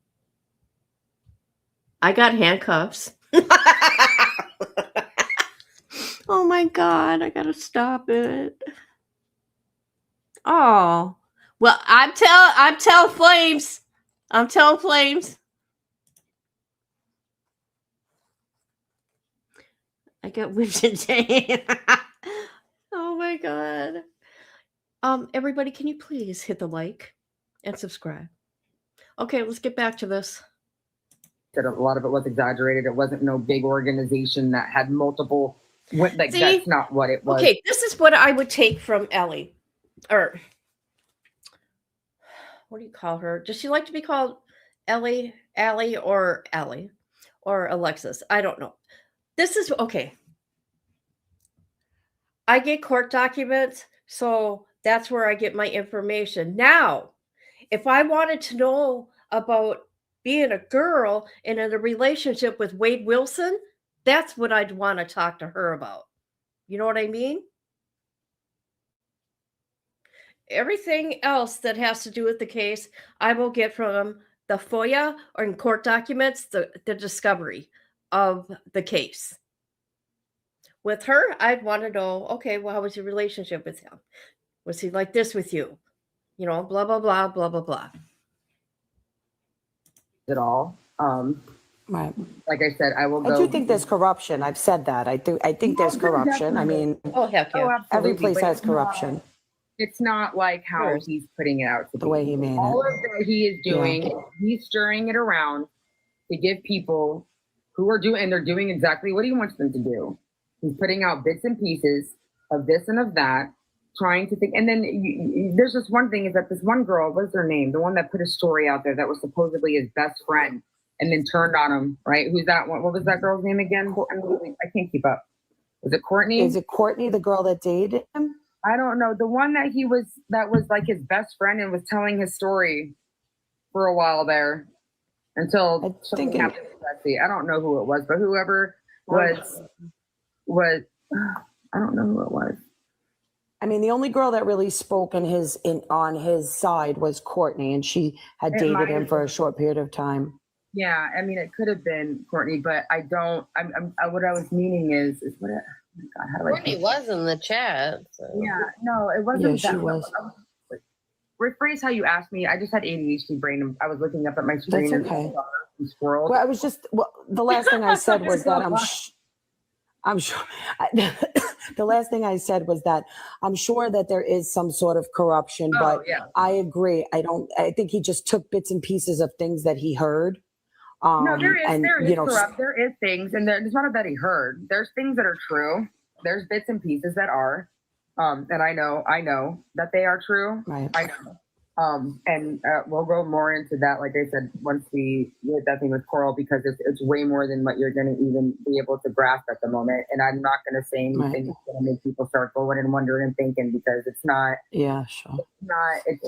I got handcuffs. Oh my God, I gotta stop it. Oh, well, I'm telling Flames. I'm telling Flames. I got whipped today. Oh my God. Everybody, can you please hit the like and subscribe? Okay, let's get back to this. That a lot of it was exaggerated. It wasn't no big organization that had multiple. Like See? that's not what it was. Okay, this is what I would take from Ellie. Or what do you call her? Does she like to be called Ellie, Allie, or Ellie? Or Alexis? I don't know. This is okay. I get court documents, so that's where I get my information. Now, if I wanted to know about being a girl and in a relationship with Wade Wilson, that's what I'd want to talk to her about. You know what I mean? Everything else that has to do with the case, I will get from the FOIA or in court documents, the discovery of the case. With her, I'd want to know, okay, well, how was your relationship with him? Was he like this with you? You know, blah, blah, blah, blah, blah, blah. At all. Right. Like I said, I will go. I do think there's corruption. I've said that. I think there's corruption. I mean, oh heck yeah, every place has corruption. It's not like how he's putting it out to the way he made all it. of that he is doing, Yeah. he's stirring it around to give people who are doing, and they're doing exactly what he wants them to do. He's putting out bits and pieces of this and of that, trying to think. And then there's this one thing is that this one girl, what's her name? The one that put a story out there that was supposedly his best friend and then turned on him, right? Who's that one? What was that girl's name again? I can't keep up. Was it Courtney? Is it Courtney, the girl that dated him? I don't know. The one that was like his best friend and was telling his story for a while there until something happened to Betsy. I don't know who it was, but whoever was I don't know who it was. I mean, the only girl that really spoke on his side was Courtney, and she had dated him for a short period of time. Yeah, I mean, it could have been Courtney, but I don't. What I was meaning is what. Oh my God, how do Courtney was in the chat. So. Yeah, no, it wasn't. Yeah, she was. Rephrase how you asked me. I just had ADHD brain, and I was looking up at my screen. That's okay. And squirrels. Well, I was just. Well, the last thing I said was that I'm sure. The last thing I said was that I'm sure that there is some sort of corruption, but yeah. I agree. I think he just took bits and pieces of things that he heard. No, there is corrupt. There is things, and it's not that he heard. There's things that are true. There's bits and pieces that are, and I know that they are true. Right. I know. And we'll go more into that, like I said, once we get that thing with Coral, because it's way more than what you're going to even be able to grasp at the moment. And I'm not going to say anything that's going to make people start going and wondering and thinking, because it's not. Yeah, sure. It's not. It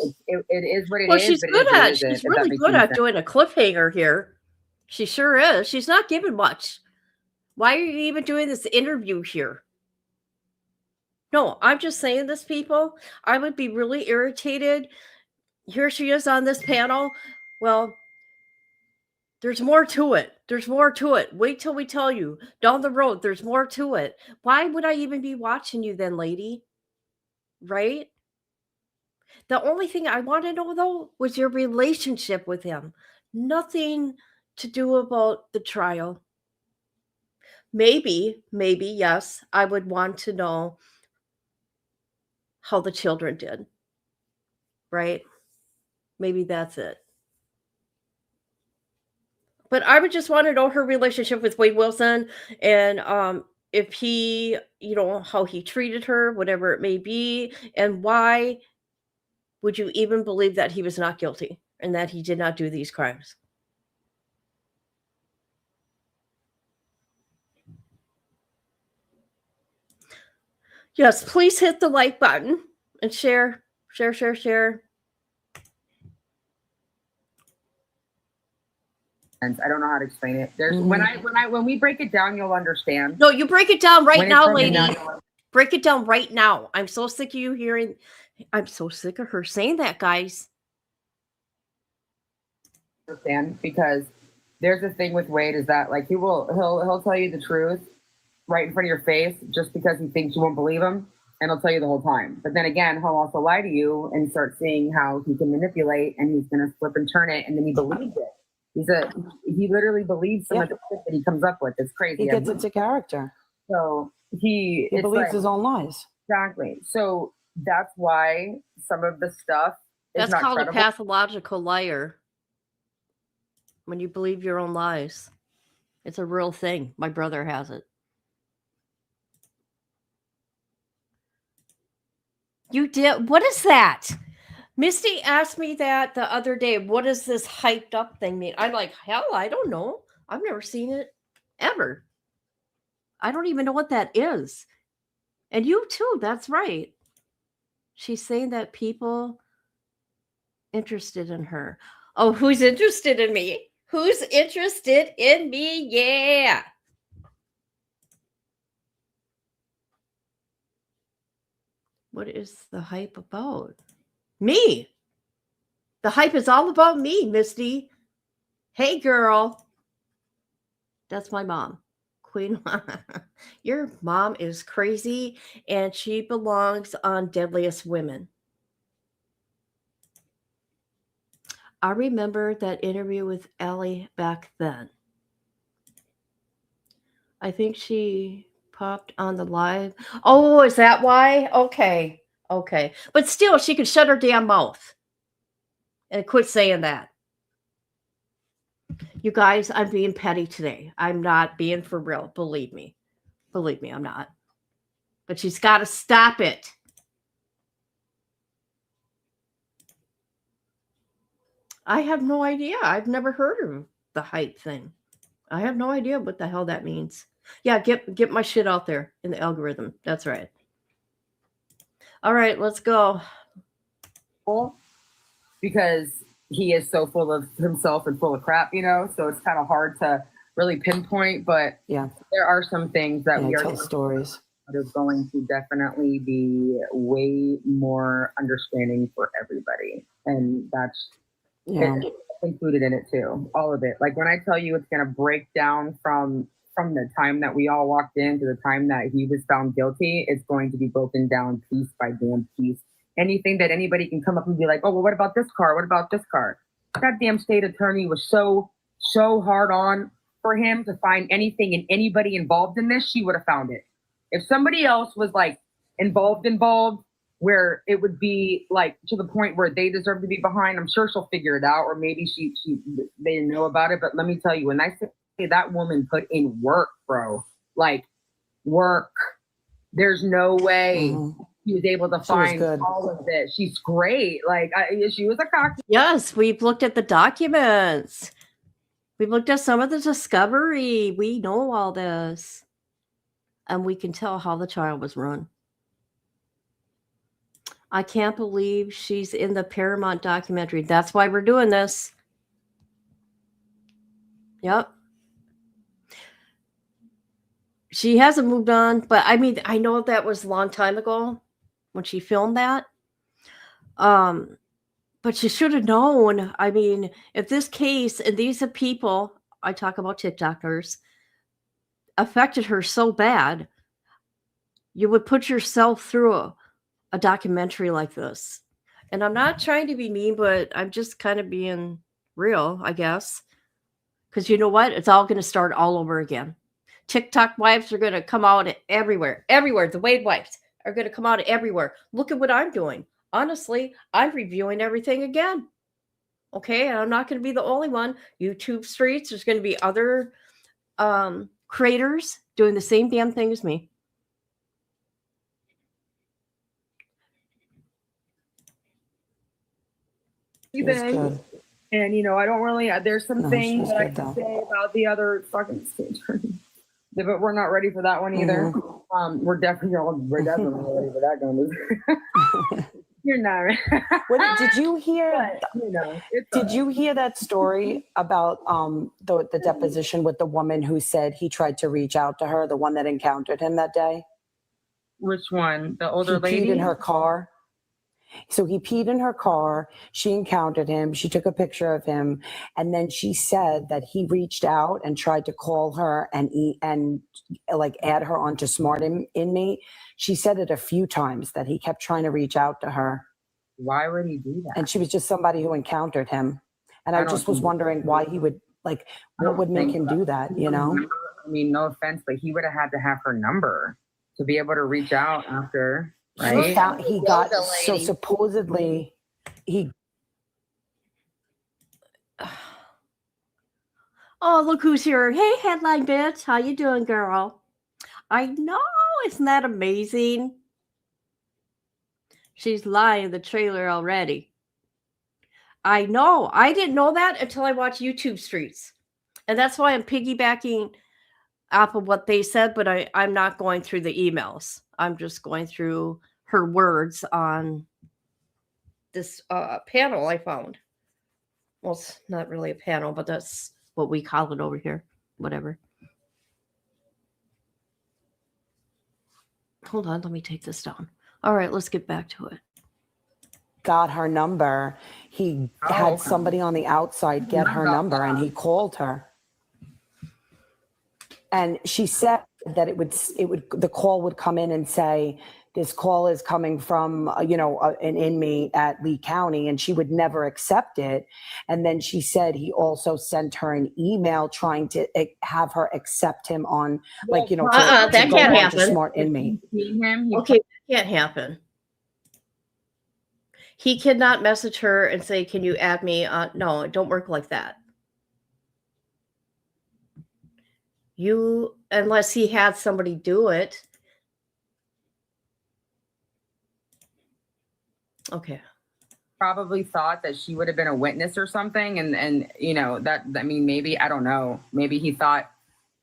is what it is. Well, she's good at. She's really good at sense. doing a cliffhanger here. She sure is. She's not giving much. Why are you even doing this interview here? No, I'm just saying this, people. I would be really irritated. Here she is on this panel. Well, there's more to it. There's more to it. Wait till we tell you. Down the road, there's more to it. Why would I even be watching you then, lady? Right? The only thing I want to know, though, was your relationship with him. Nothing to do about the trial. Maybe, yes, I would want to know how the children did. Right? Maybe that's it. But I would just want to know her relationship with Wade Wilson and if he, how he treated her, whatever it may be, and why would you even believe that he was not guilty and that he did not do these crimes? Yes, please hit the like button and share. I don't know how to explain it. There's when we break it down, you'll understand. No, you break it down right When it's now, broken lady. down, Break it down right now. I'm so sick of you hearing. I'm so sick of her saying that, guys. Understand, because there's a thing with Wade is that like he'll tell you the truth right in front of your face just because he thinks you won't believe him, and he'll tell you the whole time. But then again, he'll also lie to you and start seeing how he can manipulate, and he's gonna flip and turn it, and then he believes it. He literally believes some of the shit that he comes up with. It's crazy. He gets into character. So he believes his own lies. Exactly. So that's why some of the stuff is That's not called credible. a pathological liar. When you believe your own lies. It's a real thing. My brother has it. You did? What is that? Misty asked me that the other day. What does this hyped up thing mean? I'm like, hell, I don't know. I've never seen it ever. I don't even know what that is. And you too, that's right. She's saying that people interested in her. Oh, who's interested in me? Who's interested in me? Yeah. What is the hype about? Me. The hype is all about me, Misty. Hey, girl. That's my mom. Queen. Your mom is crazy, and she belongs on Deadliest Women. I remember that interview with Ellie back then. I think she popped on the live. Oh, is that why? Okay. But still, she could shut her damn mouth and quit saying that. You guys, I'm being petty today. I'm not being for real. Believe me. I'm not. But she's got to stop it. I have no idea. I've never heard of the hype thing. I have no idea what the hell that means. Yeah, get my shit out there in the algorithm. That's right. All right, let's go. Because he is so full of himself and full of crap, so it's kind of hard to really pinpoint, but there are some things that we are tell stories. There's going to definitely be way more understanding for everybody, and that's it's included in it too, all of it. Like when I tell you it's going to break down from the time that we all walked in to the time that he was found guilty, it's going to be broken down piece by damn piece. Anything that anybody can come up and be like, oh, well, what about this car? What about this car? That damn state attorney was so hard on for him to find anything and anybody involved in this. She would have found it. If somebody else was like involved, where it would be like to the point where they deserve to be behind, I'm sure she'll figure it out, or maybe they didn't know about it. But let me tell you, when I say that woman put in work, bro, like work, there's no way she was able to find all of this. She's great. Like she was a cock. Yes, we've looked at the documents. We've looked at some of the discovery. We know all this. And we can tell how the trial was run. I can't believe she's in the Paramount documentary. That's why we're doing this. Yep. She hasn't moved on, but I mean, I know that was a long time ago when she filmed that. But she should have known. I mean, if this case and these are people, I talk about TikTokers, affected her so bad, you would put yourself through a documentary like this. And I'm not trying to be mean, but I'm just kind of being real, I guess. Because you know what? It's all going to start all over again. TikTok wives are going to come out everywhere. Everywhere. The Wade wives are going to come out everywhere. Look at what I'm doing. Honestly, I'm reviewing everything again. Okay, and I'm not going to be the only one. YouTube streets, there's going to be other creators doing the same damn thing as me. Good. And I don't really. There's some No, things she's that I good, can though. say about the other fucking state attorneys. Yeah, but we're not ready for that one either. We're definitely ready for that one. You're not. What, did you hear? But, Did you hear that story about the deposition with the woman who said he tried to reach out to her, the one that encountered him that day? Which one? The older He lady? peed in her car. So he peed in her car. She encountered him. She took a picture of him, and then she said that he reached out and tried to call her and like add her onto Smart Inmate. She said it a few times that he kept trying to reach out to her. Why would he do that? And she was just somebody who encountered him, and I just was wondering why he would what would make him do that. I mean, no offense, but he would have had to have her number to be able to reach out after. Right? He got so supposedly he. Oh, look who's here. Hey, headline bitch. How you doing, girl? I know. Isn't that amazing? She's lying in the trailer already. I know. I didn't know that until I watched YouTube Streets. And that's why I'm piggybacking off of what they said, but I'm not going through the emails. I'm just going through her words on this panel I found. Well, it's not really a panel, but that's what we call it over here. Whatever. Hold on, let me take this down. All right, let's get back to it. Got her number. He had somebody on the outside get her number, and he called her. And she said that the call would come in and say, this call is coming from, an inmate at Lee County, and she would never accept it. And then she said he also sent her an email trying to have her accept him on, that can't happen. Smart Inmate. Okay, that can't happen. He cannot message her and say, can you add me? No, it don't work like that. Unless he had somebody do it. Okay. Probably thought that she would have been a witness or something. And that, I mean, maybe, I don't know. Maybe he thought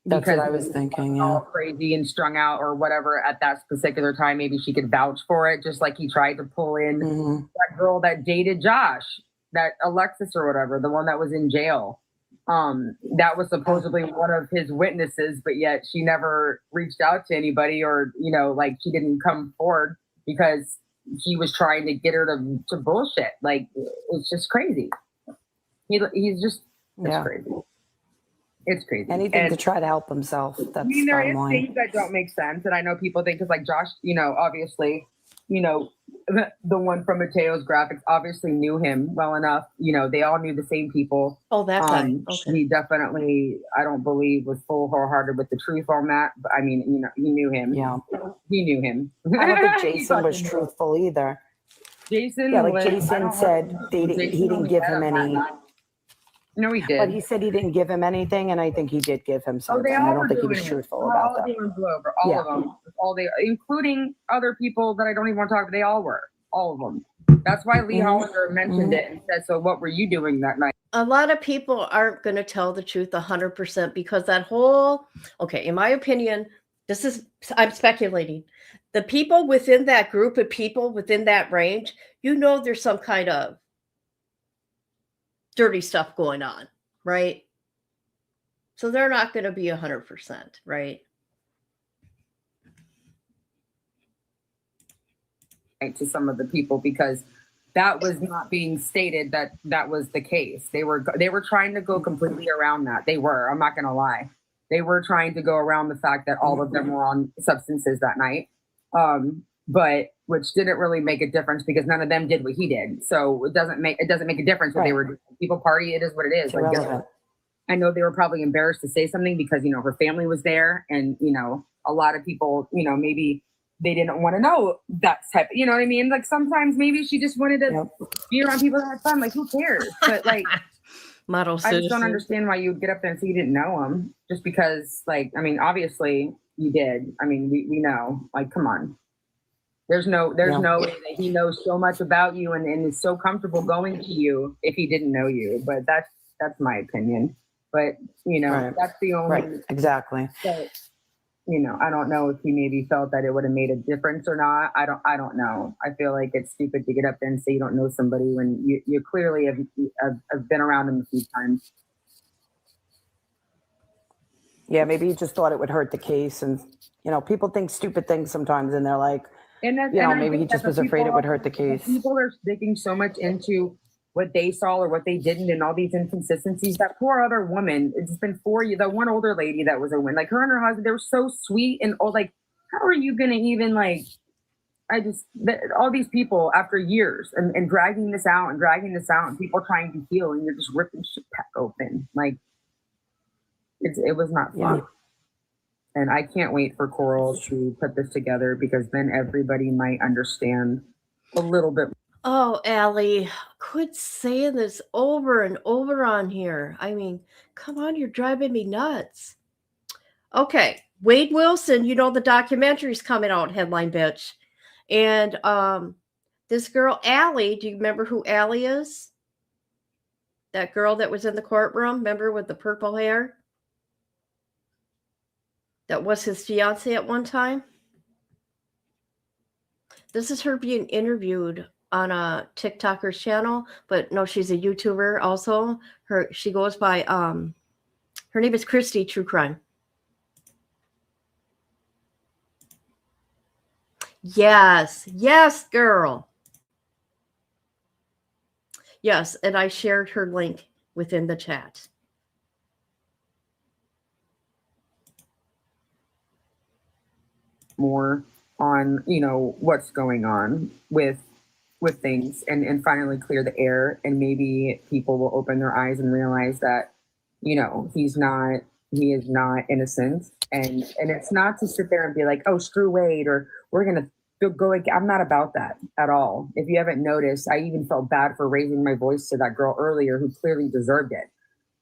that's what I was thinking. All crazy and strung out or whatever at that particular time, maybe she could vouch for it. Just like he tried to pull in that girl that dated Josh, that Alexis or whatever, the one that was in jail. That was supposedly one of his witnesses, but yet she never reached out to anybody or, she didn't come forward because he was trying to get her to bullshit. Like, it's just crazy. He's just crazy. It's crazy. Anything to try to help himself. That's there is things that don't make sense. And I know people think, because like Josh, obviously, the one from Mateo's graphics obviously knew him well enough. They all knew the same people. Oh, that guy. Okay. He definitely, I don't believe, was full wholehearted with the truth on that. But I mean, he knew him. Yeah. He knew him. I don't think Jason was truthful either. Jason? Yeah, like Jason said he didn't give him any. No, he did. But he said he didn't give him anything, and I think he did give him something. I don't think he was truthful about that. All of them. Including other people that I don't even want to talk about. They all were. All of them. That's why Lee Hollander mentioned it and said, so what were you doing that night? A lot of people aren't going to tell the truth 100% because that whole, in my opinion, I'm speculating. The people within that group of people within that range, there's some kind of dirty stuff going on, right? So they're not going to be 100%, right? To some of the people, because that was not being stated that was the case. They were trying to go completely around that. They were. I'm not going to lie. They were trying to go around the fact that all of them were on substances that night, but which didn't really make a difference because none of them did what he did. So it doesn't make a difference what they were doing. People party. It is what it is. Like, I know they were probably embarrassed to say something because her family was there, and a lot of people maybe they didn't want to know that type. You know what I mean? Like sometimes maybe she just wanted to be around people that had fun. Like who cares? But like, model I just don't citizen. understand why you would get up there and say you didn't know him just because. Like, I mean, obviously you did. I mean, we know. Like, come on. There's no way that he knows so much about you and is so comfortable going to you if he didn't know you. But that's my opinion. But you know, that's the only exactly. But, you know, I don't know if he maybe felt that it would have made a difference or not. I don't know. I feel like it's stupid to get up there and say you don't know somebody when you clearly have been around him a few times. Yeah, maybe he just thought it would hurt the case, and you know, people think stupid things sometimes, and they're like, maybe he just was afraid it would hurt the case. People are digging so much into what they saw or what they didn't, and all these inconsistencies. That poor other woman. It's been 4 years. That one older lady that was a win. Like her and her husband, they were so sweet and all. Like, how are you gonna even like? All these people after years and dragging this out and people trying to heal, and you're just ripping shit back open. Like, it was not fun. Yeah. And I can't wait for Coral to put this together because then everybody might understand a little bit. Oh, Allie, quit saying this over and over on here. I mean, come on, you're driving me nuts. Okay, Wade Wilson, you know the documentary's coming out, headline bitch. And this girl, Allie, do you remember who Allie is? That girl that was in the courtroom, remember, with the purple hair? That was his fiance at one time. This is her being interviewed on a TikToker's channel, but no, she's a YouTuber also. She goes by her name is Christy True Crime. Yes, girl. Yes, and I shared her link within the chat. More on, you know, what's going on with things and finally clear the air, and maybe people will open their eyes and realize that, you know, he is not innocent, and it's not to sit there and be like, oh, screw Wade, or we're gonna go. I'm not about that at all. If you haven't noticed, I even felt bad for raising my voice to that girl earlier who clearly deserved it.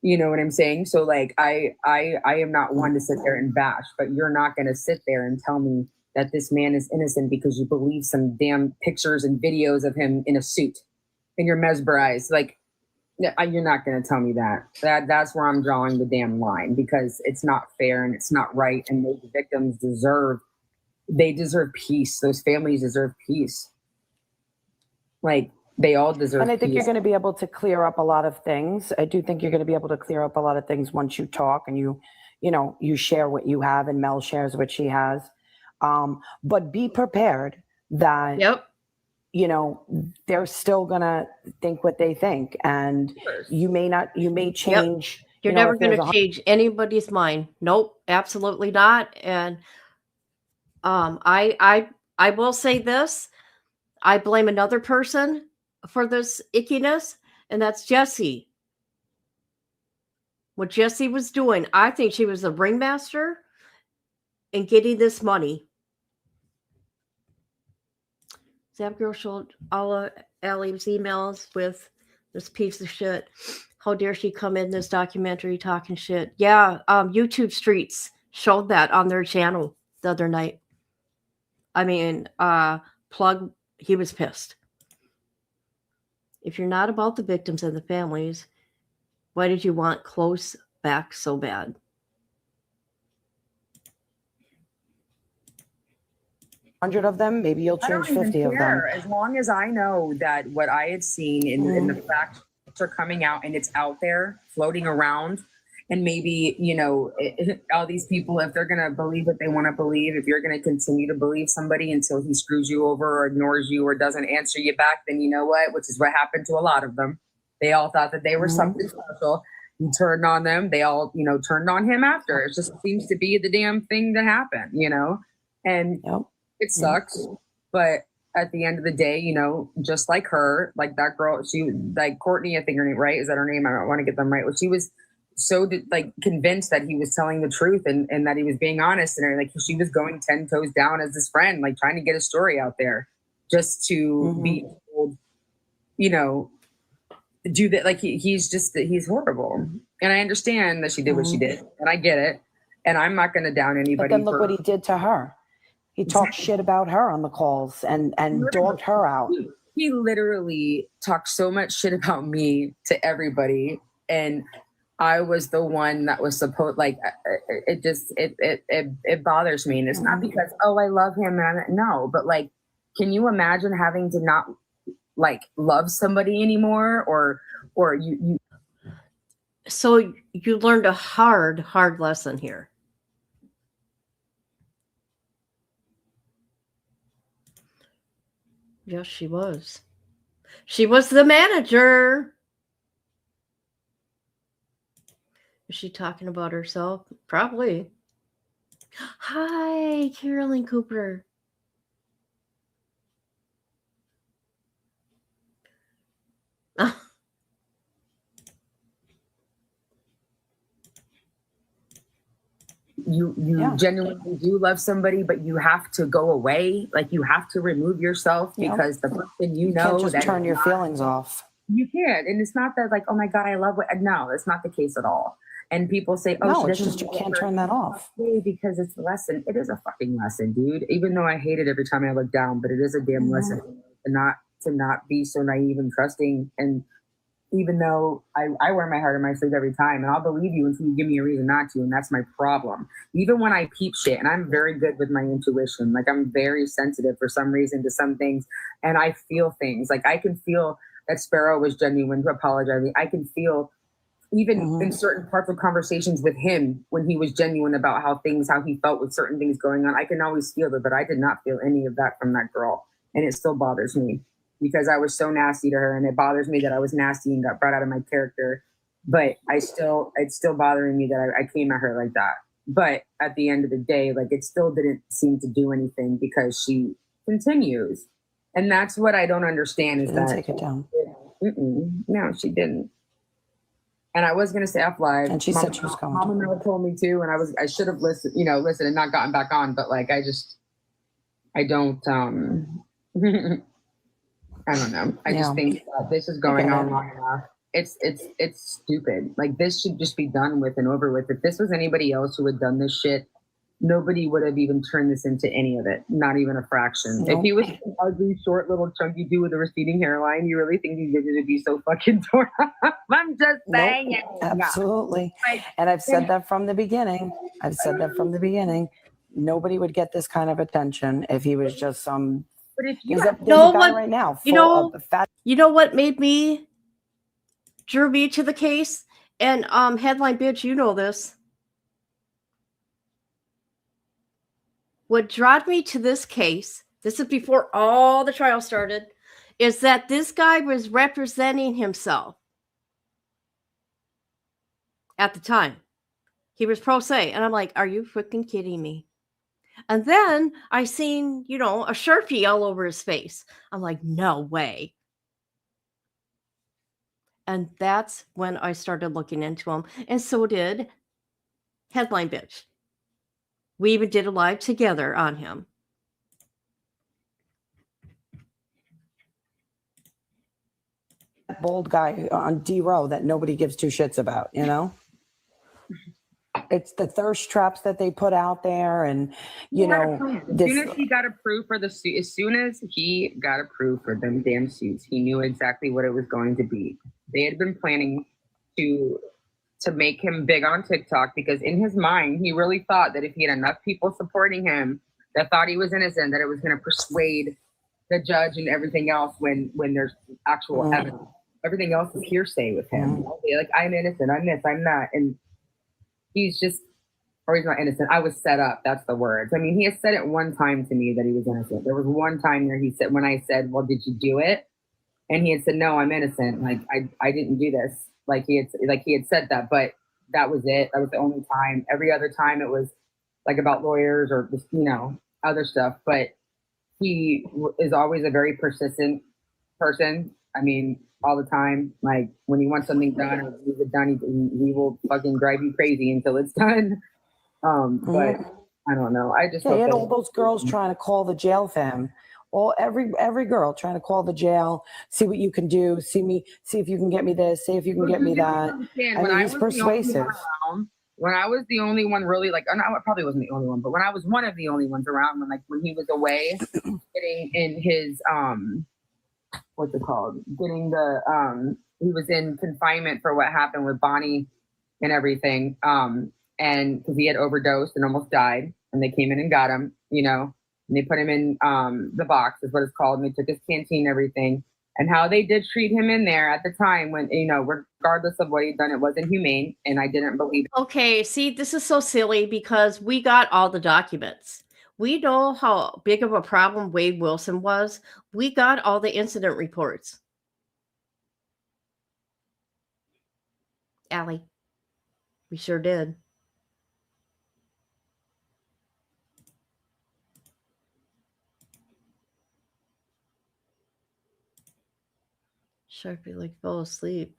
You know what I'm saying? So like, I am not one to sit there and bash, but you're not going to sit there and tell me that this man is innocent because you believe some damn pictures and videos of him in a suit and you're mesmerized. Like, you're not going to tell me that. That's where I'm drawing the damn line, because it's not fair and it's not right. And those victims deserve peace. Those families deserve peace. Like, they all deserve And I think peace. you're going to be able to clear up a lot of things. I do think you're going to be able to clear up a lot of things once you talk and you share what you have, and Mel shares what she has. But be prepared that, you know, they're still going to think what they think. And you may change. You're never going to change anybody's mind. Nope, absolutely not. And I will say this. I blame another person for this ickiness, and that's Jessie. What Jessie was doing, I think she was the ringmaster in getting this money. That girl showed all of Allie's emails with this piece of shit. How dare she come in this documentary talking shit? Yeah, YouTube Streets showed that on their channel the other night. I mean, Plug, he was pissed. If you're not about the victims and the families, why did you want close back so bad? $100 of them, maybe you'll change 50 of them. As long as I know that what I had seen in the facts are coming out and it's out there floating around, and maybe, you know, all these people, if they're going to believe what they want to believe, if you're going to continue to believe somebody until he screws you over or ignores you or doesn't answer you back, then you know what, which is what happened to a lot of them. They all thought that they were something special. He turned on them. They all, you know, turned on him after. It just seems to be the damn thing that happened, you know, and it sucks. But at the end of the day, you know, just like her, like that girl, she, like Courtney, I think her name, right? Is that her name? I don't want to get them right. Well, so like convinced that he was telling the truth and that he was being honest, and like she was going 10 toes down as his friend, like trying to get a story out there just to be told, you know, do that. Like he's horrible. And I understand that she did what she did, and I get it. And I'm not going to down anybody. But then look what he did to her. He talked shit about her on the calls and dogged her out. He literally talked so much shit about me to everybody, and I was the one that was supposed, like, it bothers me. And it's not because, oh, I love him. No, but like, can you imagine having to not like love somebody anymore, or you So you learned a hard lesson here. Yes, she was. She was the manager. Is she talking about herself? Probably. Hi, Carolyn Cooper. you genuinely do love somebody, but you have to go away. Like you have to remove yourself because the person you know can't just that turn your feelings off. You can't. And it's not that like, oh my God, I love what, no, it's not the case at all. And people say, oh, no, she it's doesn't just you can't turn that off. Because it's a lesson. It is a fucking lesson, dude. Even though I hate it every time I look down, but it is a damn lesson to not be so naive and trusting. And even though I wear my heart on my sleeve every time, and I'll believe you until you give me a reason not to, and that's my problem. Even when I peep shit, and I'm very good with my intuition, like I'm very sensitive for some reason to some things, and I feel things. Like I can feel that Sparrow was genuine to apologizing. I can feel even in certain parts of conversations with him when he was genuine about how he felt with certain things going on. I can always feel it, but I did not feel any of that from that girl, and it still bothers me. Because I was so nasty to her, and it bothers me that I was nasty and got brought out of my character. But it's still bothering me that I came at her like that. But at the end of the day, like it still didn't seem to do anything because she continues, and that's what I don't understand is that take it down. No, she didn't. And I was gonna say off live, and she said she was going. Mama never told me to, and I should have listened and not gotten back on. But like I don't. I don't know. I just think that this is going on long enough. It's stupid. Like this should just be done with and over with. If this was anybody else who had done this shit, nobody would have even turned this into any of it. Not even a fraction. Nope. If he was an ugly, short, little chunky dude with a receding hairline, you really think he's going to be so fucking torn up? I'm just saying it. Absolutely. And I've said that from the beginning. Nobody would get this kind of attention if he was just some. But if there's a guy right now, you know what drew me to the case? And headline bitch, you know this. What drew me to this case, this is before all the trial started, is that this guy was representing himself at the time. He was pro se, and I'm like, are you freaking kidding me? And then I seen, a Sharpie all over his face. I'm like, no way. And that's when I started looking into him. And so did Headline Bitch. We even did a live together on him. Bold guy on D-Row that nobody gives two shits about, It's the thirst traps that they put out there, and as soon as he got approved for them damn suits, he knew exactly what it was going to be. They had been planning to make him big on TikTok because in his mind he really thought that if he had enough people supporting him that thought he was innocent, that it was going to persuade the judge and everything else when there's actual evidence. Everything else is hearsay with him. Like, I'm innocent, I'm this, I'm that, and he's not innocent. I was set up. That's the words. I mean, he has said it one time to me that he was innocent. There was one time where he said, when I said, well, did you do it? And he had said, no, I'm innocent. Like, I didn't do this. Like he had said that, but that was it. That was the only time. Every other time it was like about lawyers or just, other stuff. But he is always a very persistent person. I mean, all the time. Like when he wants something done or needs it done, he will fucking drive you crazy until it's done. But I don't know. I just Yeah, hope he had that all those girls trying to call the jail for him. Every girl trying to call the jail, see what you can do, see if you can get me this, see if you can get me that. I mean, he's persuasive. When I was the only one really like, I probably wasn't the only one, but when I was one of the only ones around, when he was away, getting in his what's it called? Getting the he was in confinement for what happened with Bonnie and everything. And because he had overdosed and almost died, and they came in and got him, and they put him in the box, is what it's called, and they took his canteen and everything. And how they did treat him in there at the time when, regardless of what he'd done, it wasn't humane, and I didn't believe it. Okay, see, this is so silly because we got all the documents. We know how big of a problem Wade Wilson was. We got all the incident reports. Allie, we sure did. Sharpie like fell asleep.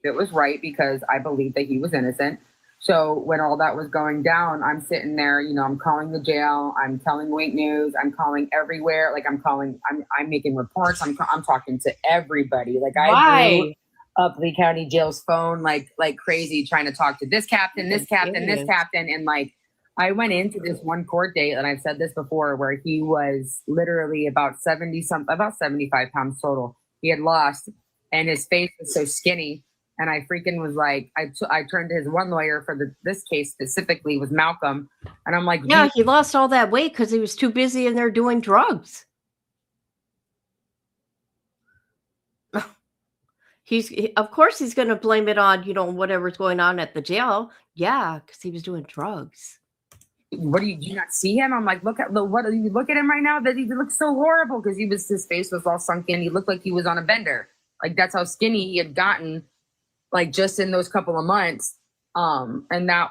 It was right because I believed that he was innocent. So when all that was going down, I'm sitting there, I'm calling the jail, I'm telling Wink News, I'm calling everywhere. Like I'm making reports. I'm talking to everybody. Like I blew up Lee County Jail's phone like crazy, trying to talk to this captain, this captain, this captain. And I went into this one court date, and I've said this before, where he was literally about 75 pounds total. He had lost, and his face was so skinny. And I freaking was like, I turned to his one lawyer for this case specifically, was Malcolm. And I'm like, yeah, he lost all that weight because he was too busy in there doing drugs. Of course he's going to blame it on, whatever's going on at the jail. Yeah, because he was doing drugs. What do you not see him? I'm like, look at him right now. That he looks so horrible because his face was all sunken. He looked like he was on a bender. Like that's how skinny he had gotten. Like just in those couple of months, and that,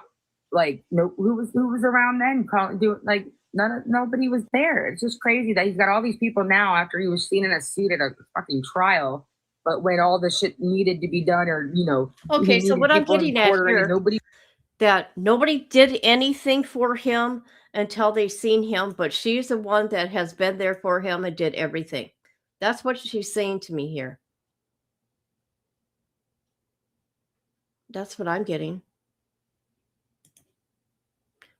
who was around then? Nobody was there. It's just crazy that he's got all these people now after he was seen in a suit at a fucking trial. But when all the shit needed to be done, or okay, so what I'm getting at here, nobody did anything for him until they seen him, but she's the one that has been there for him and did everything. That's what she's saying to me here. That's what I'm getting.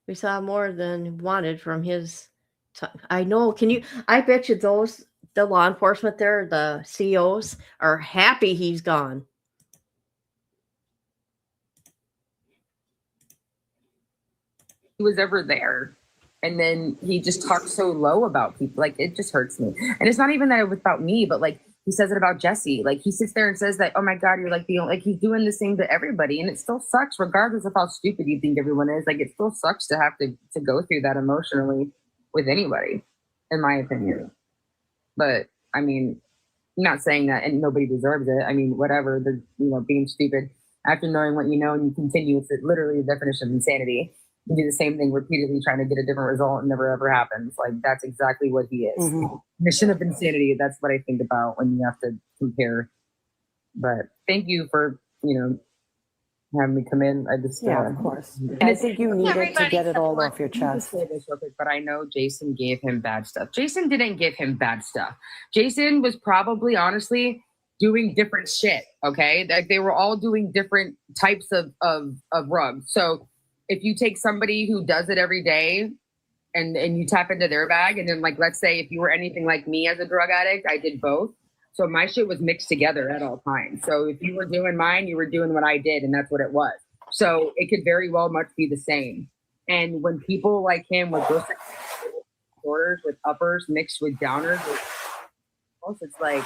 We saw more than wanted from his time. I know. I bet you the law enforcement there, the COs, are happy he's gone. He was ever there. And then he just talks so low about people. Like, it just hurts me. And it's not even that it was about me, but he says it about Jesse. Like, he sits there and says that, oh my God, you're he's doing the same to everybody. And it still sucks, regardless of how stupid you think everyone is. Like, it still sucks to have to go through that emotionally with anybody, in my opinion. But I mean, I'm not saying that and nobody deserves it. I mean, whatever, being stupid after knowing what you know and you continue, it's literally the definition of insanity. You do the same thing repeatedly, trying to get a different result, and never ever happens. Like, that's exactly what he is. Mm-hmm. Mission of insanity. That's what I think about when you have to compare. But thank you for having me come in. I just of course. I think you needed to get it all off your chest. Say this real quick, but I know Jason gave him bad stuff. Jason didn't give him bad stuff. Jason was probably honestly doing different shit. Okay, like they were all doing different types of rugs. So if you take somebody who does it every day and you tap into their bag, and then let's say if you were anything like me as a drug addict, I did both. So my shit was mixed together at all times. So if you were doing mine, you were doing what I did, and that's what it was. So it could very well much be the same. And when people like him with those disorders, with uppers mixed with downers, it's like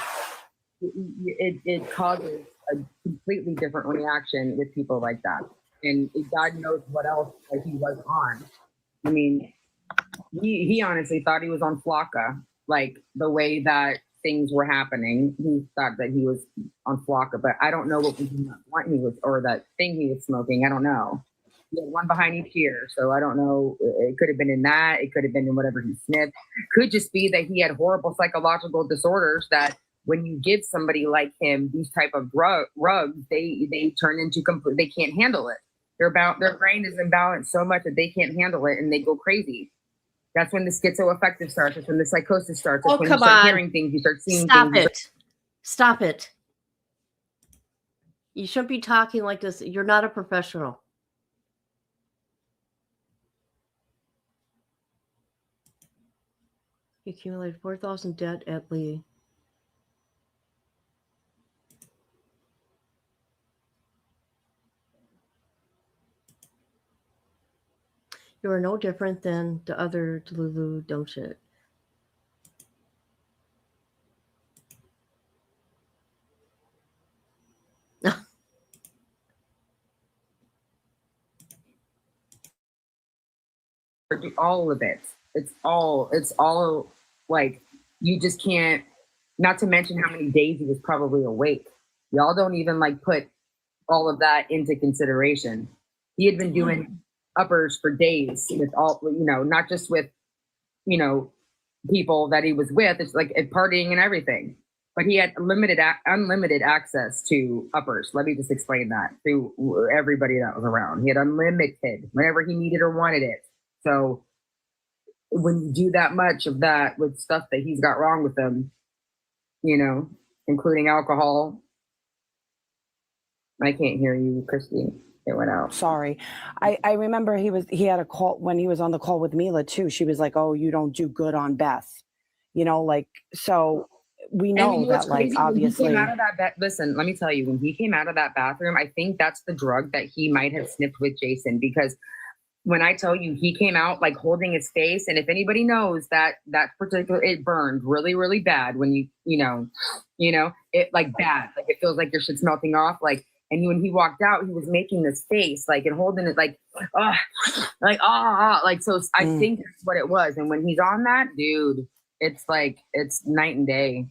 it causes a completely different reaction with people like that. And God knows what else he was on. I mean, he honestly thought he was on Flocka, like the way that things were happening. He thought that he was on Flocka, but I don't know what he was, or that thing he was smoking. I don't know. He had one behind each ear. So I don't know. It could have been in that. It could have been in whatever he sniffed. Could just be that he had horrible psychological disorders that when you give somebody like him these type of drugs, they turn into complete. They can't handle it. Their brain is imbalanced so much that they can't handle it and they go crazy. That's when the schizoaffective starts. That's when the psychosis starts. That's when you start hearing things. You start seeing things. Stop it. You shouldn't be talking like this. You're not a professional. He accumulated 4,000 debt at Lee. You are no different than the other Delulu dumb shit. All of it. It's all like you just can't, not to mention how many days he was probably awake. Y'all don't even like put all of that into consideration. He had been doing uppers for days with all, not just with, people that he was with. It's like at partying and everything. But he had unlimited access to uppers. Let me just explain that to everybody that was around. He had unlimited whenever he needed or wanted it. So when you do that much of that with stuff that he's got wrong with him, including alcohol. I can't hear you, Christy. It went out. Sorry. I remember he had a call when he was on the call with Mila too. She was like, "Oh, you don't do good on Beth." So we know that, like, obviously. When he came out of that listen, let me tell you, when he came out of that bathroom, I think that's the drug that he might have sniffed with Jason, because when I tell you he came out like holding his face, and if anybody knows that particular, it burned really, really bad when you it like bad, like it feels like your shit's melting off, like. And when he walked out, he was making this face, like, and holding it, like, so I think that's what it was. And when he's on that, dude, it's like, it's night and day.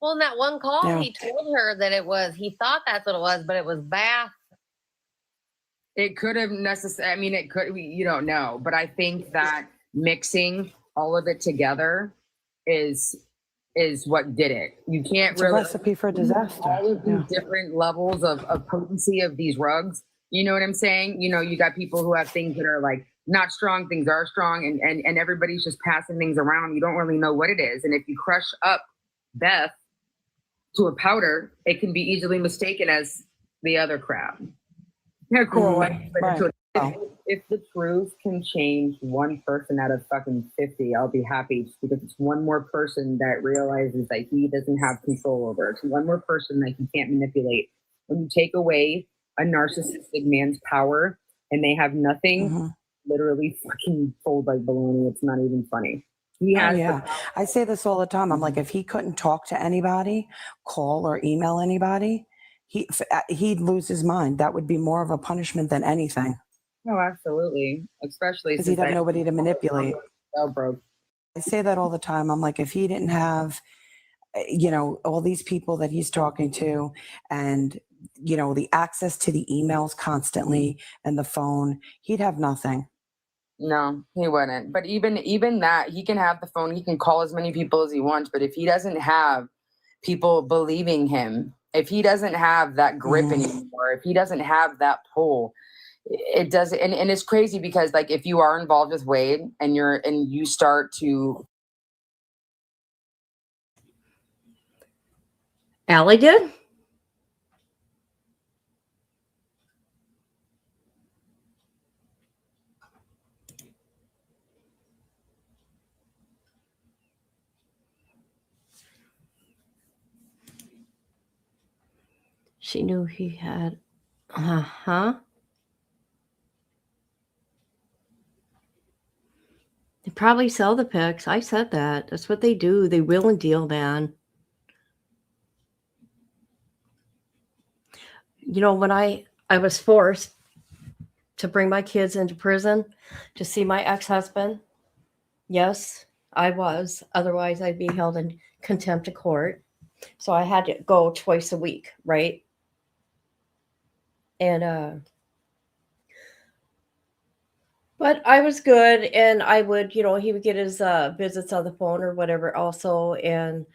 Well, in that one call, he told her that he thought that's what it was, but it was bath. It could have necessarily, you don't know. But I think that mixing all of it together is what did it. You can't it's a recipe for disaster. All of these different levels of potency of these rugs. You know what I'm saying? You got people who have things that are like not strong, things are strong, and everybody's just passing things around. You don't really know what it is. And if you crush up Beth to a powder, it can be easily mistaken as the other crap. Yeah, cool. Right. If the truth can change one person out of fucking 50, I'll be happy, just because it's one more person that realizes that he doesn't have control over. It's one more person that he can't manipulate. When you take away a narcissistic man's power and they have nothing, literally fucking fold like baloney. It's not even funny. He has I say this all the time. I'm like, if he couldn't talk to anybody, call or email anybody, he'd lose his mind. That would be more of a punishment than anything. No, absolutely. Especially because he'd have nobody to manipulate. So broke. I say that all the time. I'm like, if he didn't have, all these people that he's talking to and, the access to the emails constantly and the phone, he'd have nothing. No, he wouldn't. But even that, he can have the phone, he can call as many people as he wants. But if he doesn't have people believing him, if he doesn't have that grip anymore, if he doesn't have that pull, it does. And it's crazy because, like, if you are involved with Wade and you start to. Allie did? She knew he had. They probably sell the pics. I said that. That's what they do. They wheel and deal, man. When I was forced to bring my kids into prison to see my ex-husband, yes, I was. Otherwise, I'd be held in contempt of court. So I had to go twice a week, right? And But I was good, and I would, he would get his visits on the phone or whatever also, and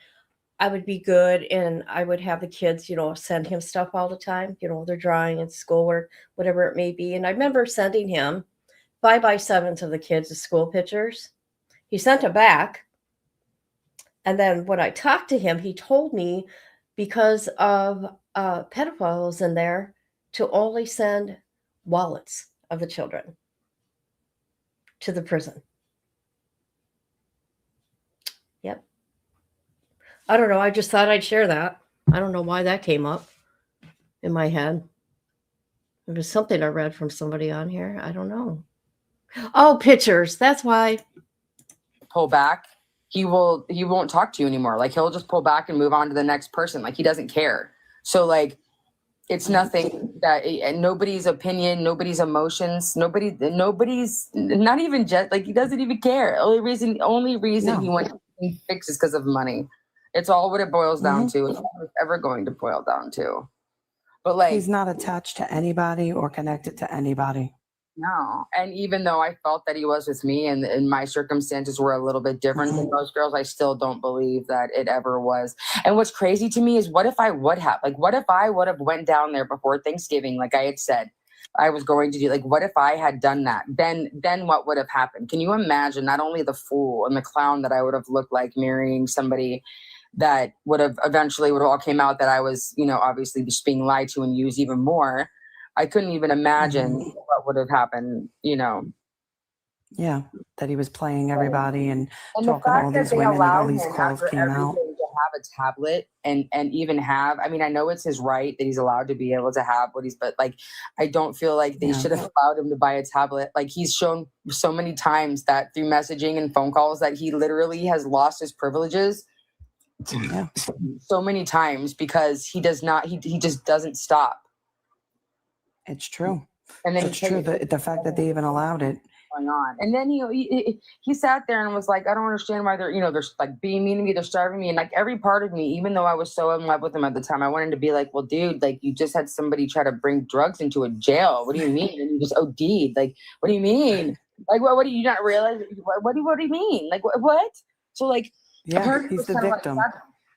I would be good, and I would have the kids, send him stuff all the time, their drawing and schoolwork, whatever it may be. And I remember sending him 5x7s of the kids' school pictures. He sent them back. And then when I talked to him, he told me because of pedophiles in there to only send wallets of the children to the prison. Yep. I don't know. I just thought I'd share that. I don't know why that came up in my head. It was something I read from somebody on here. I don't know. Oh, pictures. That's why. Pull back. He won't talk to you anymore. Like he'll just pull back and move on to the next person. Like he doesn't care. So like it's nothing that and nobody's opinion, nobody's emotions, nobody's not even just like he doesn't even care. Only reason he wants to fix is because of money. It's all what it boils down to. It's all it's ever going to boil down to. But like he's not attached to anybody or connected to anybody. No. And even though I felt that he was with me and my circumstances were a little bit different than most girls, I still don't believe that it ever was. And what's crazy to me is what if I would have went down there before Thanksgiving, like I had said I was going to do, like, what if I had done that? Then what would have happened? Can you imagine not only the fool and the clown that I would have looked like marrying somebody that would have all came out that I was, obviously just being lied to and used even more. I couldn't even imagine what would have happened, Yeah, that he was playing everybody and the talking to fact all that these they women and all allowed these him calls after came out. everything to have a tablet and even have, I mean, I know it's his right that he's allowed to be able to have but like, I don't feel like they should have allowed him to buy a tablet. Like he's shown so many times that through messaging and phone calls that he literally has lost his privileges. Yeah. So many times because he just doesn't stop. It's true. And then it's true. The fact that they even allowed it. Going on. And then he sat there and was like, I don't understand why they're like being mean to me, they're starving me. And like every part of me, even though I was so in love with him at the time, I wanted to be like, well, dude, like you just had somebody try to bring drugs into a jail. What do you mean? And you just OD'd. Like, what do you mean? Like, what do you not realize? What do you mean? Like, what? So like, yeah, he's the victim. Like,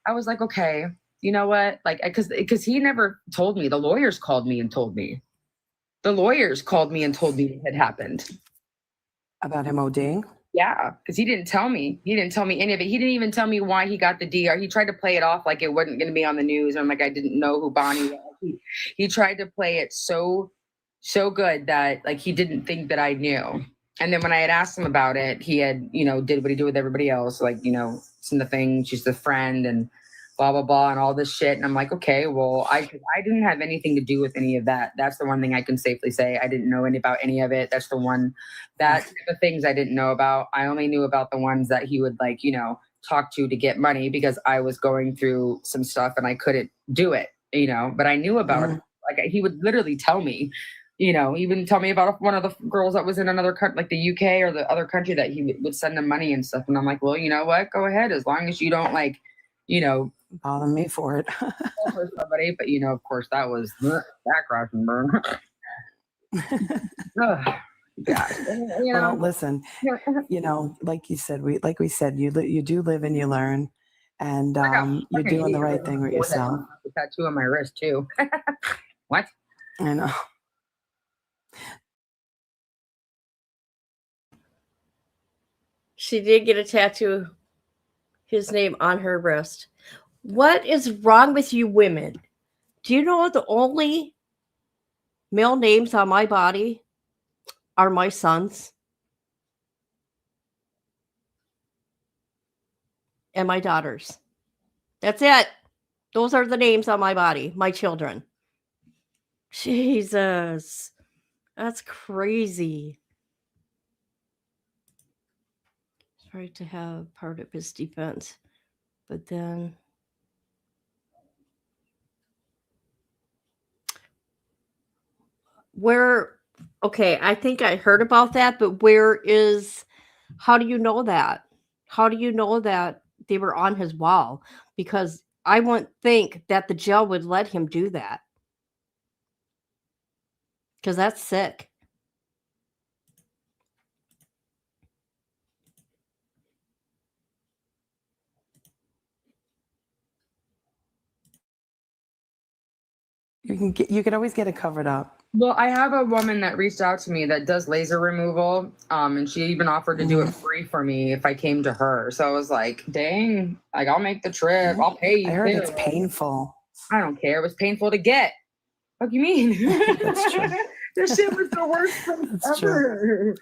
I was like, okay, you know what? Like, because he never told me. The lawyers called me and told me. The lawyers called me and told me what had happened. About him ODing? Yeah, because he didn't tell me. He didn't tell me any of it. He didn't even tell me why he got the DR. He tried to play it off like it wasn't going to be on the news. I'm like, I didn't know who Bonnie was. He tried to play it so good that like he didn't think that I knew. And then when I had asked him about it, he had, did what he did with everybody else. Like, it's in the thing, she's the friend and blah, blah, blah, and all this shit. And I'm like, okay, well, I didn't have anything to do with any of that. That's the one thing I can safely say. I didn't know about any of it. That's the things I didn't know about. I only knew about the ones that he would like, talk to get money because I was going through some stuff and I couldn't do it, but I knew about it. Like he would literally tell me, even tell me about one of the girls that was in another country, like the UK or the other country that he would send them money and stuff. And I'm like, well, you know what? Go ahead. As long as you don't like, bother me for it. For somebody, but of course that was that crash and burn. Yeah. Well, listen, like you said, we said, you do live and you learn, and you're doing the right thing with yourself. A tattoo on my wrist too. What? I know. She did get a tattoo, his name on her wrist. What is wrong with you women? Do you know the only male names on my body are my sons and my daughters? That's it. Those are the names on my body, my children. Jesus. That's crazy. Tried to have part of his defense, but then okay, I think I heard about that, but how do you know that? How do you know that they were on his wall? Because I wouldn't think that the jail would let him do that. Because that's sick. You could always get it covered up. Well, I have a woman that reached out to me that does laser removal, and she even offered to do it free for me if I came to her. So I was like, dang, like I'll make the trip. I'll pay you. I heard too. it's painful. I don't care. It was painful to get. What do you mean? That's true. This shit was the worst thing That's ever. true.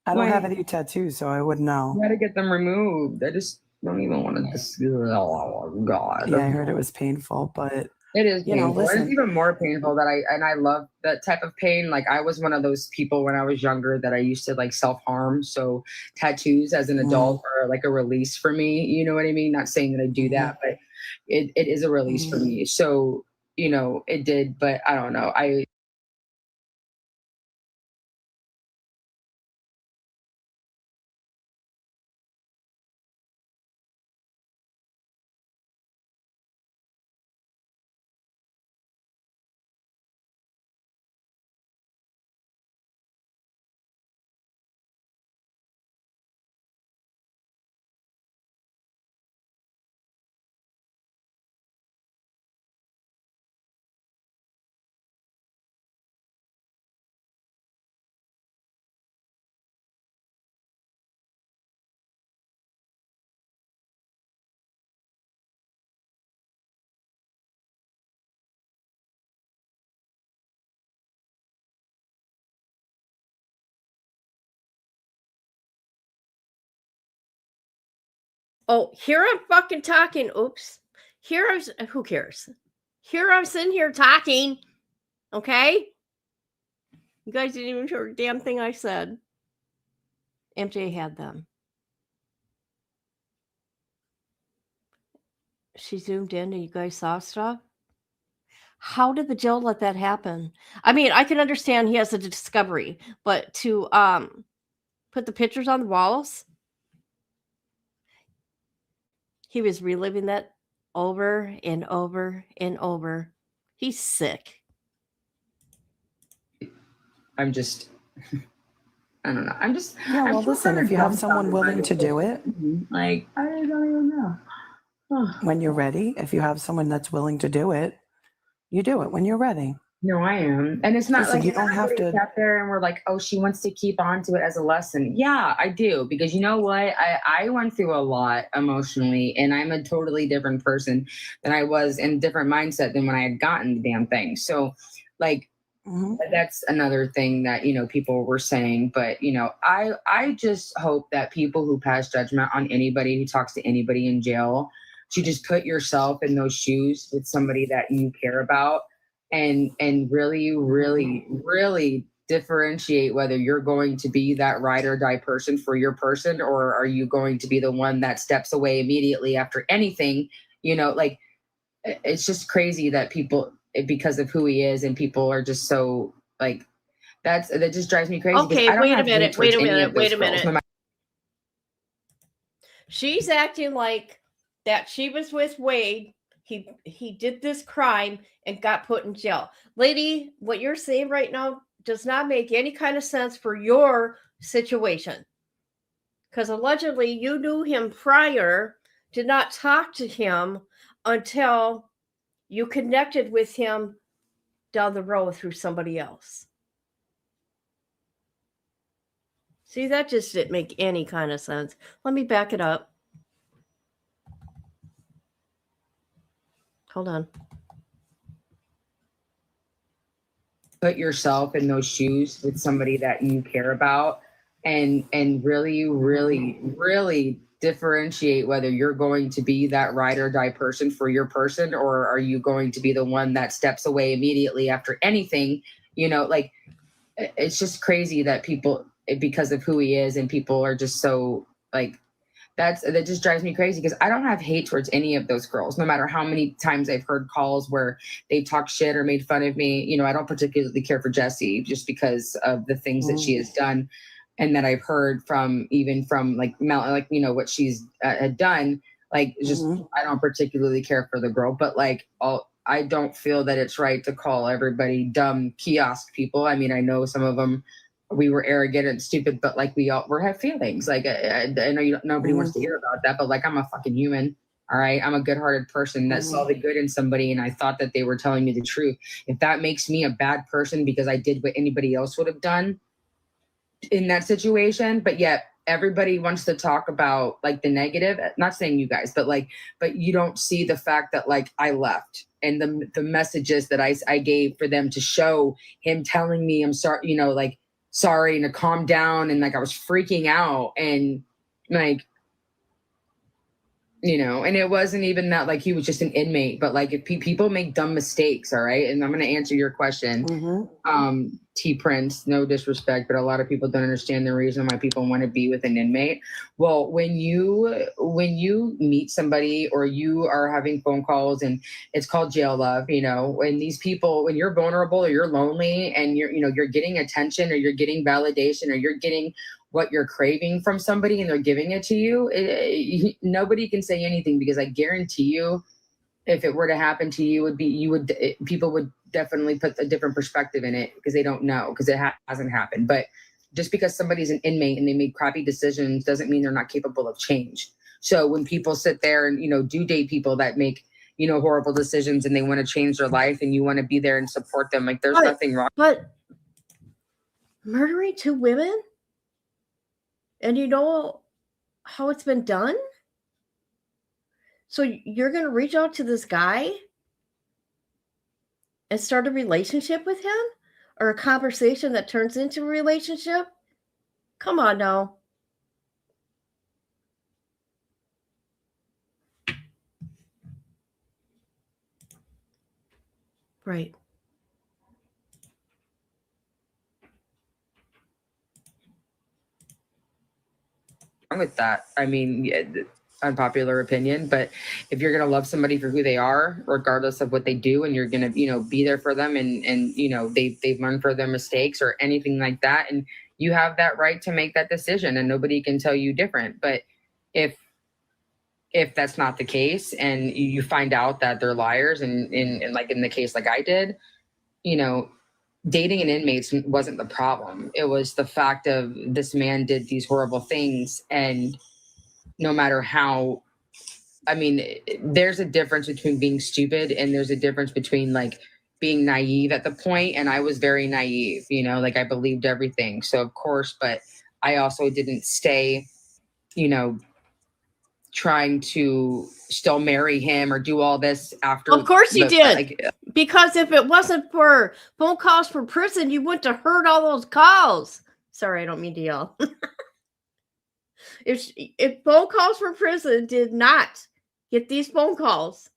I don't Like, have any tattoos, so I wouldn't know. You gotta get them removed. I just don't even want to. Oh God. Yeah, I heard it was painful, but it is painful. listen. It's even more painful that I love that type of pain. Like I was one of those people when I was younger that I used to like self-harm. So tattoos as an adult are like a release for me. You know what I mean? Not saying that I do that, but it is a release for me. So, it did, but I don't know. Oh, here I'm fucking talking. Oops. Who cares? Here I'm sitting here talking. Okay? You guys didn't even hear a damn thing I said. MJ had them. She zoomed in and you guys saw stuff. How did the Joe let that happen? I mean, I can understand he has a discovery, but to put the pictures on the walls, he was reliving that over and over and over. He's sick. I'm just, I don't know. I'm just. Yeah, I'm well, still listen, kinda if you have someone dumbfounded willing by to it. do it, Like, I don't even know. when you're ready, if you have someone that's willing to do it, you do it when you're ready. No, I am. And it's not Listen, like you don't have everybody to. sat there and we're like, oh, she wants to keep on to it as a lesson. Yeah, I do. Because you know what? I went through a lot emotionally and I'm a totally different person than I was in a different mindset than when I had gotten the damn thing. So like, that's another thing that, people were saying. But, I just hope that people who pass judgment on anybody who talks to anybody in jail, to just put yourself in those shoes with somebody that you care about and really, really, really differentiate whether you're going to be that ride or die person for your person, or are you going to be the one that steps away immediately after anything, like it's just crazy that people, because of who he is, and people are just so like, that just drives me crazy. Okay, I don't wait a have hate minute, towards wait a any minute, of those wait a girls, minute. no matter- She's acting like that she was with Wade. He did this crime and got put in jail. Lady, what you're saying right now does not make any kind of sense for your situation. Because allegedly you knew him prior, did not talk to him until you connected with him down the road through somebody else. See, that just didn't make any kind of sense. Let me back it up. Hold on. Put yourself in those shoes with somebody that you care about and really, really, really differentiate whether you're going to be that ride or die person for your person, or are you going to be the one that steps away immediately after anything, like it's just crazy that people, because of who he is, and people are just so like, that just drives me crazy, because I don't have hate towards any of those girls, no matter how many times I've heard calls where they talk shit or made fun of me. I don't particularly care for Jessie just because of the things that she has done, and that I've heard from, even from like Mel, like, what she's had done. Like, just I don't particularly care for the girl, but like I don't feel that it's right to call everybody dumb kiosk people. I mean, I know some of them, we were arrogant and stupid, but like we have feelings. Like I know nobody wants to hear about that, but like I'm a fucking human. All right. I'm a good-hearted person that saw the good in somebody and I thought that they were telling me the truth. If that makes me a bad person because I did what anybody else would have done in that situation, but yet everybody wants to talk about like the negative, not saying you guys, but you don't see the fact that like I left and the messages that I gave for them to show him telling me I'm sorry, you know, like sorry and to calm down. And like, I was freaking out and like, you know, and it wasn't even that like he was just an inmate, but like if people make dumb mistakes, all right. And I'm going to answer your question. T Prince, no disrespect, but a lot of people don't understand the reason why people want to be with an inmate. Well, when you meet somebody or you are having phone calls and it's called jail love, you know, when these people, when you're vulnerable or you're lonely and you're getting attention or you're getting validation or you're getting what you're craving from somebody and they're giving it to you, nobody can say anything because I guarantee you, if it were to happen to you, people would definitely put a different perspective in it because they don't know because it hasn't happened. But just because somebody's an inmate and they make crappy decisions doesn't mean they're not capable of change. So when people sit there and, do date people that make, horrible decisions and they want to change their life and you want to be there and support them, like there's nothing wrong. But murdering 2 women? And you know how it's been done? So you're going to reach out to this guy and start a relationship with him? Or a conversation that turns into a relationship? Come on now. Right. With that, I mean, unpopular opinion, but if you're going to love somebody for who they are, regardless of what they do, and you're going to, be there for them and they've learned from their mistakes or anything like that. And you have that right to make that decision and nobody can tell you different. But if that's not the case and you find out that they're liars and like in the case, like I did, dating an inmate wasn't the problem. It was the fact of this man did these horrible things. And no matter how, I mean, there's a difference between being stupid and there's a difference between like being naive at the point. And I was very naive, like I believed everything. So of course, but I also didn't stay, trying to still marry him or do all this after. Of course you did. Because if it wasn't for phone calls from prison, you wouldn't have heard all those calls. Sorry, I don't mean to yell. If phone calls from prison did not get these phone calls,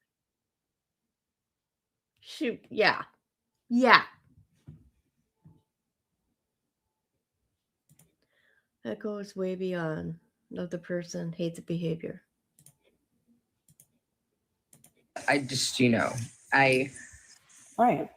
shoot, yeah. That goes way beyond love the person, hate the behavior. I just, Right.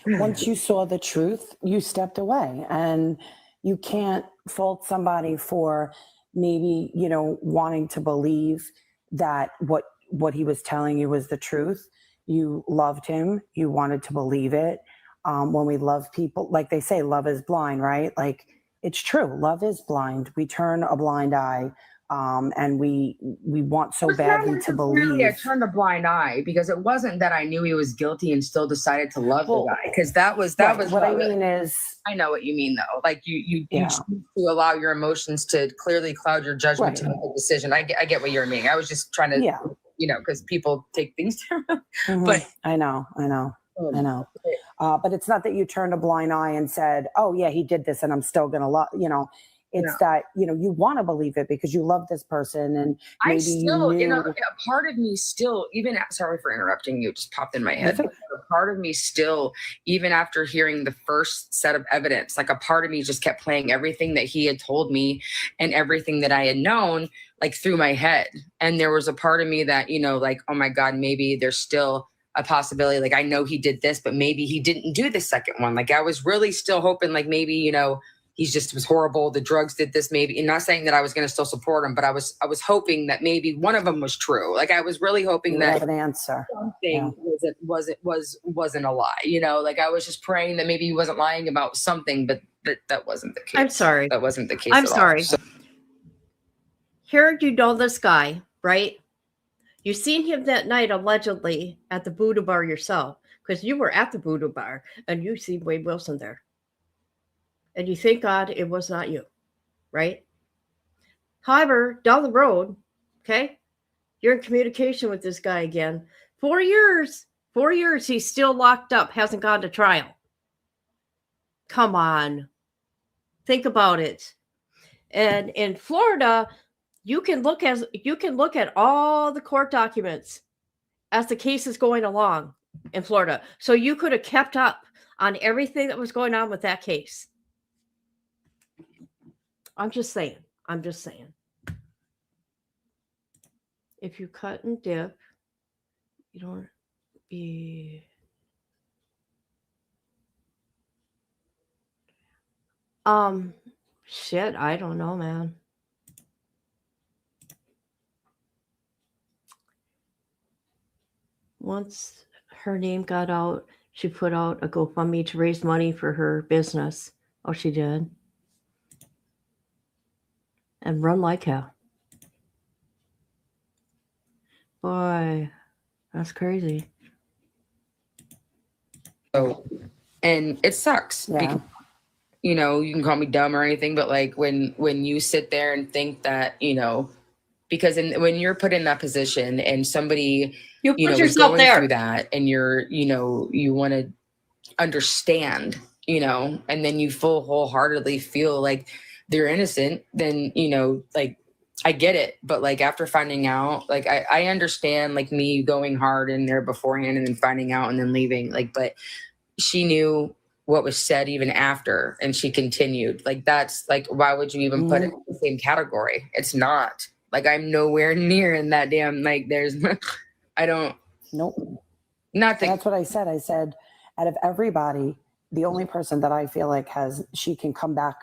Once you saw the truth, you stepped away, and you can't fault somebody for maybe, wanting to believe that what he was telling you was the truth. You loved him. You wanted to believe it. When we love people, like they say, love is blind, right? Like it's true. Love is blind. We turn a blind eye. And we want so badly to believe. I turned a blind eye because it wasn't that I knew he was guilty and still decided to love the guy. Because that was what I mean is, I know what you mean though. Like you choose to allow your emotions to clearly cloud your judgment to make a decision. I get what you're meaning. I was just trying to, because people take things different. But I know. But it's not that you turned a blind eye and said, "Oh yeah, he did this, and I'm still gonna love." It's that, you want to believe it because you love this person. And maybe I still, you knew... a part of me still, even, sorry for interrupting you, it just popped in my head. But a part of me still, even after hearing the first set of evidence, like a part of me just kept playing everything that he had told me and everything that I had known, like through my head. And there was a part of me that, like, oh my God, maybe there's still a possibility. Like, I know he did this, but maybe he didn't do the second one. Like, I was really still hoping, like, maybe, he just was horrible. The drugs did this, maybe. And not saying that I was going to still support him, but I was hoping that maybe one of them was true. Like I was really hoping that an answer something wasn't a lie. Like I was just praying that maybe he wasn't lying about something, but that wasn't the case. I'm sorry. That wasn't the case. I'm at sorry. All. So, here you know this guy, right? You seen him that night, allegedly, at the Buddha bar yourself, because you were at the Buddha bar, and you see Wade Wilson there. And you thank God it was not you, right? However, down the road, okay, you're in communication with this guy again. 4 years. 4 years, he's still locked up, hasn't gone to trial. Come on. Think about it. And in Florida, you can look at all the court documents as the case is going along in Florida. So you could have kept up on everything that was going on with that case. I'm just saying. If you cut and dip, you don't be... Shit, I don't know, man. Once her name got out, she put out a GoFundMe to raise money for her business. Oh, she did. And run like hell. Boy, that's crazy. So, and it sucks. Yeah. You know, you can call me dumb or anything, but like when you sit there and think that, you know, because when you're put in that position and somebody, you know, is going through that and you're, you know, you want to understand, you know, and then you wholeheartedly feel like they're innocent, then, you know, like, I get it. But like after finding out, like I understand like me going hard in there beforehand and then finding out and then leaving, like, but she knew what was said even after, and she continued. Like, that's like, why would you even put it in the same category? It's not. Like, I'm nowhere near in that damn, like, there's, I don't. Nope. Nothing. That's what I said. I said, out of everybody, the only person that I feel like she can come back,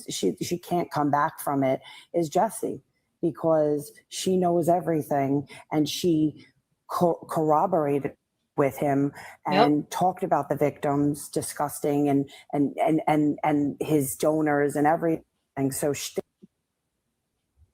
she can't come back from it is Jessie, because she knows everything and she corroborated with him and talked about the victims, disgusting, and his donors and everything. So as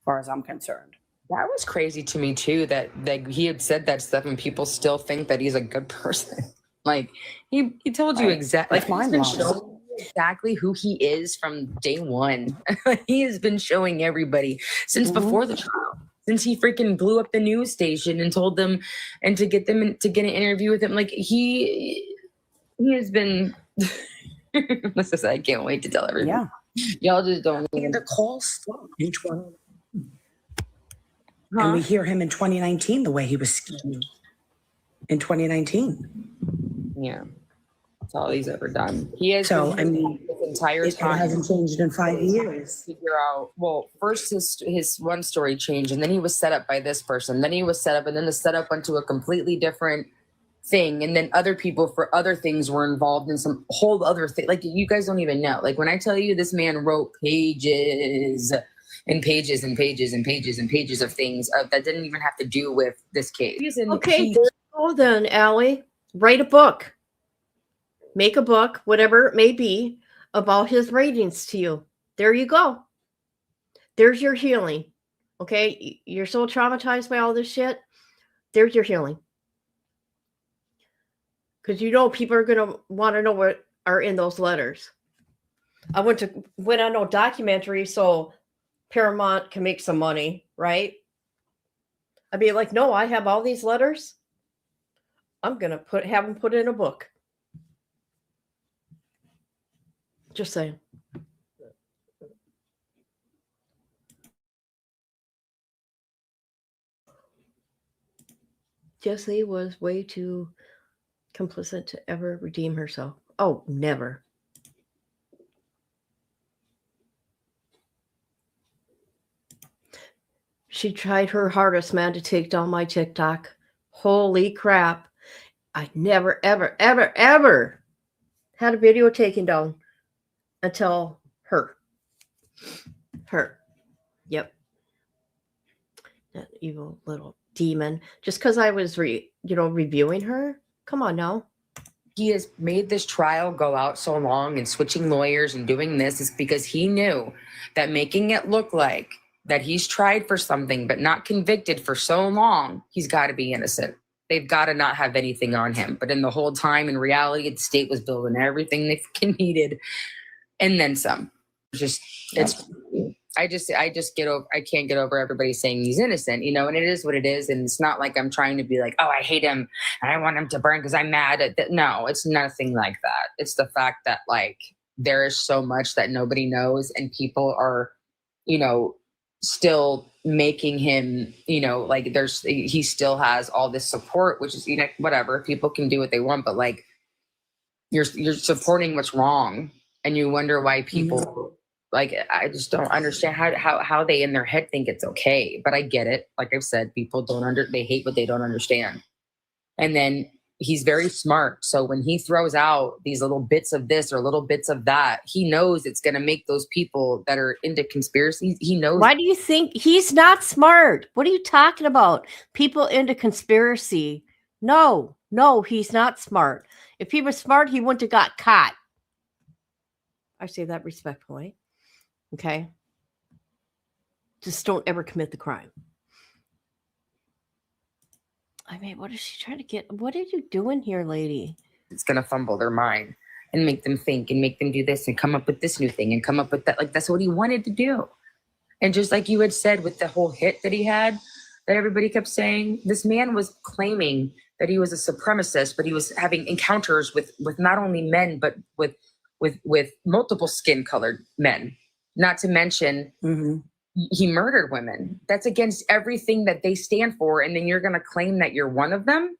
far as I'm concerned. That was crazy to me too, that like he had said that stuff and people still think that he's a good person. Like he told you exactly, like he's been showing exactly who he is from day one. He has been showing everybody since before the trial. Since he freaking blew up the news station and told them, and to get them to get an interview with him, like he has been. I can't wait to tell everybody. Yeah, y'all just don't. And the call stopped in 2019. And we hear him in 2019 the way he was scheming in 2019. Yeah, that's all he's ever done. He has. So I mean, this entire time it hasn't changed in 5 years. Figure out. Well, first his one story changed, and then he was set up by this person. Then he was set up, and then the setup went to a completely different thing, and then other people for other things were involved in some whole other thing. Like you guys don't even know. Like when I tell you, this man wrote pages and pages and pages and pages and pages of things that didn't even have to do with this case. Okay, so then, Allie, write a book. Make a book, whatever it may be, about his ratings to you. There you go. There's your healing. Okay? You're so traumatized by all this shit. There's your healing. Because you know people are going to want to know what are in those letters. I went on a documentary so Paramount can make some money, right? I'd be like, no, I have all these letters. I'm going to have them put in a book. Just saying. Jessie was way too complicit to ever redeem herself. Oh, never. She tried her hardest, man, to take down my TikTok. Holy crap. I never, ever, ever, ever had a video taken down until her. Yep. That evil little demon. Just because I was, reviewing her? Come on now. He has made this trial go out so long and switching lawyers and doing this is because he knew that making it look like that he's tried for something but not convicted for so long, he's got to be innocent. They've got to not have anything on him. But in the whole time, in reality, the state was building everything they fucking needed, and then some. I can't get over everybody saying he's innocent, you know, and it is what it is. And it's not like I'm trying to be like, oh, I hate him and I want him to burn because I'm mad at that. No, it's nothing like that. It's the fact that like there is so much that nobody knows, and people are, you know, still making him, you know, like he still has all this support, which is, you know, whatever, people can do what they want, but like you're supporting what's wrong, and you wonder why people like, I just don't understand how they in their head think it's okay. But I get it. Like I've said, people they hate what they don't understand. And then he's very smart. So when he throws out these little bits of this or little bits of that, he knows it's going to make those people that are into conspiracies. He knows. Why do you think he's not smart? What are you talking about? People into conspiracy. No, he's not smart. If he was smart, he wouldn't have got caught. I say that respectfully. Okay. Just don't ever commit the crime. I mean, what is she trying to get? What are you doing here, lady? It's going to fumble their mind and make them think and make them do this and come up with this new thing and come up with that. Like, that's what he wanted to do. And just like you had said with the whole hit that he had, that everybody kept saying, this man was claiming that he was a supremacist, but he was having encounters with not only men, but with multiple skin colored men. Not to mention, he murdered women. That's against everything that they stand for. And then you're going to claim that you're one of them?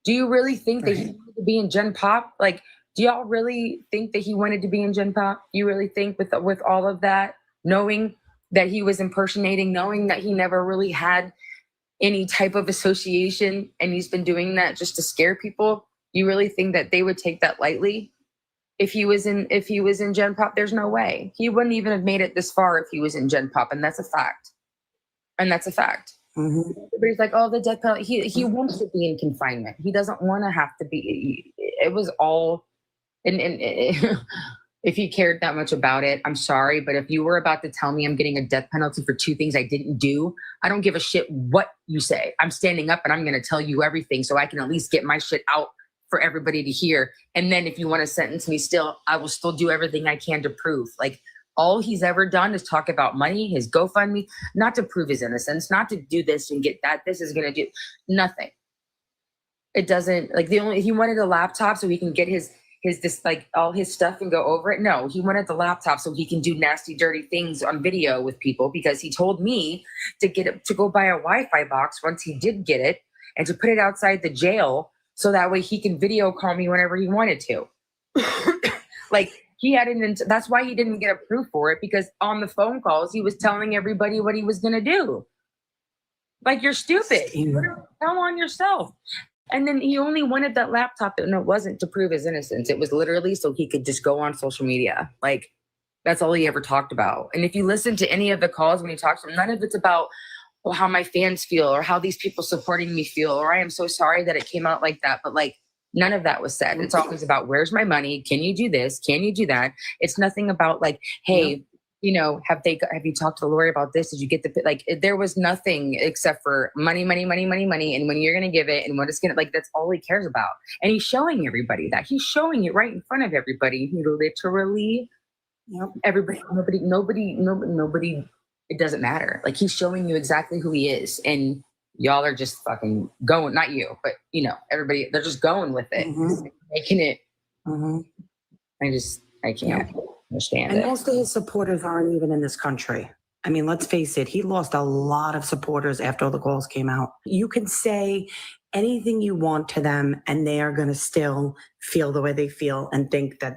Do you really think that he wanted to be in Gen Pop? Like, do y'all really think that he wanted to be in Gen Pop? You really think with all of that, knowing that he was impersonating, knowing that he never really had any type of association and he's been doing that just to scare people? You really think that they would take that lightly? If he was in Gen Pop, there's no way. He wouldn't even have made it this far if he was in Gen Pop, and that's a fact. Everybody's like, oh, the death penalty. He wants to be in confinement. He doesn't want to have to be. It was all, and if he cared that much about it, I'm sorry, but if you were about to tell me I'm getting a death penalty for 2 things I didn't do, I don't give a shit what you say. I'm standing up and I'm going to tell you everything so I can at least get my shit out for everybody to hear. And then if you want to sentence me still, I will still do everything I can to prove. Like, all he's ever done is talk about money, his GoFundMe, not to prove his innocence, not to do this and get that. This is going to do nothing. It doesn't, like, he wanted a laptop so he can get his like all his stuff and go over it. No, he wanted the laptop so he can do nasty, dirty things on video with people, because he told me to go buy a Wi-Fi box once he did get it and to put it outside the jail, so that way he can video call me whenever he wanted to. Like, he had that's why he didn't get approved for it, because on the phone calls, he was telling everybody what he was going to do. Like, you're stupid. Tell on yourself. And then he only wanted that laptop, and it wasn't to prove his innocence. It was literally so he could just go on social media. Like, that's all he ever talked about. And if you listen to any of the calls when he talks to them, none of it's about how my fans feel or how these people supporting me feel, or I am so sorry that it came out like that. But like, none of that was said. It's always about, where's my money? Can you do this? Can you do that? It's nothing about like, hey, you know, have you talked to the lawyer about this? Did you get like, there was nothing except for money, money, money, money, money. And when you're going to give it and what it's going to, like, that's all he cares about. And he's showing everybody that. He's showing it right in front of everybody. He literally, nobody, it doesn't matter. Like, he's showing you exactly who he is. And y'all are just fucking going, not you, but, you know, everybody, they're just going with it. Making it. I can't understand and it. Most of his supporters aren't even in this country. I mean, let's face it, he lost a lot of supporters after all the calls came out. You can say anything you want to them, and they are going to still feel the way they feel and think that,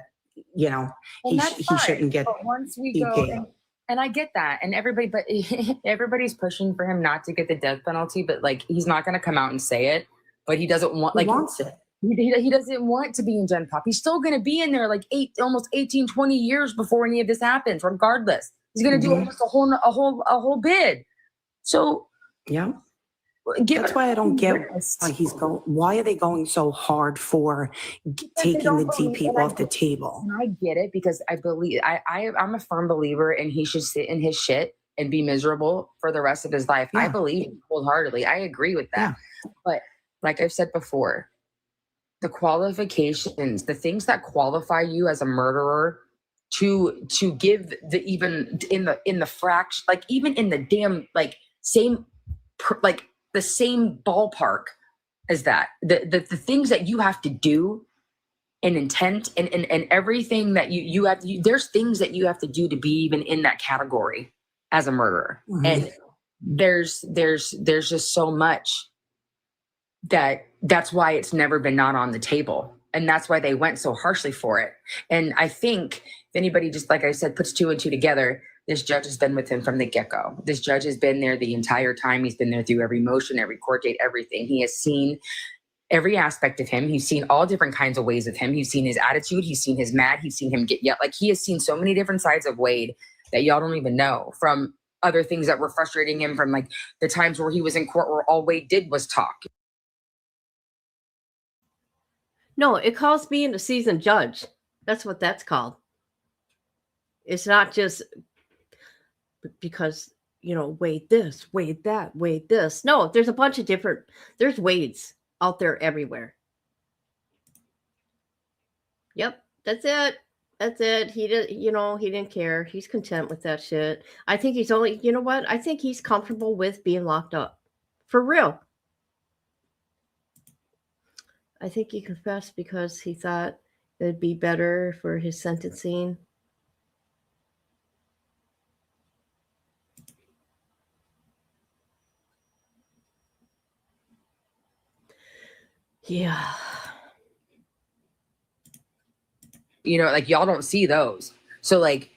you know, he shouldn't get. But once we go, and I get that, and everybody's pushing for him not to get the death penalty, but like, he's not going to come out and say it. But he doesn't want, like, he wants it. He doesn't want to be in Gen Pop. He's still going to be in there like almost 18, 20 years before any of this happens, regardless. He's going to do almost a whole bid. So yeah, that's why I don't get why why are they going so hard for taking the DP off the table? And I get it, because I believe I'm a firm believer, and he should sit in his shit and be miserable for the rest of his life. I believe wholeheartedly. I agree with that. But like I've said before, the qualifications, the things that qualify you as a murderer to give the even in the fraction, like even in the damn like same like the same ballpark as that, the things that you have to do and intent and everything that you have there's things that you have to do to be even in that category as a murderer. And there's just so much that's why it's never been not on the table, and that's why they went so harshly for it. And I think if anybody, just like I said, puts two and two together, this judge has been with him from the get-go. This judge has been there the entire time. He's been there through every motion, every court date, everything. He has seen every aspect of him. He's seen all different kinds of ways of him. He's seen his attitude. He's seen his mad. He's seen him get yelled. Like, he has seen so many different sides of Wade that y'all don't even know, from other things that were frustrating him, from like the times where he was in court where all Wade did was talk. No, it calls being a seasoned judge. That's what that's called. It's not just because, Wade this, Wade that, Wade this. No, there's a bunch of there's Wades out there everywhere. Yep, that's it. That's it. He did, he didn't care. He's content with that shit. I think he's only, I think he's comfortable with being locked up. For real. I think he confessed because he thought it'd be better for his sentencing. Yeah. Like, y'all don't see those. So like,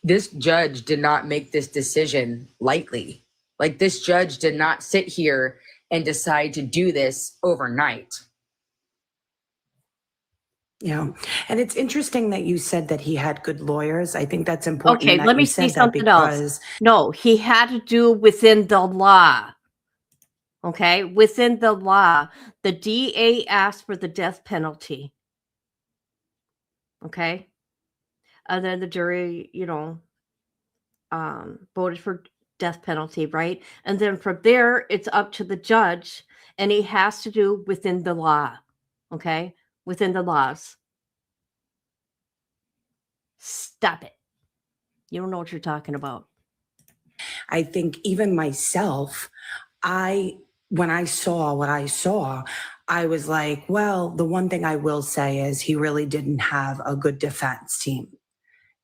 this judge did not make this decision lightly. Like, this judge did not sit here and decide to do this overnight. Yeah. And it's interesting that you said that he had good lawyers. I think that's important. Okay, let me say something else. No, he had to do within the law. Okay, within the law. The DA asked for the death penalty. Okay. And then the jury, voted for death penalty, right? And then from there, it's up to the judge, and he has to do within the law. Okay, within the laws. Stop it. You don't know what you're talking about. I think even myself, when I saw what I saw, I was like, well, the one thing I will say is he really didn't have a good defense team.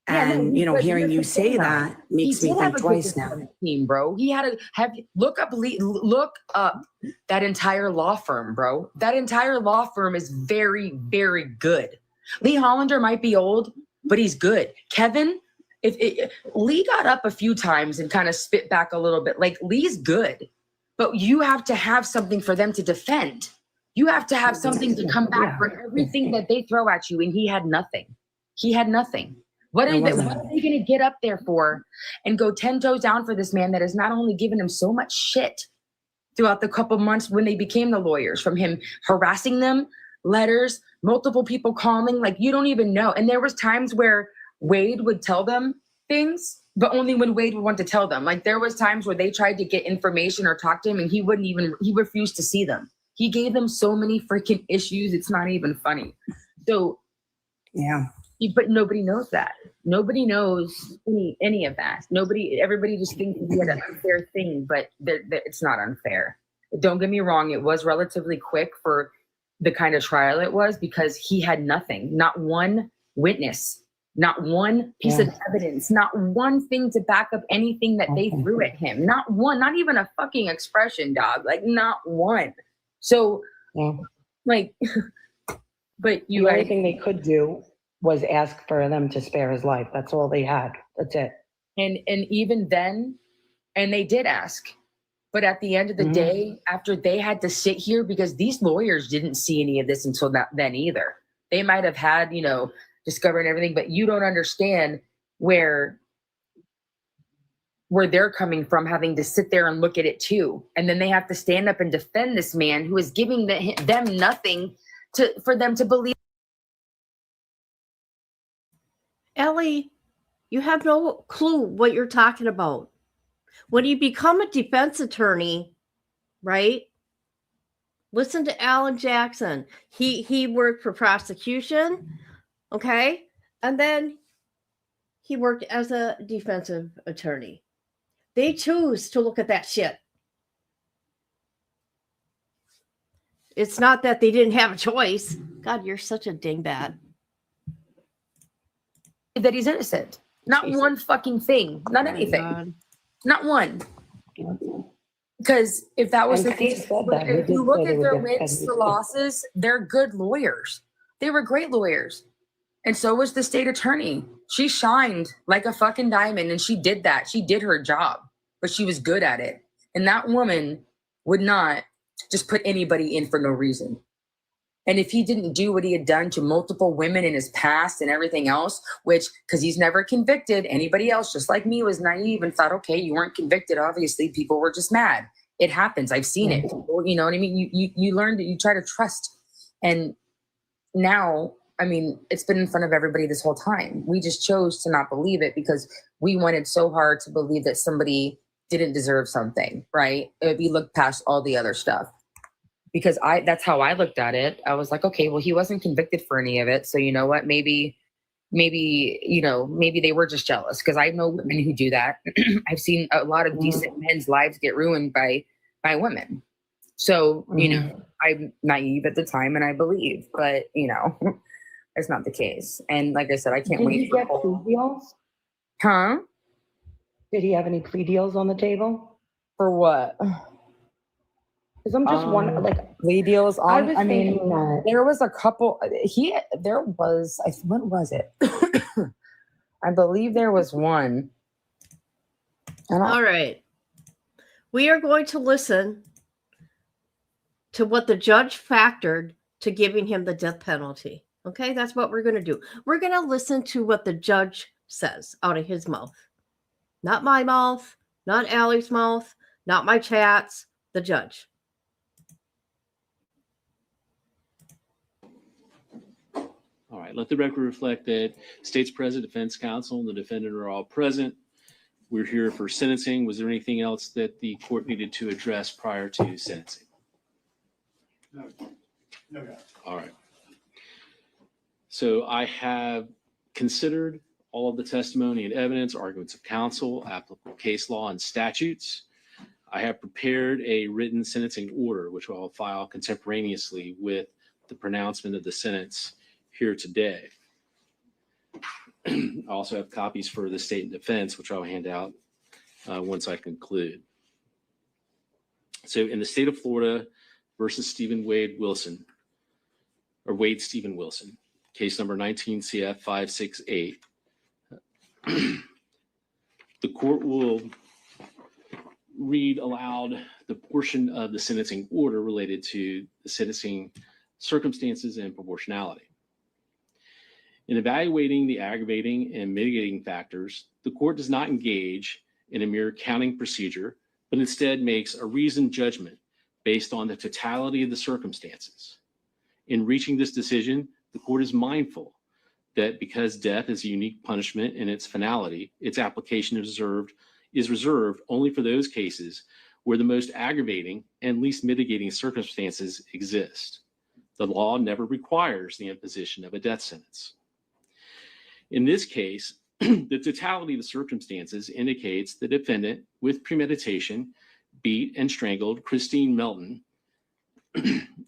And, hearing you say that makes me think twice now. Team, bro. He had look up that entire law firm, bro. That entire law firm is very, very good. Lee Hollander might be old, but he's good. Kevin, Lee got up a few times and kind of spit back a little bit. Like, Lee's good, but you have to have something for them to defend. You have to have something to come back for everything that they throw at you. And he had nothing. He had nothing. What are they going to get up there for and go 10 toes down for this man that has not only given him so much shit throughout the couple months when they became the lawyers, from him harassing them, letters, multiple people calling, like, you don't even know. And there was times where Wade would tell them things, but only when Wade would want to tell them. Like, there was times where they tried to get information or talk to him and he refused to see them. He gave them so many freaking issues. It's not even funny. So, yeah. But nobody knows that. Nobody knows any of that. Everybody just thinks he had an unfair thing, but it's not unfair. Don't get me wrong. It was relatively quick for the kind of trial it was, because he had nothing, not one witness, not one piece of evidence, not one thing to back up anything that they threw at him. Not one, not even a fucking expression, dog. Like, not one. So, like, but the only thing they could do was ask for them to spare his life. That's all they had. That's it. And even then, and they did ask. But at the end of the day, after they had to sit here, because these lawyers didn't see any of this until then either. They might have had, discovered everything, but you don't understand where they're coming from, having to sit there and look at it too. And then they have to stand up and defend this man who is giving them nothing for them to believe. Ellie, you have no clue what you're talking about. When you become a defense attorney, right? Listen to Alan Jackson. He worked for prosecution, okay? And then he worked as a defensive attorney. They choose to look at that shit. It's not that they didn't have a choice. God, you're such a dingbat. That he's innocent. Not one fucking thing. Not anything. God. Not one. Because if that was And the Steve case, said that. He if you did look say they at would their get wins, Eddie. the losses, they're good lawyers. They were great lawyers. And so was the state attorney. She shined like a fucking diamond, and she did that. She did her job, but she was good at it. And that woman would not just put anybody in for no reason. And if he didn't do what he had done to multiple women in his past and everything else, which, because he's never convicted, anybody else, just like me, was naive and thought, okay, you weren't convicted. Obviously, people were just mad. It happens. I've seen it. You know what I mean? You learn that you try to trust. And now, I mean, it's been in front of everybody this whole time. We just chose to not believe it because we wanted so hard to believe that somebody didn't deserve something, right? We looked past all the other stuff. Because that's how I looked at it. I was like, okay, well, he wasn't convicted for any of it. So you know what? Maybe they were just jealous. Because I know women who do that. I've seen a lot of decent men's lives get ruined by women. So, I'm naive at the time and I believe, but it's not the case. And like I said, I can't wait. Did he get plea deals? Huh? Did he have any plea deals on the table? For what? Because I'm just wondering, plea deals on. I was thinking that there was a couple. What was it? I believe there was one. All right. We are going to listen to what the judge factored to giving him the death penalty. Okay, that's what we're going to do. We're going to listen to what the judge says out of his mouth. Not my mouth, not Allie's mouth, not my chats, the judge. All right, let the record reflect that State's President, Defense Counsel, and the defendant are all present. We're here for sentencing. Was there anything else that the court needed to address prior to sentencing? No. All right. So I have considered all of the testimony and evidence, arguments of counsel, applicable case law, and statutes. I have prepared a written sentencing order, which I will file contemporaneously with the pronouncement of the sentence here today. I also have copies for the state and defense, which I'll hand out once I conclude. So in the state of Florida versus Wade Stephen Wilson, case number 19 CF 568, the court will read aloud the portion of the sentencing order related to the sentencing circumstances and proportionality. In evaluating the aggravating and mitigating factors, the court does not engage in a mere counting procedure, but instead makes a reasoned judgment based on the totality of the circumstances. In reaching this decision, the court is mindful that because death is a unique punishment in its finality, its application is reserved only for those cases where the most aggravating and least mitigating circumstances exist. The law never requires the imposition of a death sentence. In this case, the totality of the circumstances indicates the defendant, with premeditation, beat and strangled Christine Melton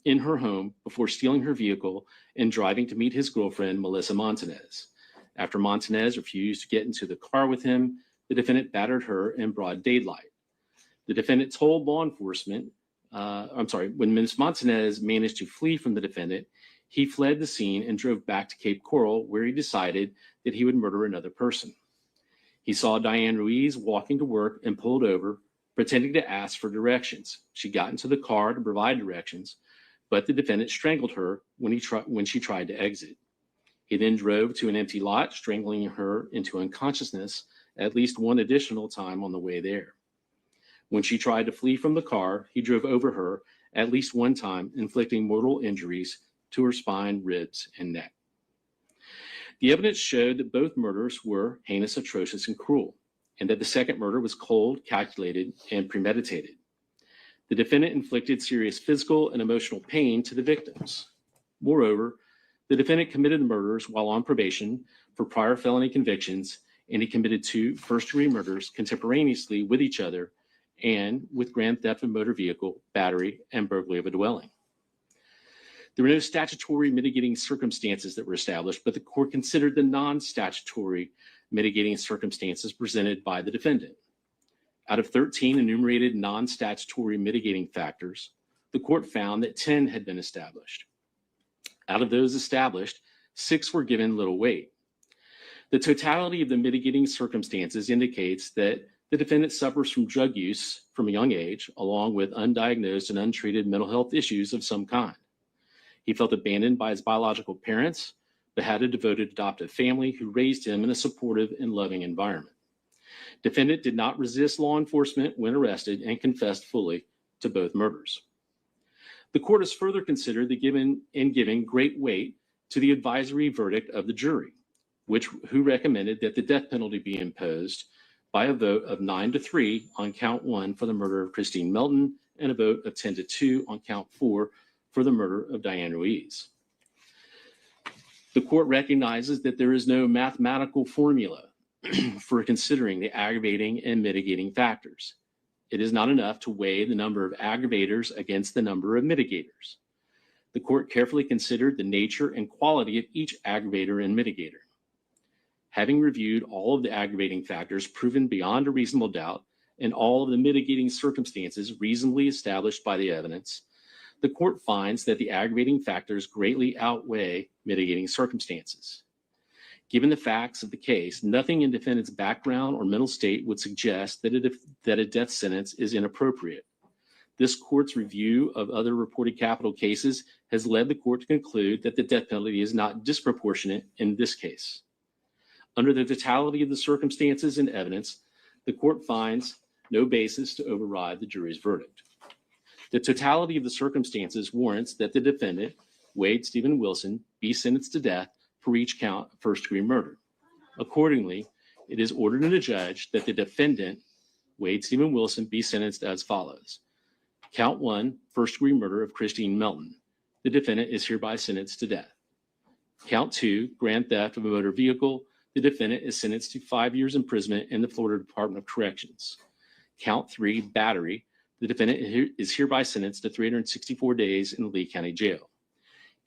in her home before stealing her vehicle and driving to meet his girlfriend, Melissa Montanez. After Montanez refused to get into the car with him, the defendant battered her in broad daylight. The defendant told law enforcement, when Ms. Montanez managed to flee from the defendant, he fled the scene and drove back to Cape Coral, where he decided that he would murder another person. He saw Diane Ruiz walking to work and pulled over, pretending to ask for directions. She got into the car to provide directions, but the defendant strangled her when she tried to exit. He then drove to an empty lot, strangling her into unconsciousness at least one additional time on the way there. When she tried to flee from the car, he drove over her at least one time, inflicting mortal injuries to her spine, ribs, and neck. The evidence showed that both murders were heinous, atrocious, and cruel. and that the second murder was cold, calculated, and premeditated. The defendant inflicted serious physical and emotional pain to the victims. Moreover, the defendant committed the murders while on probation for prior felony convictions, and he committed 2 first-degree murders contemporaneously with each other and with grand theft of a motor vehicle, battery, and burglary of a dwelling. There were no statutory mitigating circumstances that were established, but the court considered the non-statutory mitigating circumstances presented by the defendant. Out of 13 enumerated non-statutory mitigating factors, the court found that 10 had been established. Out of those established, 6 were given little weight. The totality of the mitigating circumstances indicates that the defendant suffers from drug use from a young age, along with undiagnosed and untreated mental health issues of some kind. He felt abandoned by his biological parents, but had a devoted adoptive family who raised him in a supportive and loving environment. Defendant did not resist law enforcement when arrested and confessed fully to both murders. The court has further considered giving great weight to the advisory verdict of the jury, who recommended that the death penalty be imposed by a vote of 9-3 on count 1 for the murder of Christine Melton and a vote of 10-2 on count 4 for the murder of Diane Ruiz. The court recognizes that there is no mathematical formula for considering the aggravating and mitigating factors. It is not enough to weigh the number of aggravators against the number of mitigators. The court carefully considered the nature and quality of each aggravator and mitigator. Having reviewed all of the aggravating factors proven beyond a reasonable doubt and all of the mitigating circumstances reasonably established by the evidence, the court finds that the aggravating factors greatly outweigh mitigating circumstances. Given the facts of the case, nothing in defendant's background or mental state would suggest that a death sentence is inappropriate. This court's review of other reported capital cases has led the court to conclude that the death penalty is not disproportionate in this case. Under the totality of the circumstances and evidence, the court finds no basis to override the jury's verdict. The totality of the circumstances warrants that the defendant, Wade Stephen Wilson, be sentenced to death for each count of first-degree murder. Accordingly, it is ordered and adjudged that the defendant, Wade Stephen Wilson, be sentenced as follows. Count 1, first-degree murder of Christine Melton. The defendant is hereby sentenced to death. Count 2, grand theft of a motor vehicle. The defendant is sentenced to 5 years imprisonment in the Florida Department of Corrections. Count 3, battery. The defendant is hereby sentenced to 364 days in the Lee County Jail.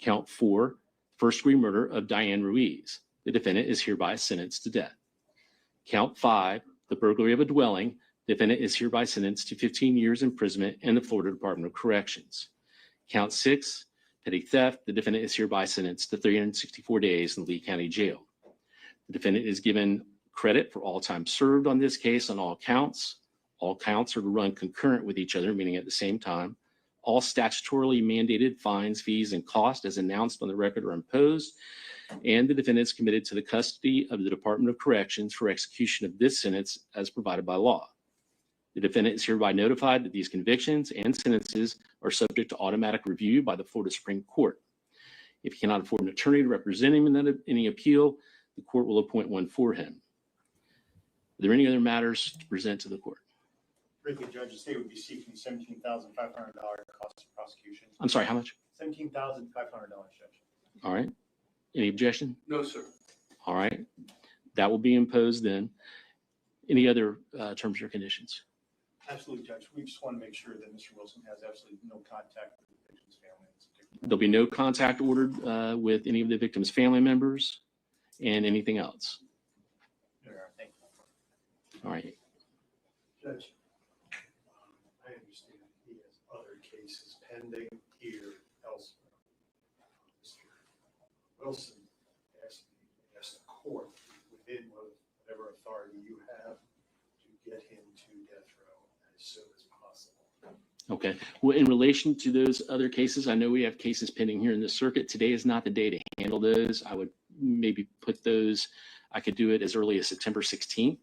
Count 4, first-degree murder of Diane Ruiz. The defendant is hereby sentenced to death. Count 5, the burglary of a dwelling. The defendant is hereby sentenced to 15 years imprisonment in the Florida Department of Corrections. Count 6, petty theft. The defendant is hereby sentenced to 364 days in the Lee County Jail. The defendant is given credit for all time served on this case on all counts. All counts are to run concurrent with each other, meaning at the same time. All statutorily mandated fines, fees, and costs as announced on the record are imposed, and the defendant is committed to the custody of the Department of Corrections for execution of this sentence as provided by law. The defendant is hereby notified that these convictions and sentences are subject to automatic review by the Florida Supreme Court. If he cannot afford an attorney to represent him in any appeal, the court will appoint one for him. Are there any other matters to present to the court? Briefly, Judge, the state would be seeking $17,500 cost of prosecution. I'm sorry, how much? $17,500, Judge. All right. Any objection? No, sir. All right. That will be imposed then. Any other terms or conditions? Absolutely, Judge. We just want to make sure that Mr. Wilson has absolutely no contact with the victim's family. There'll be no contact ordered with any of the victim's family members and anything else. Thank you. All right. Judge, I understand he has other cases pending here elsewhere. Mr. Wilson asked the court within whatever authority you have to get him to death row as soon as possible. Okay. Well, in relation to those other cases, I know we have cases pending here in the circuit. Today is not the day to handle those. I would maybe put those, I could do it as early as September 16th.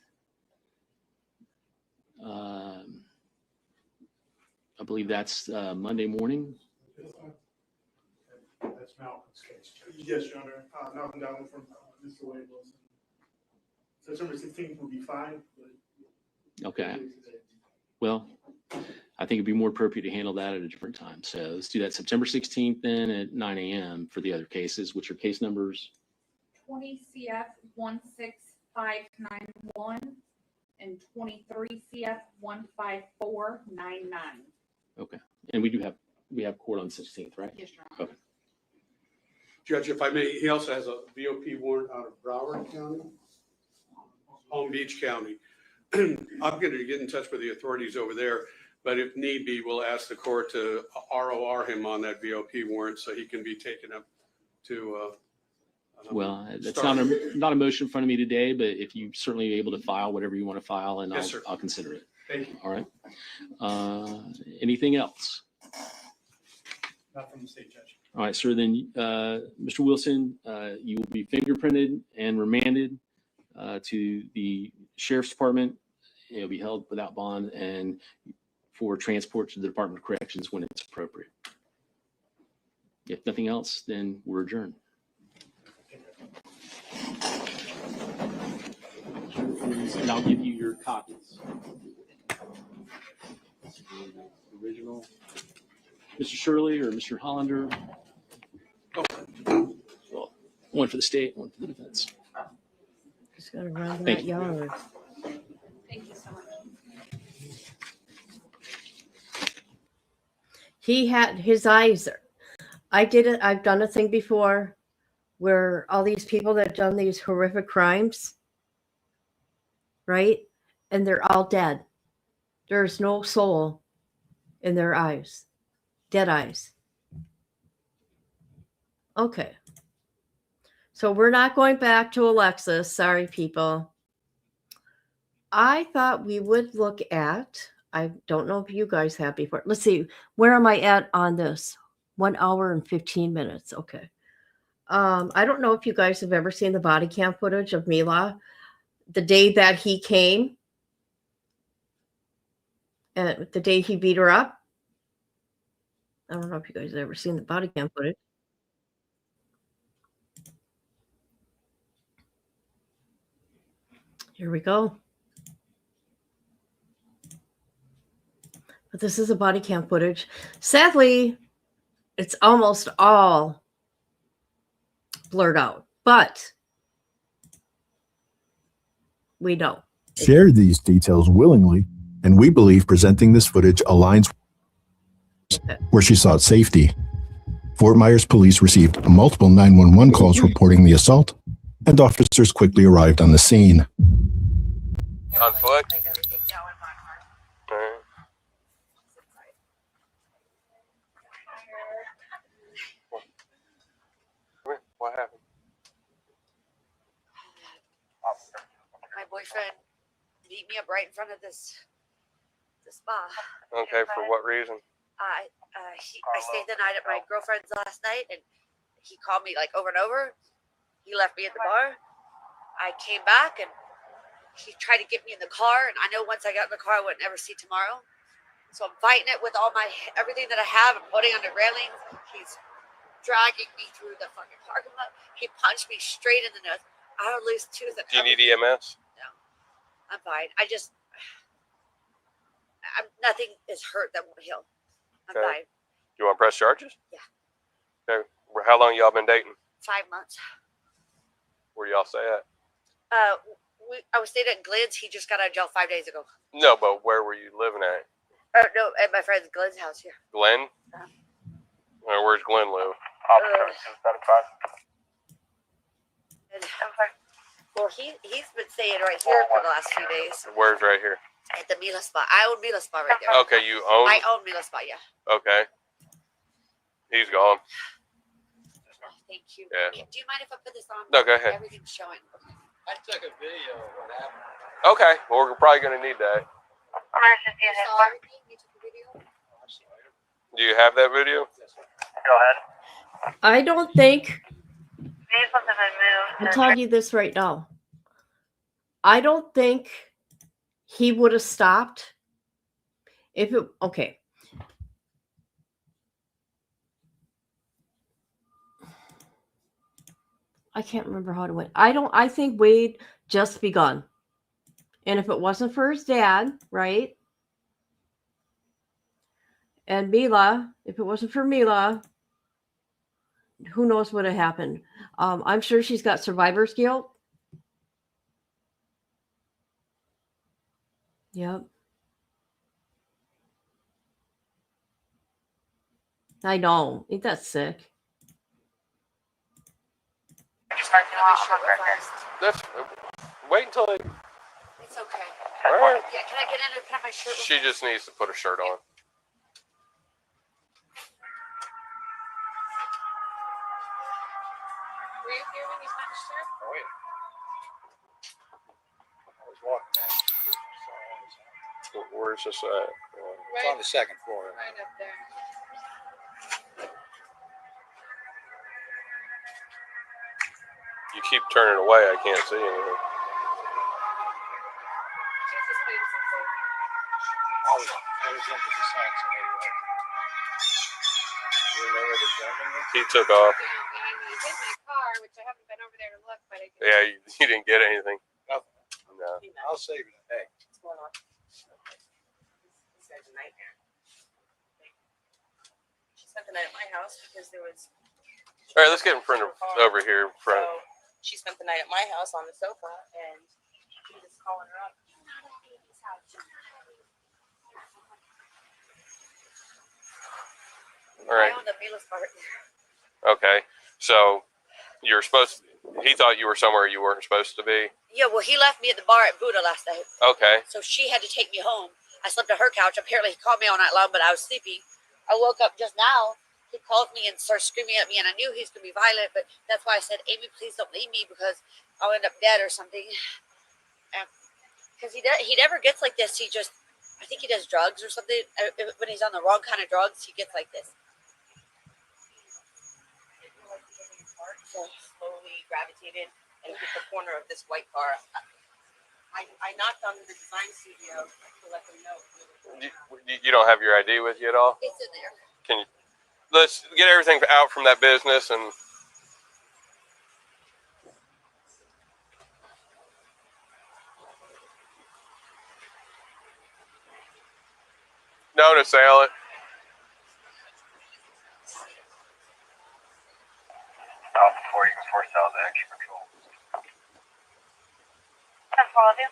I believe that's Monday morning. That's Malcolm's case, Judge. Yes, Your Honor. Malcolm Dowling from Mr. Wade Wilson. September 16th will be fine, but Okay. Well, I think it'd be more appropriate to handle that at a different time. So let's do that September 16th then at 9 a.m. for the other cases, which are case numbers. 20 CF 16591 and 23 CF 15499. Okay. And we have court on the 16th, right? Yes, Your Honor. Okay. Judge, if I may, he also has a VOP warrant out of Broward County, Palm Beach County. I'm going to get in touch with the authorities over there, but if need be, we'll ask the court to ROR him on that VOP warrant so he can be taken up to. Well, that's not a motion in front of me today, but if you certainly are able to file whatever you want to file, and Yes, I'll consider it. Thank you. All right. Anything else? Not from the state judge. All right, sir. Then, Mr. Wilson, you will be fingerprinted and remanded to the sheriff's department. It'll be held without bond and for transport to the Department of Corrections when it's appropriate. If nothing else, then we're adjourned. And I'll give you your copies. Original. Mr. Shirley or Mr. Hollander? Well, one for the state, one for the defense. Just gotta run Thank that you. yard. Thank you so much. He had his eyes. I did it. I've done a thing before where all these people that done these horrific crimes, right? And they're all dead. There's no soul in their eyes. Dead eyes. Okay. So we're not going back to Alexis. Sorry, people. I thought we would look at, I don't know if you guys have before. Let's see. Where am I at on this? 1 hour and 15 minutes. Okay. I don't know if you guys have ever seen the body cam footage of Mila the day that he came and the day he beat her up. I don't know if you guys have ever seen the body cam footage. Here we go. But this is a body cam footage. Sadly, it's almost all blurred out, but we know. Shared these details willingly, and we believe presenting this footage aligns where she sought safety. Fort Myers police received multiple 911 calls reporting the assault, and officers quickly arrived on the scene. On foot? What happened? My boyfriend beat me up right in front of this spa. Okay, for what reason? I stayed the night at my girlfriend's last night, and he called me like over and over. He left me at the bar. I came back, and he tried to get me in the car, and I know once I got in the car, I would never see tomorrow. So I'm fighting it with all everything that I have. I'm putting on the railings. He's dragging me through the fucking parking lot. He punched me straight in the nose. I have a loose tooth. Do you need EMS? No, I'm fine. Nothing is hurt that won't heal. I'm fine. You want to press charges? Yeah. Okay. How long y'all been dating? 5 months. Where y'all stay at? I was staying at Glenn's. He just got out of jail 5 days ago. No, but where were you living at? No, at my friend's Glenn's house here. Glenn? Where's Glenn live? Well, he's been staying right here for the last few days. Where's right here? At the Mila spot. I own Mila spot right there. Okay, you own? I own Mila spot, yeah. Okay. He's gone. Thank you. Yeah. Do you mind if I put this on? No, go ahead. Everything's showing. Okay. I took a video of what happened. Okay, well, we're probably going to need that. Do you have that video? Go ahead. I don't think, I'll tell you this right now. I don't think he would have stopped if it, okay. I can't remember how it went. I think Wade just begun. And if it wasn't for his dad, right? And Mila, if it wasn't for Mila, who knows what had happened. I'm sure she's got survivor's guilt. Yep. I know. Ain't that sick? That's, wait until they. It's okay. All right. Yeah, can I get in and put my shirt? She just needs to put a shirt on. Were you here when you finished her? Oh, yeah. I was walking down. Where's this at? It's on the second floor. Right up there. You keep turning away. I can't see anything. I was into the sunset anyway. You know where the gentleman is? He took off. He's in my car, which I haven't been over there to look, but I Yeah, you didn't get anything. Nothing. No. I'll save it. Hey. What's going on? This guy's a nightmare. She spent the night at my house because there was. All right, let's get in front of over here. In front. So she spent the night at my house on the sofa, and he was calling her up. You're not at baby's house. You're not at baby's house. All right. I own the Mila's part. Okay, so you're supposed. He thought you were somewhere you weren't supposed to be. Yeah, well, he left me at the bar at Buddha last night. Okay. So she had to take me home. I slept on her couch. Apparently, he called me all night long, but I was sleeping. I woke up just now. He called me and started screaming at me, and I knew he was going to be violent, but that's why I said, Amy, please don't leave me because I'll end up dead or something. Because he never gets like this. I think he does drugs or something. When he's on the wrong kind of drugs, he gets like this. So slowly gravitated and hit the corner of this white car. I knocked on the design studio to let them know. You don't have your ID with you at all? It's in there. Can you? Let's get everything out from that business and. No to sale it. Before you can force out the extra control. That's all I do.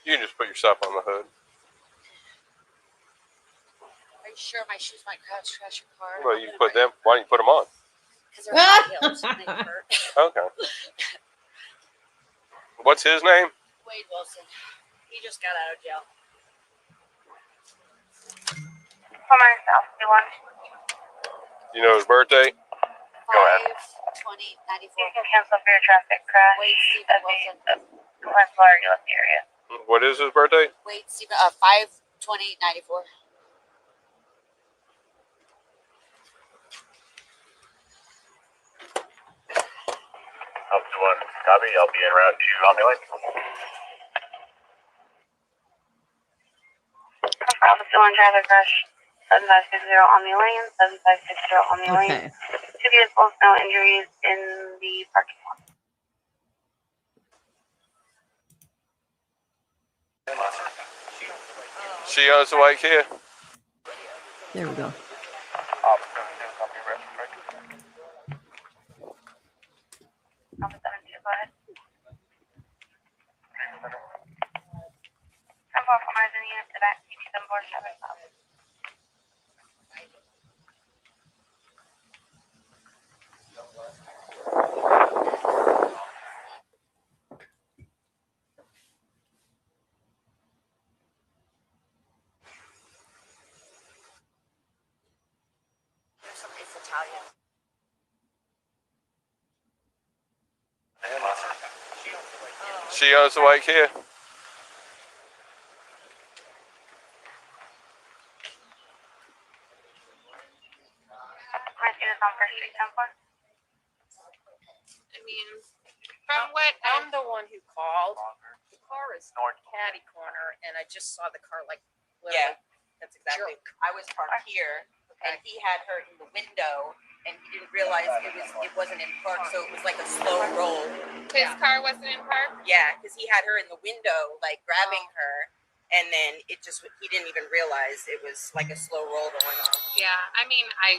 You can just put your stuff on the hood. Are you sure my shoes might crash your car? Well, you can put them. Why don't you put them on? Because they're high heels and they hurt. Okay. What's his name? Wade Wilson. He just got out of jail. From myself, do you want? You know his birthday? Go ahead. 5/20/94. You can cancel for your traffic crash. Wade Stephen Wilson. When Florida, you left the area. What is his birthday? Wade Stephen. 5/20/94. Up to one. Copy. I'll be en route to on the lane. Confirm the still on traffic crash. 7560 on the lane. 7560 on the lane. Two vehicles, no injuries in the parking lot. She owns the white Kia. There we go. It's Italian. She owns the white Kia. I mean, from what I'm the one who called, the car is catty corner, and I just saw the car like literally. Yeah, that's exactly. I was parked here. and he had her in the window, and he didn't realize it wasn't in park, so it was like a slow roll. His car wasn't in park? Yeah, because he had her in the window, like grabbing her, and then he didn't even realize it was like a slow roll going on. Yeah, I mean, I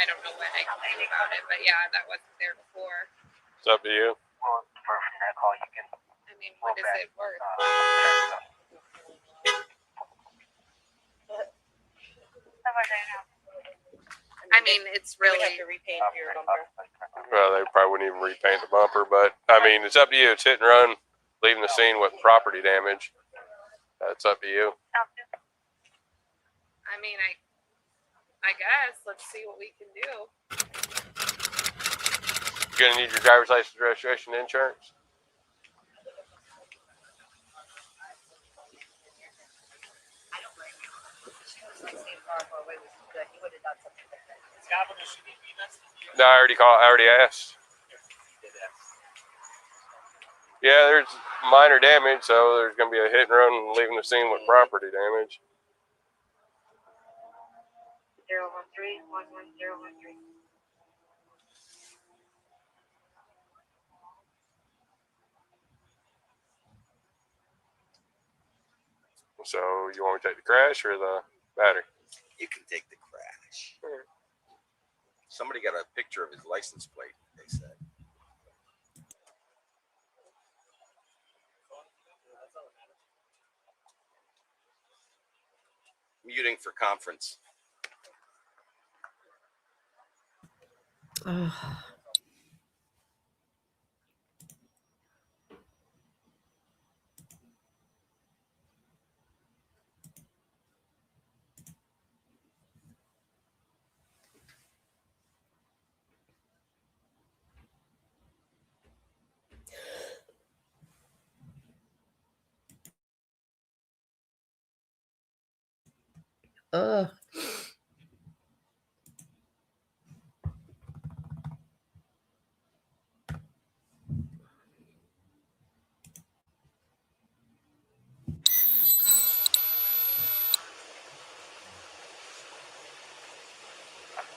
don't know what I can do about it, but yeah, that wasn't there before. It's up to you. I mean, what is it worth? I mean, it's really. You have to repaint your bumper. Well, they probably wouldn't even repaint the bumper, but I mean, it's up to you. It's hit and run, leaving the scene with property damage. That's up to you. I mean, I guess let's see what we can do. You're gonna need your driver's license, registration, and insurance. No, I already called. I already asked. Yeah, there's minor damage, so there's going to be a hit and run leaving the scene with property damage. 013-11013. So you want me to take the crash or the battery? You can take the crash. Somebody got a picture of his license plate, they said. Muting for conference. Ugh.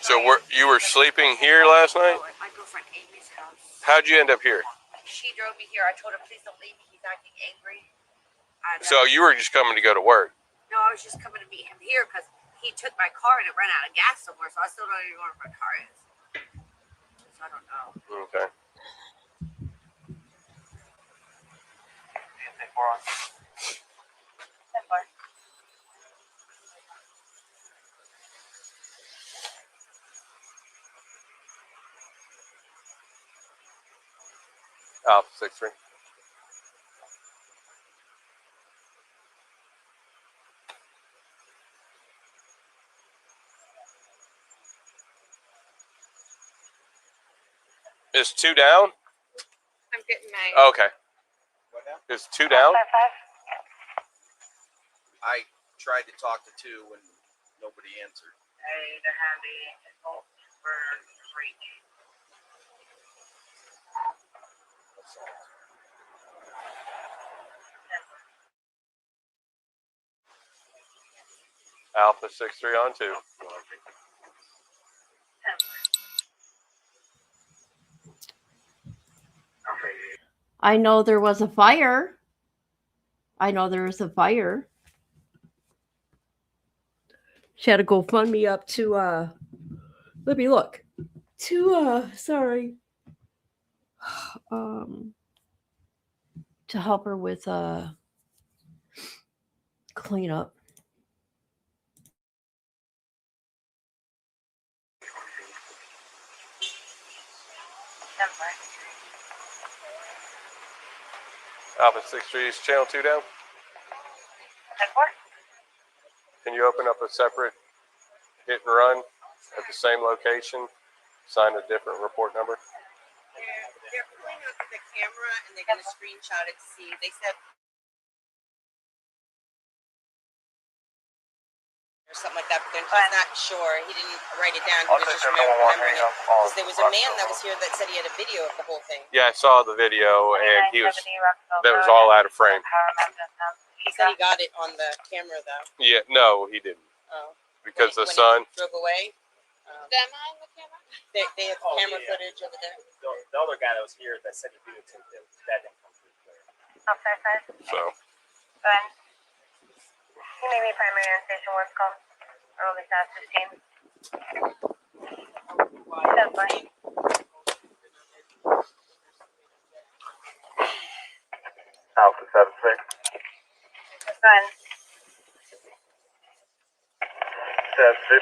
So you were sleeping here last night? Oh, at my girlfriend Amy's house. How'd you end up here? She drove me here. I told her, please don't leave me. He's acting angry. So you were just coming to go to work? No, I was just coming to meet him here because he took my car and it ran out of gas somewhere, so I still don't even know where my car is. So I don't know. Okay. Alpha 63. Is 2 down? I'm getting my. Okay. Is 2 down? I tried to talk to 2 and nobody answered. Hey, they're having a vote for free. Alpha 63 on 2. I know there was a fire. I know there was a fire. She had to GoFundMe up to let me look. To to help her with cleanup. Alpha 63 is channel 2 down? Can you open up a separate hit and run at the same location, sign a different report number? They're pulling up the camera and they're going to screenshot it to see. They said or something like that, but he's not sure. He didn't write it down. He was just remembering it. Because there was a man that was here that said he had a video of the whole thing. Yeah, I saw the video, and that was all out of frame. He said he got it on the camera, though. Yeah, no, he didn't. Oh. because the when sun. he drove away. Them on the camera? They have camera footage over there. The other guy that was here that said he videotaped it, that didn't come through clear. So Good. You may be primary on station 1's call. Early status 15. That's fine. Alpha 76. Go ahead. Set 15,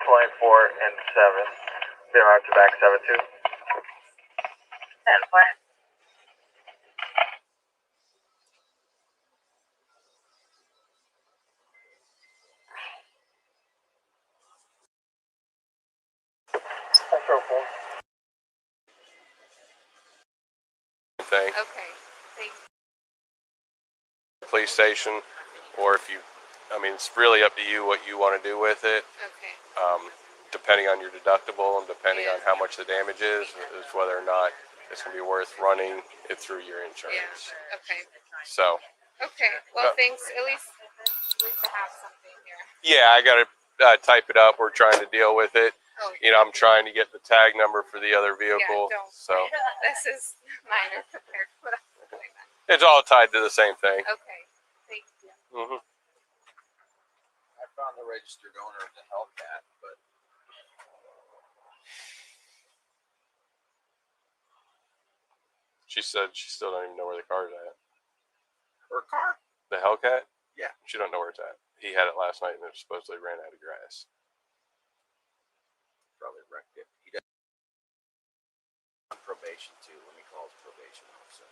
24, and 7. 0 after back 72. 10-4. Control 4. thing. Okay. Thanks. Police station, or if you, I mean, it's really up to you what you want to do with it. Okay. Depending on your deductible and depending on how much the damage is whether or not it's going to be worth running it through your insurance. Yeah. Okay. So. Okay. Well, thanks. At least to have something here. Yeah, I got to type it up. We're trying to deal with it. Oh, you know, I'm trying to get the tag number for the other vehicle. Yeah, don't. So This is minor compared to what I'm doing. it's all tied to the same thing. Okay. Thank you. Mm-hmm. I found the registered owner of the Hellcat, but She said she still don't even know where the car's at. her car? The Hellcat? Yeah. She don't know where it's at. He had it last night and it supposedly ran out of grass. Probably wrecked it. He does on probation too when he calls probation officer.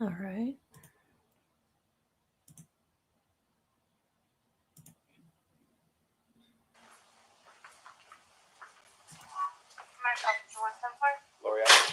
All right. L'Oreal.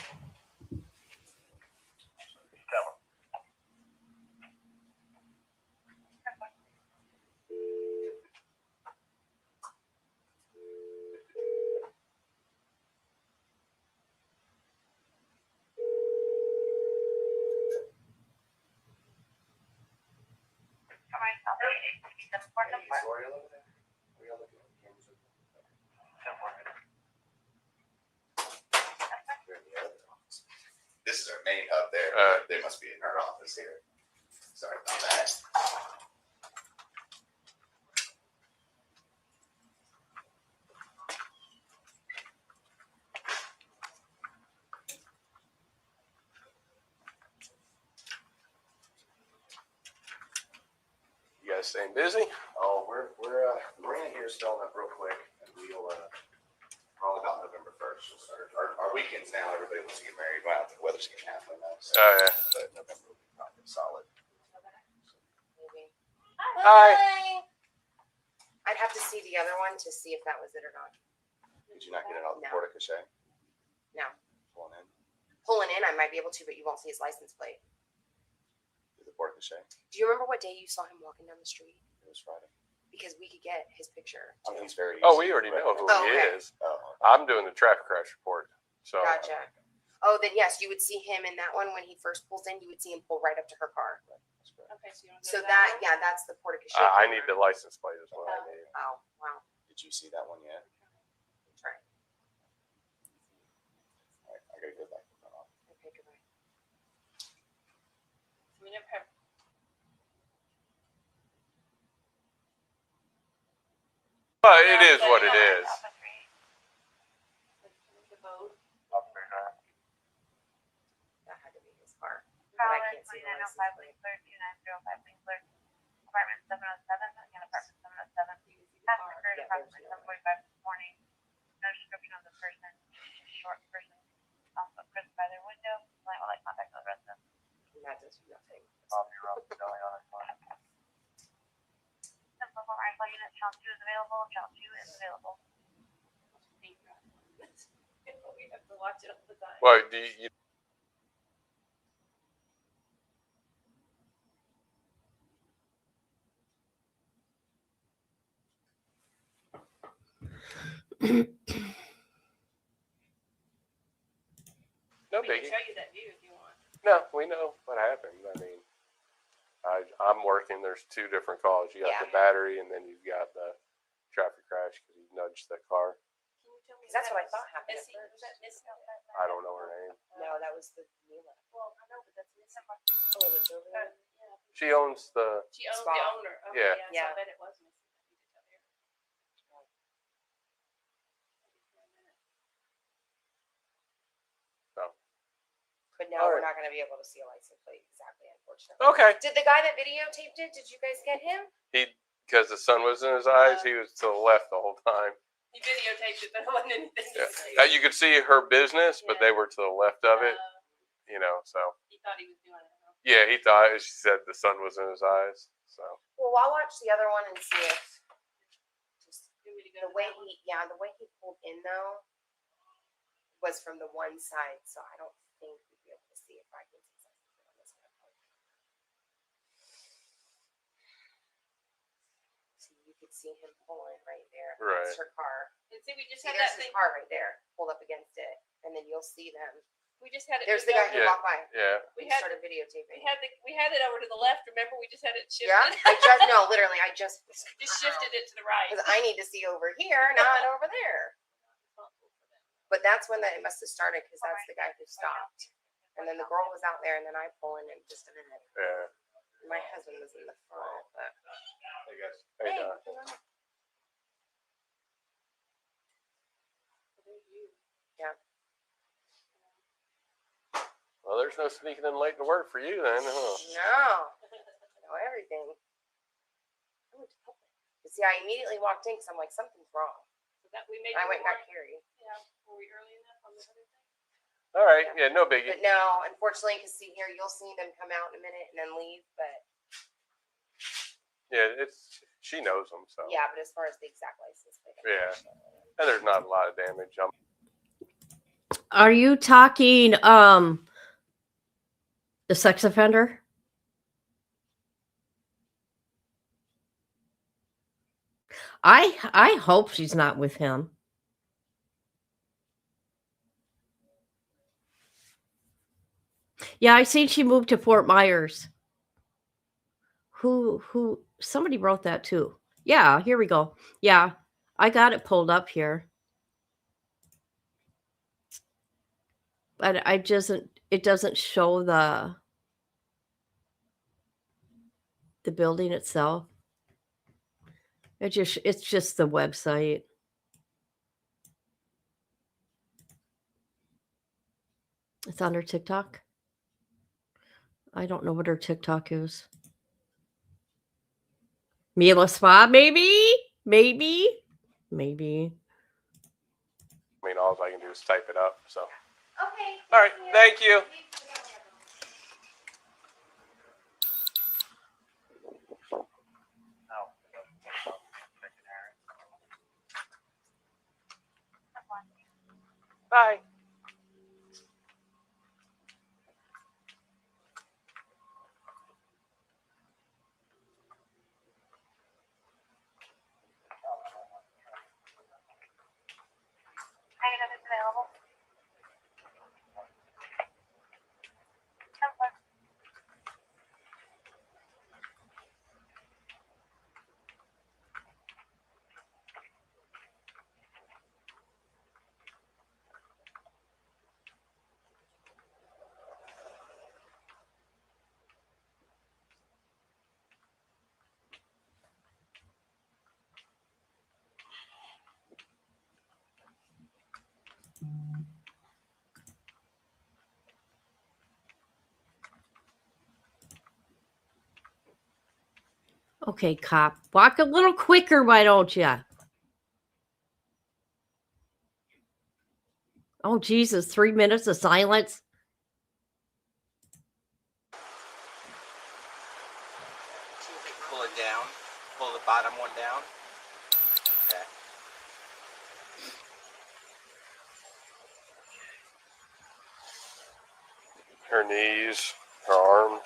This is our main hub there. They must be in our office here. Sorry about that. You guys staying busy? Oh, we're in here filling up real quick, and we'll probably about November 1st. We'll start our weekends now. Everybody wants to get married. Well, the weather's getting halfway now. So, Oh yeah. but November will be probably solid. Hi. I'd have to see the other one to see if that was it or not. Did you not get it out of the No. porta cachet? No. Pulling in? Pulling in, I might be able to, but you won't see his license plate. Through the porta cachet? Do you remember what day you saw him walking down the street? It was Friday. Because we could get his picture. I mean, he's very Oh, easy. we already know who Oh, he okay. is. I'm doing the traffic crash report. So Gotcha. Oh, then yes, you would see him in that one when he first pulls in. You would see him pull right up to her car. Okay, so you want to So that, yeah, that's the porta cachet. I need the license plate as well. I need. Oh, wow. Did you see that one yet? That's right. All right, I gotta go back to that off. Okay, goodbye. We never have. But it is what it is. The boat. That had to be his car. But I can't see the license plate. Apartment 707 and apartment 707. Past occurred approximately 7:45 this morning. No description of the person. Short person. Prison by their window. Playing while I contact the resident. That does nothing. Simple for rifle unit. Channel 2 is available. Channel 2 is available. Thank God. We have to watch it all the time. Well, do you No We can biggie. show you that view if you want. No, we know what happened. I mean, I'm working. There's two different calls. You got Yeah. the battery, and then you've got the traffic crash because you nudged the car. Because that's what I thought happened. Missy, was that Missy? I don't know her name. No, that was the Mila. Well, I know, but that's Missy. Oh, it's over there. She owns the. She owns Spa. the owner. Okay, Yeah. yeah. So I bet it was Missy. So. But no, we're not going to be able to see a license plate exactly, unfortunately. Okay. Did the guy that videotaped it? Did you guys get him? Because the sun was in his eyes, he was to the left the whole time. He videotaped it, but it wasn't anything. Yeah. You could see her business, but they were to the left of it. So. He thought he was doing it. Huh? Yeah, he thought. She said the sun was in his eyes. So. Well, I'll watch the other one and see if the way he pulled in though was from the one side, so I don't think we'd be able to see if I can see something on this one. So you could see him pulling right there. Right. That's her car. And see, we just See, had there's that his thing. car right there, pulled up against it, and then you'll see them. We just had it. There's the guy who walked by. Yeah. We He had started videotaping. we had it over to the left. Remember, we just had it shifted. Yeah, literally, I just shifted it to the right. because I need to see over here, not over there. But that's when it must have started because that's the guy who stopped, and then the girl was out there, and then I pull in just a minute. Yeah. My husband was in the front, but Hey guys. Hey, Doc. yeah. Well, there's no sneaking in late to work for you then, huh? No, I know everything. But see, I immediately walked in because I'm like, something's wrong. So that we made. I went and got Carrie. Yeah. Were we early enough on the other thing? All right. Yeah, no biggie. But no, unfortunately, because see here, you'll see them come out in a minute and then leave. But Yeah, she knows them, so. yeah, but as far as the exact license plate, Yeah. And there's not a lot of damage. Are you talking the sex offender? I hope she's not with him. Yeah, I seen she moved to Fort Myers. Who somebody wrote that too. Yeah, here we go. Yeah, I got it pulled up here. But it doesn't show the building itself. It's just the website. It's on her TikTok. I don't know what her TikTok is. Mila Spa, maybe. I mean, all I can do is type it up, so. Okay. All right. Thank you. Bye. Negative is available. Okay, cop. Walk a little quicker, why don't you? Oh, Jesus. 3 minutes of silence. Pull it down. Pull the bottom one down. Okay. Her knees, her arms.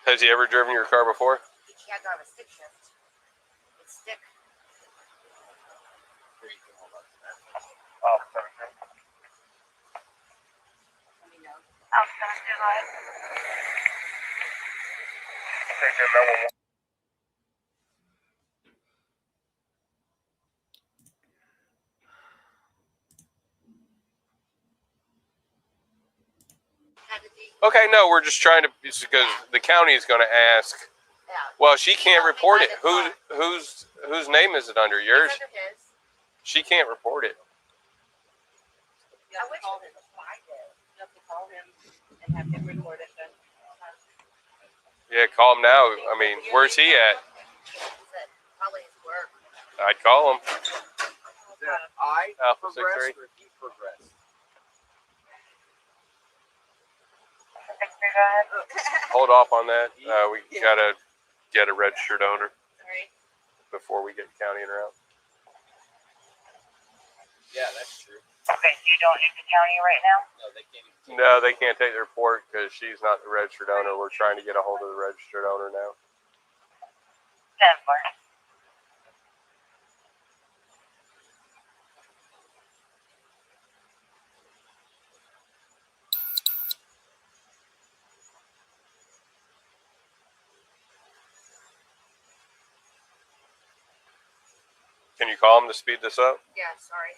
Has he ever driven your car before? He can't drive a stick shift. It's stick. Let me know. I'll send you live. Okay, no, we're just trying to, because the county is going to ask. Well, she can't report it. Whose name is it under? Yours? It's under his. She can't report it. I wish I did. You have to call him and have him record it then. Yeah, call him now. I mean, where's he at? Probably his work. I'd call him. I Alpha progressed 63. or he progressed? Hold off on that. We gotta get a registered owner before we get county in route. Yeah, that's true. Okay, so you don't need the county right now? No, they can't even. No, they can't take the report because she's not the registered owner. We're trying to get a hold of the registered owner now. 10-4. Can you call him to speed this up? Yeah, sorry.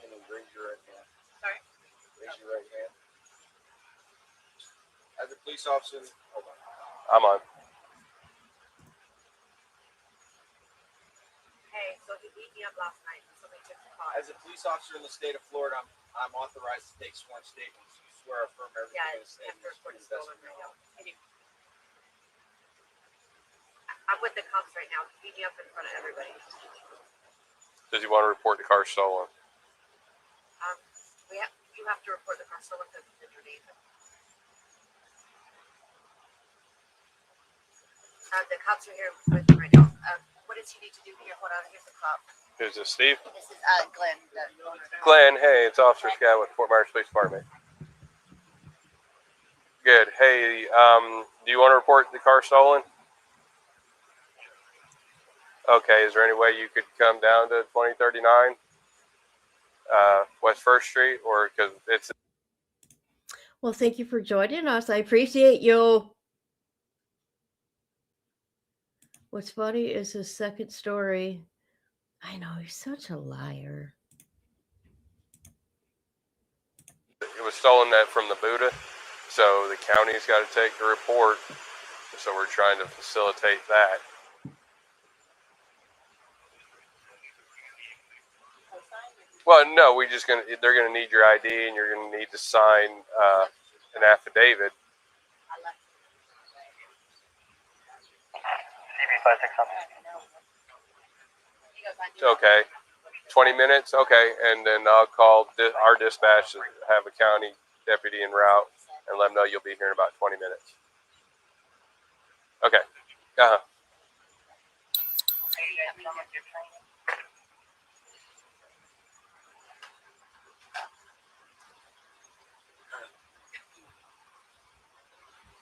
And then raise your right hand. Sorry. Raise your right hand. As a police officer, hold on. I'm on. Hey, so he beat me up last night. Somebody took the car. As a police officer in the state of Florida, I'm authorized to take sworn statements. You swear or affirm everything in the statement is true to the best of your knowledge. I'm with the cops right now. He beat me up in front of everybody. Does he want to report the car stolen? You have to report the car stolen because it's underneath. The cops are here with me right now. What does he need to do here? Hold on, here's the cop. Who's this, Steve? This is Glenn. Glenn, hey, it's Officer Scott with Fort Myers Police Department. Good. Hey, do you want to report the car stolen? Okay, is there any way you could come down to 2039 West 1st Street, or because it's... Well, thank you for joining us. I appreciate you. What's funny is his second story. I know, he's such a liar. It was stolen that from the Buddha, so the county's got to take the report, so we're trying to facilitate that. Well, no, they're gonna need your ID, and you're gonna need to sign an affidavit. Okay, 20 minutes. Okay, and then I'll call our dispatch to have a county deputy en route and let them know you'll be here in about 20 minutes. Okay.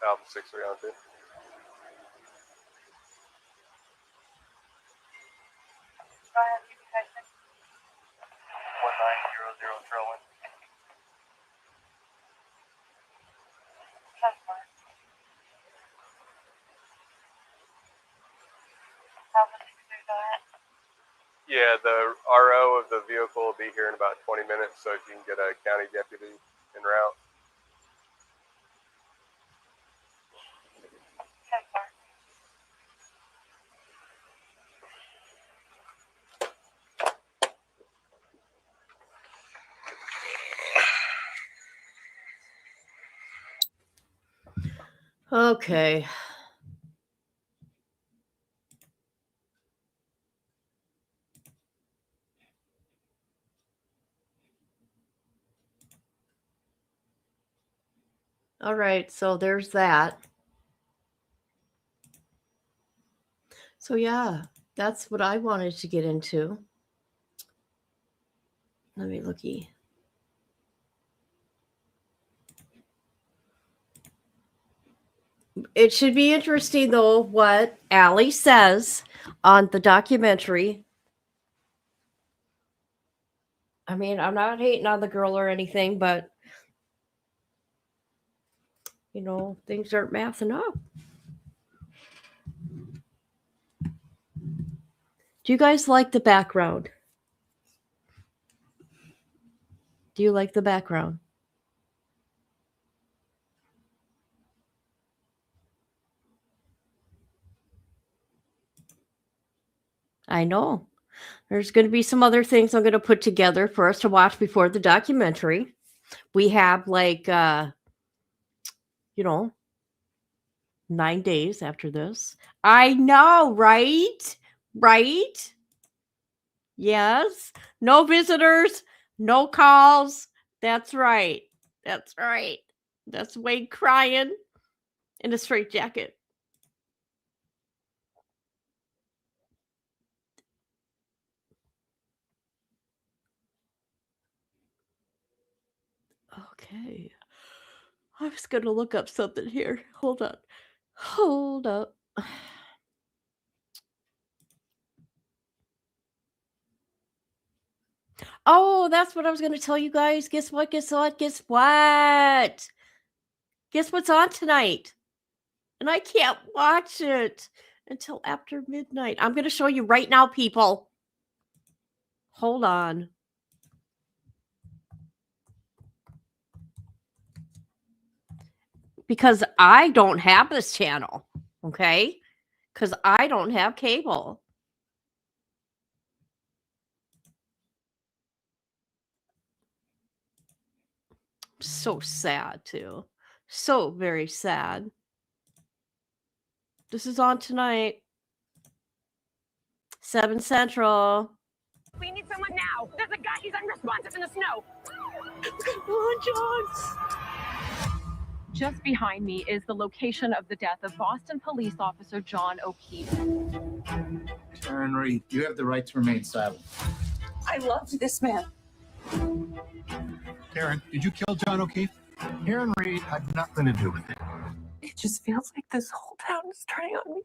Alpha 63 on 2. 1900 Trolling. Yeah, the RO of the vehicle will be here in about 20 minutes, so if you can get a county deputy en route. Okay. All right, so there's that. So yeah, that's what I wanted to get into. Let me looky. It should be interesting, though, what Allie says on the documentary. I mean, I'm not hating on the girl or anything, but, you know, things aren't mathing up. Do you guys like the background? Do you like the background? I know. There's going to be some other things I'm going to put together for us to watch before the documentary. We have like, 9 days after this. I know, right? Right? Yes. No visitors, no calls. That's right. That's right. That's Wade crying in a straitjacket. Okay. I was going to look up something here. Hold on. Hold up. Oh, that's what I was going to tell you guys. Guess what? Guess what? Guess what? Guess what's on tonight? And I can't watch it until after midnight. I'm going to show you right now, people. Hold on. Because I don't have this channel, okay? Because I don't have cable. So sad, too. So very sad. This is on tonight. 7 Central. We need someone now. There's a guy. He's unresponsive in the snow. Just behind me is the location of the death of Boston police officer John O'Keefe. Karen Reed, you have the right to remain silent. I loved this man. Karen, did you kill John O'Keefe? Karen Reed had nothing to do with it. It just feels like this whole town is turning on me.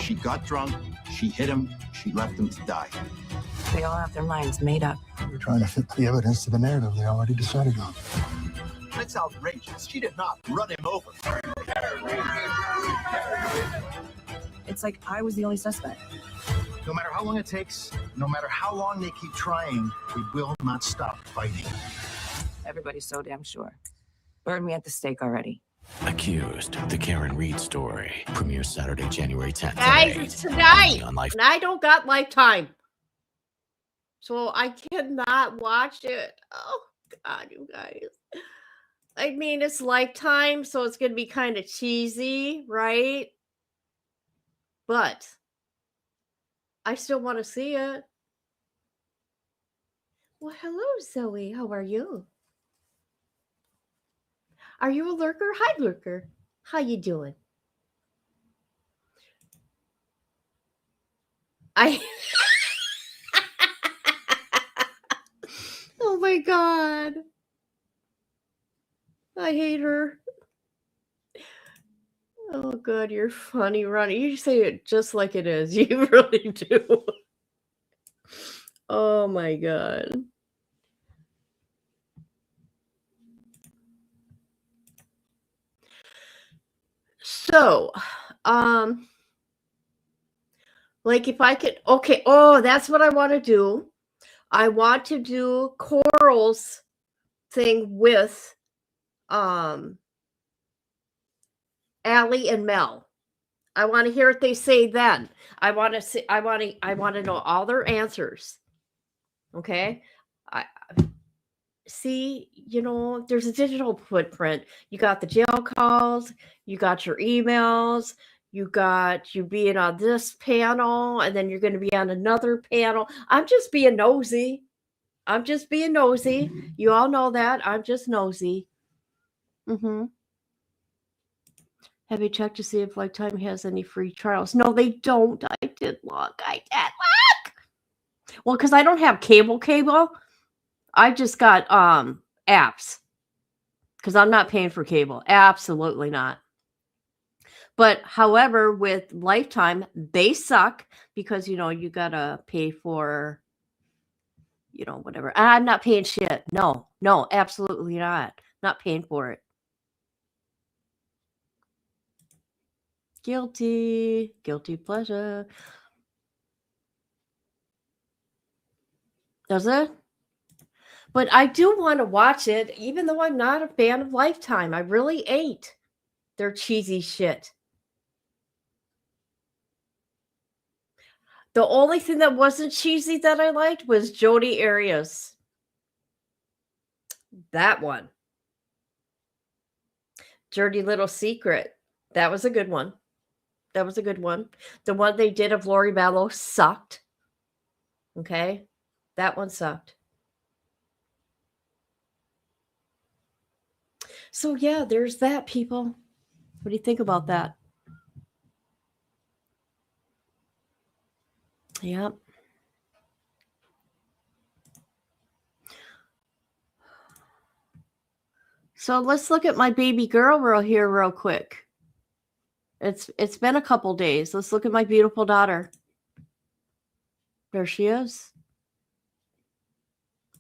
She got drunk, she hit him, she left him to die. They all have their minds made up. We're trying to fit the evidence to the narrative they already decided on. That's outrageous. She did not run him over. It's like I was the only suspect. No matter how long it takes, no matter how long they keep trying, we will not stop fighting. Everybody's so damn sure. Burn me at the stake already. Accused, the Karen Reed story, premieres Saturday, January 10th. Guys, today. it's tonight. Only on Life. And I don't got Lifetime. So I cannot watch it. Oh, God, you guys. I mean, it's Lifetime, so it's going to be kind of cheesy, right? But I still want to see it. Well, hello, Zoe. How are you? Are you a lurker? Hi, lurker. How you doing? Oh my God. I hate her. Oh God, you're funny, Ronnie. You say it just like it is. You really do. Oh my God. So, like if I could, okay. Oh, that's what I want to do. I want to do Coral's thing with, Allie and Mel. I want to hear what they say then. I want to see. I want to know all their answers. Okay. I see. You know, there's a digital footprint. You got the jail calls. You got your emails. You got you being on this panel, and then you're going to be on another panel. I'm just being nosy. I'm just being nosy. You all know that. I'm just nosy. Mm-hmm. Have you checked to see if Lifetime has any free trials? No, they don't. I did look. Well, because I don't have cable. I just got apps because I'm not paying for cable. Absolutely not. But however, with Lifetime, they suck because you gotta pay for whatever. I'm not paying shit. No, absolutely not. Not paying for it. Guilty pleasure. Does it? But I do want to watch it, even though I'm not a fan of Lifetime. I really ain't. They're cheesy shit. The only thing that wasn't cheesy that I liked was Jodi Arias. That one. Dirty Little Secret. That was a good one. The one they did of Lori Vallow sucked. Okay? That one sucked. So yeah, there's that, people. What do you think about that? Yep. So let's look at my baby girl real quick. It's been a couple days. Let's look at my beautiful daughter. There she is.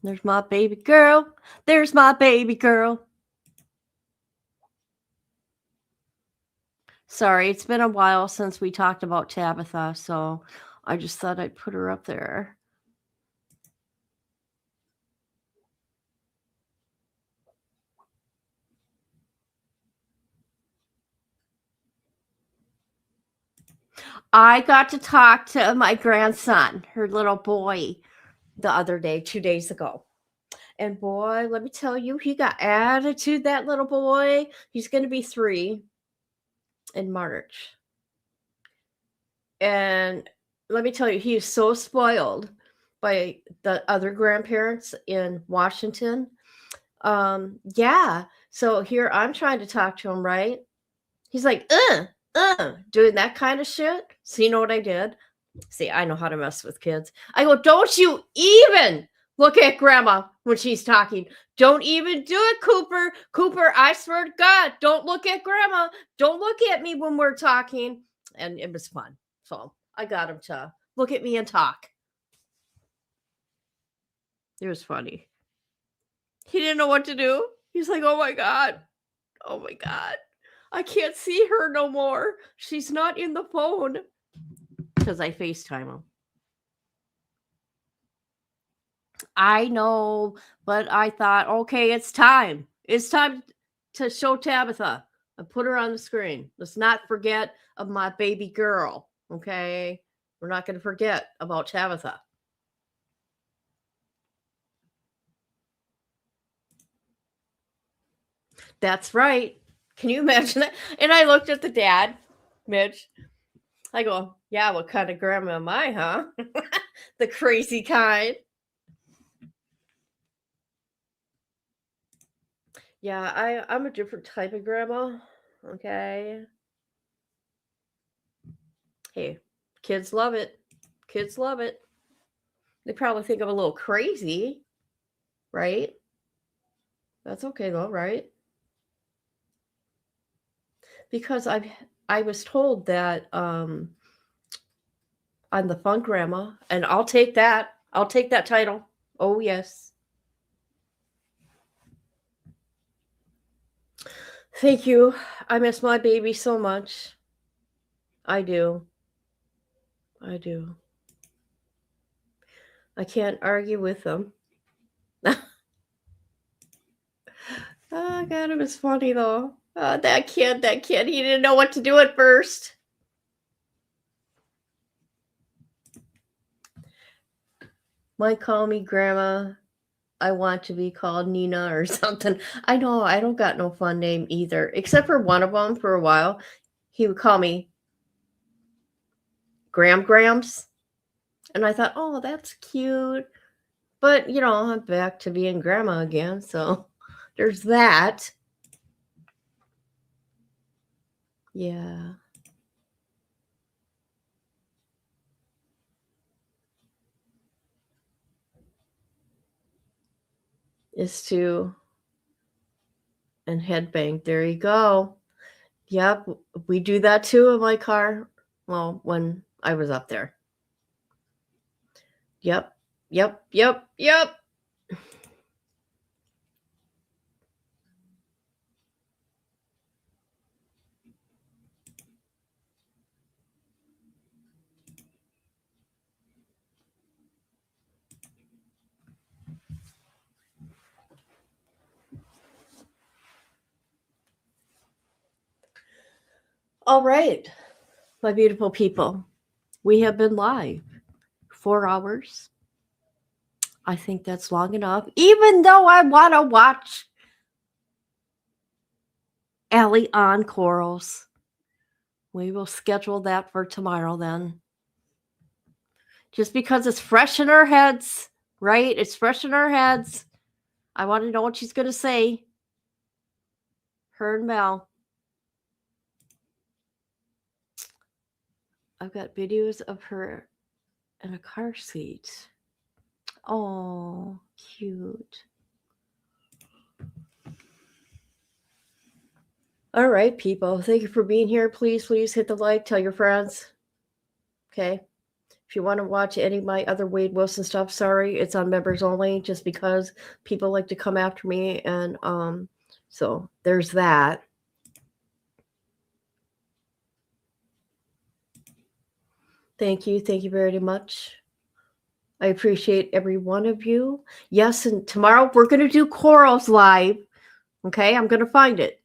There's my baby girl. There's my baby girl. Sorry, it's been a while since we talked about Tabitha, so I just thought I'd put her up there. I got to talk to my grandson, her little boy, the other day, 2 days ago. And boy, let me tell you, he got attitude, that little boy. He's going to be 3 in March. And let me tell you, he is so spoiled by the other grandparents in Washington. Yeah. So here I'm trying to talk to him, right? He's like, doing that kind of shit. So you know what I did? See, I know how to mess with kids. I go, don't you even look at grandma when she's talking. Don't even do it, Cooper. Cooper, I swear to God, don't look at grandma. Don't look at me when we're talking. And it was fun. So I got him to look at me and talk. It was funny. He didn't know what to do. He's like, oh my God. Oh my God. I can't see her no more. She's not in the phone. Because I FaceTime him. I know, but I thought, okay, it's time. It's time to show Tabitha and put her on the screen. Let's not forget of my baby girl, okay? We're not going to forget about Tabitha. That's right. Can you imagine that? And I looked at the dad, Mitch. I go, yeah, what kind of grandma am I, huh? The crazy kind. Yeah, I'm a different type of grandma. Okay. Hey, kids love it. Kids love it. They probably think I'm a little crazy, right? That's okay though, right? Because I was told that I'm the fun grandma, and I'll take that. I'll take that title. Oh yes. Thank you. I miss my baby so much. I do. I do. I can't argue with them. Oh God, it was funny though. That kid, he didn't know what to do at first. Might call me grandma. I want to be called Nina or something. I know, I don't got no fun name either, except for one of them for a while. He would call me Grams. And I thought, oh, that's cute. But, I'm back to being grandma again. So there's that. Yeah. is to and headbang. There you go. Yep, we do that too in my car. Well, when I was up there. Yep. All right, my beautiful people. We have been live 4 hours. I think that's long enough, even though I want to watch Allie on Corals. We will schedule that for tomorrow then. Just because it's fresh in our heads, right? It's fresh in our heads. I want to know what she's going to say. Her and Mel. I've got videos of her in a car seat. Oh, cute. All right, people. Thank you for being here. Please hit the like. Tell your friends. Okay. If you want to watch any of my other Wade Wilson stuff, sorry, it's on members only, just because people like to come after me. And so there's that. Thank you. Thank you very much. I appreciate every one of you. Yes, and tomorrow we're going to do Corals live. Okay, I'm going to find it.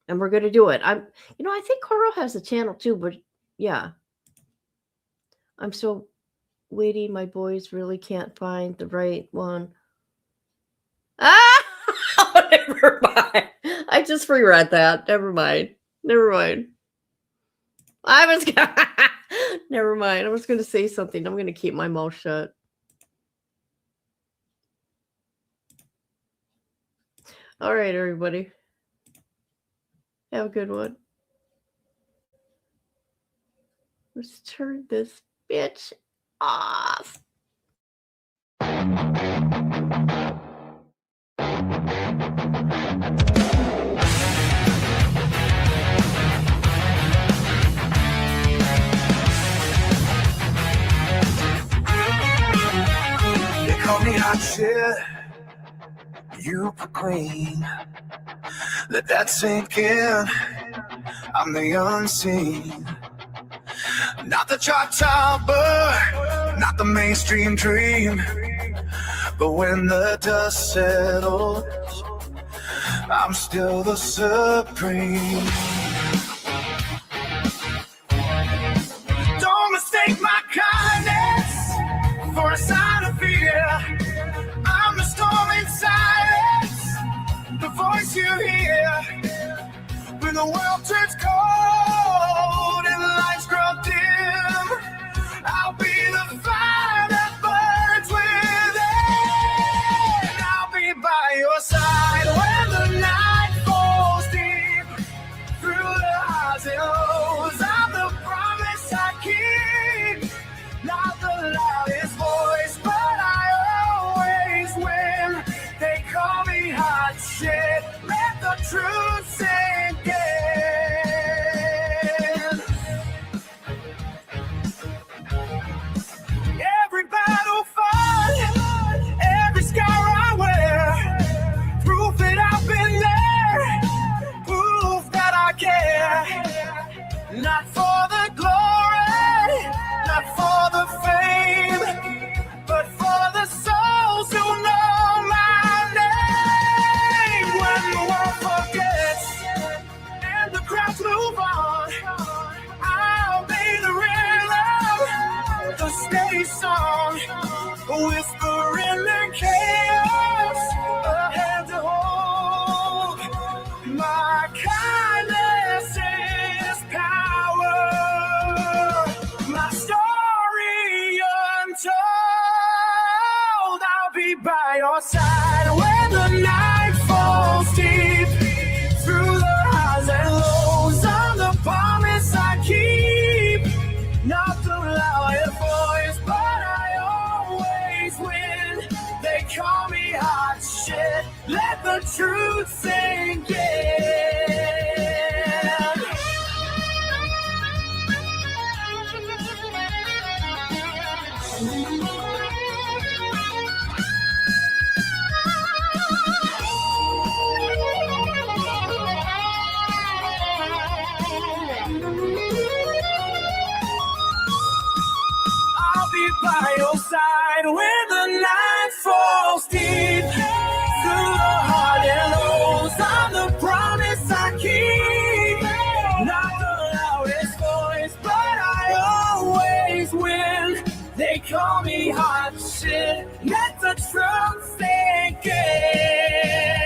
And we're going to do it. I think Coral has a channel too, but yeah. I'm still waiting. My boys really can't find the right one. Ah! Never mind. I just reread that. Never mind. Never mind. I was going to say something. I'm going to keep my mouth shut. All right, everybody. Have a good one. Let's turn this bitch off. They call me hot shit, you queen. Let that sink in. I'm the unseen. Not the chart topper, not the mainstream dream. But when the dust settles, I'm still the supreme. Don't mistake my kindness for a sign of fear. I'm the storm in silence, the voice you hear. When the world turns cold and the lights grow dim, I'll be the fire that burns within. I'll be by your side when the night falls deep. Through the highs and lows, I'm the promise I keep. Not the loudest voice, but I always win. They call me hot shit, let the truth sink in. Every battle fought, every scar I wear, proof that I've been there, proof that I care. Not for the glory, not for the fame, but for the souls who know my name. When the world forgets and the crowds move on, I'll be the rhythm, the steady song, a whisper in the chaos, a hand to hold. My kindness is power, my story untold. I'll be by your side when the night falls deep. Through the highs and lows, I'm the promise I keep. Not the loudest voice, but I always win. They call me hot shit. Let the truth sink in.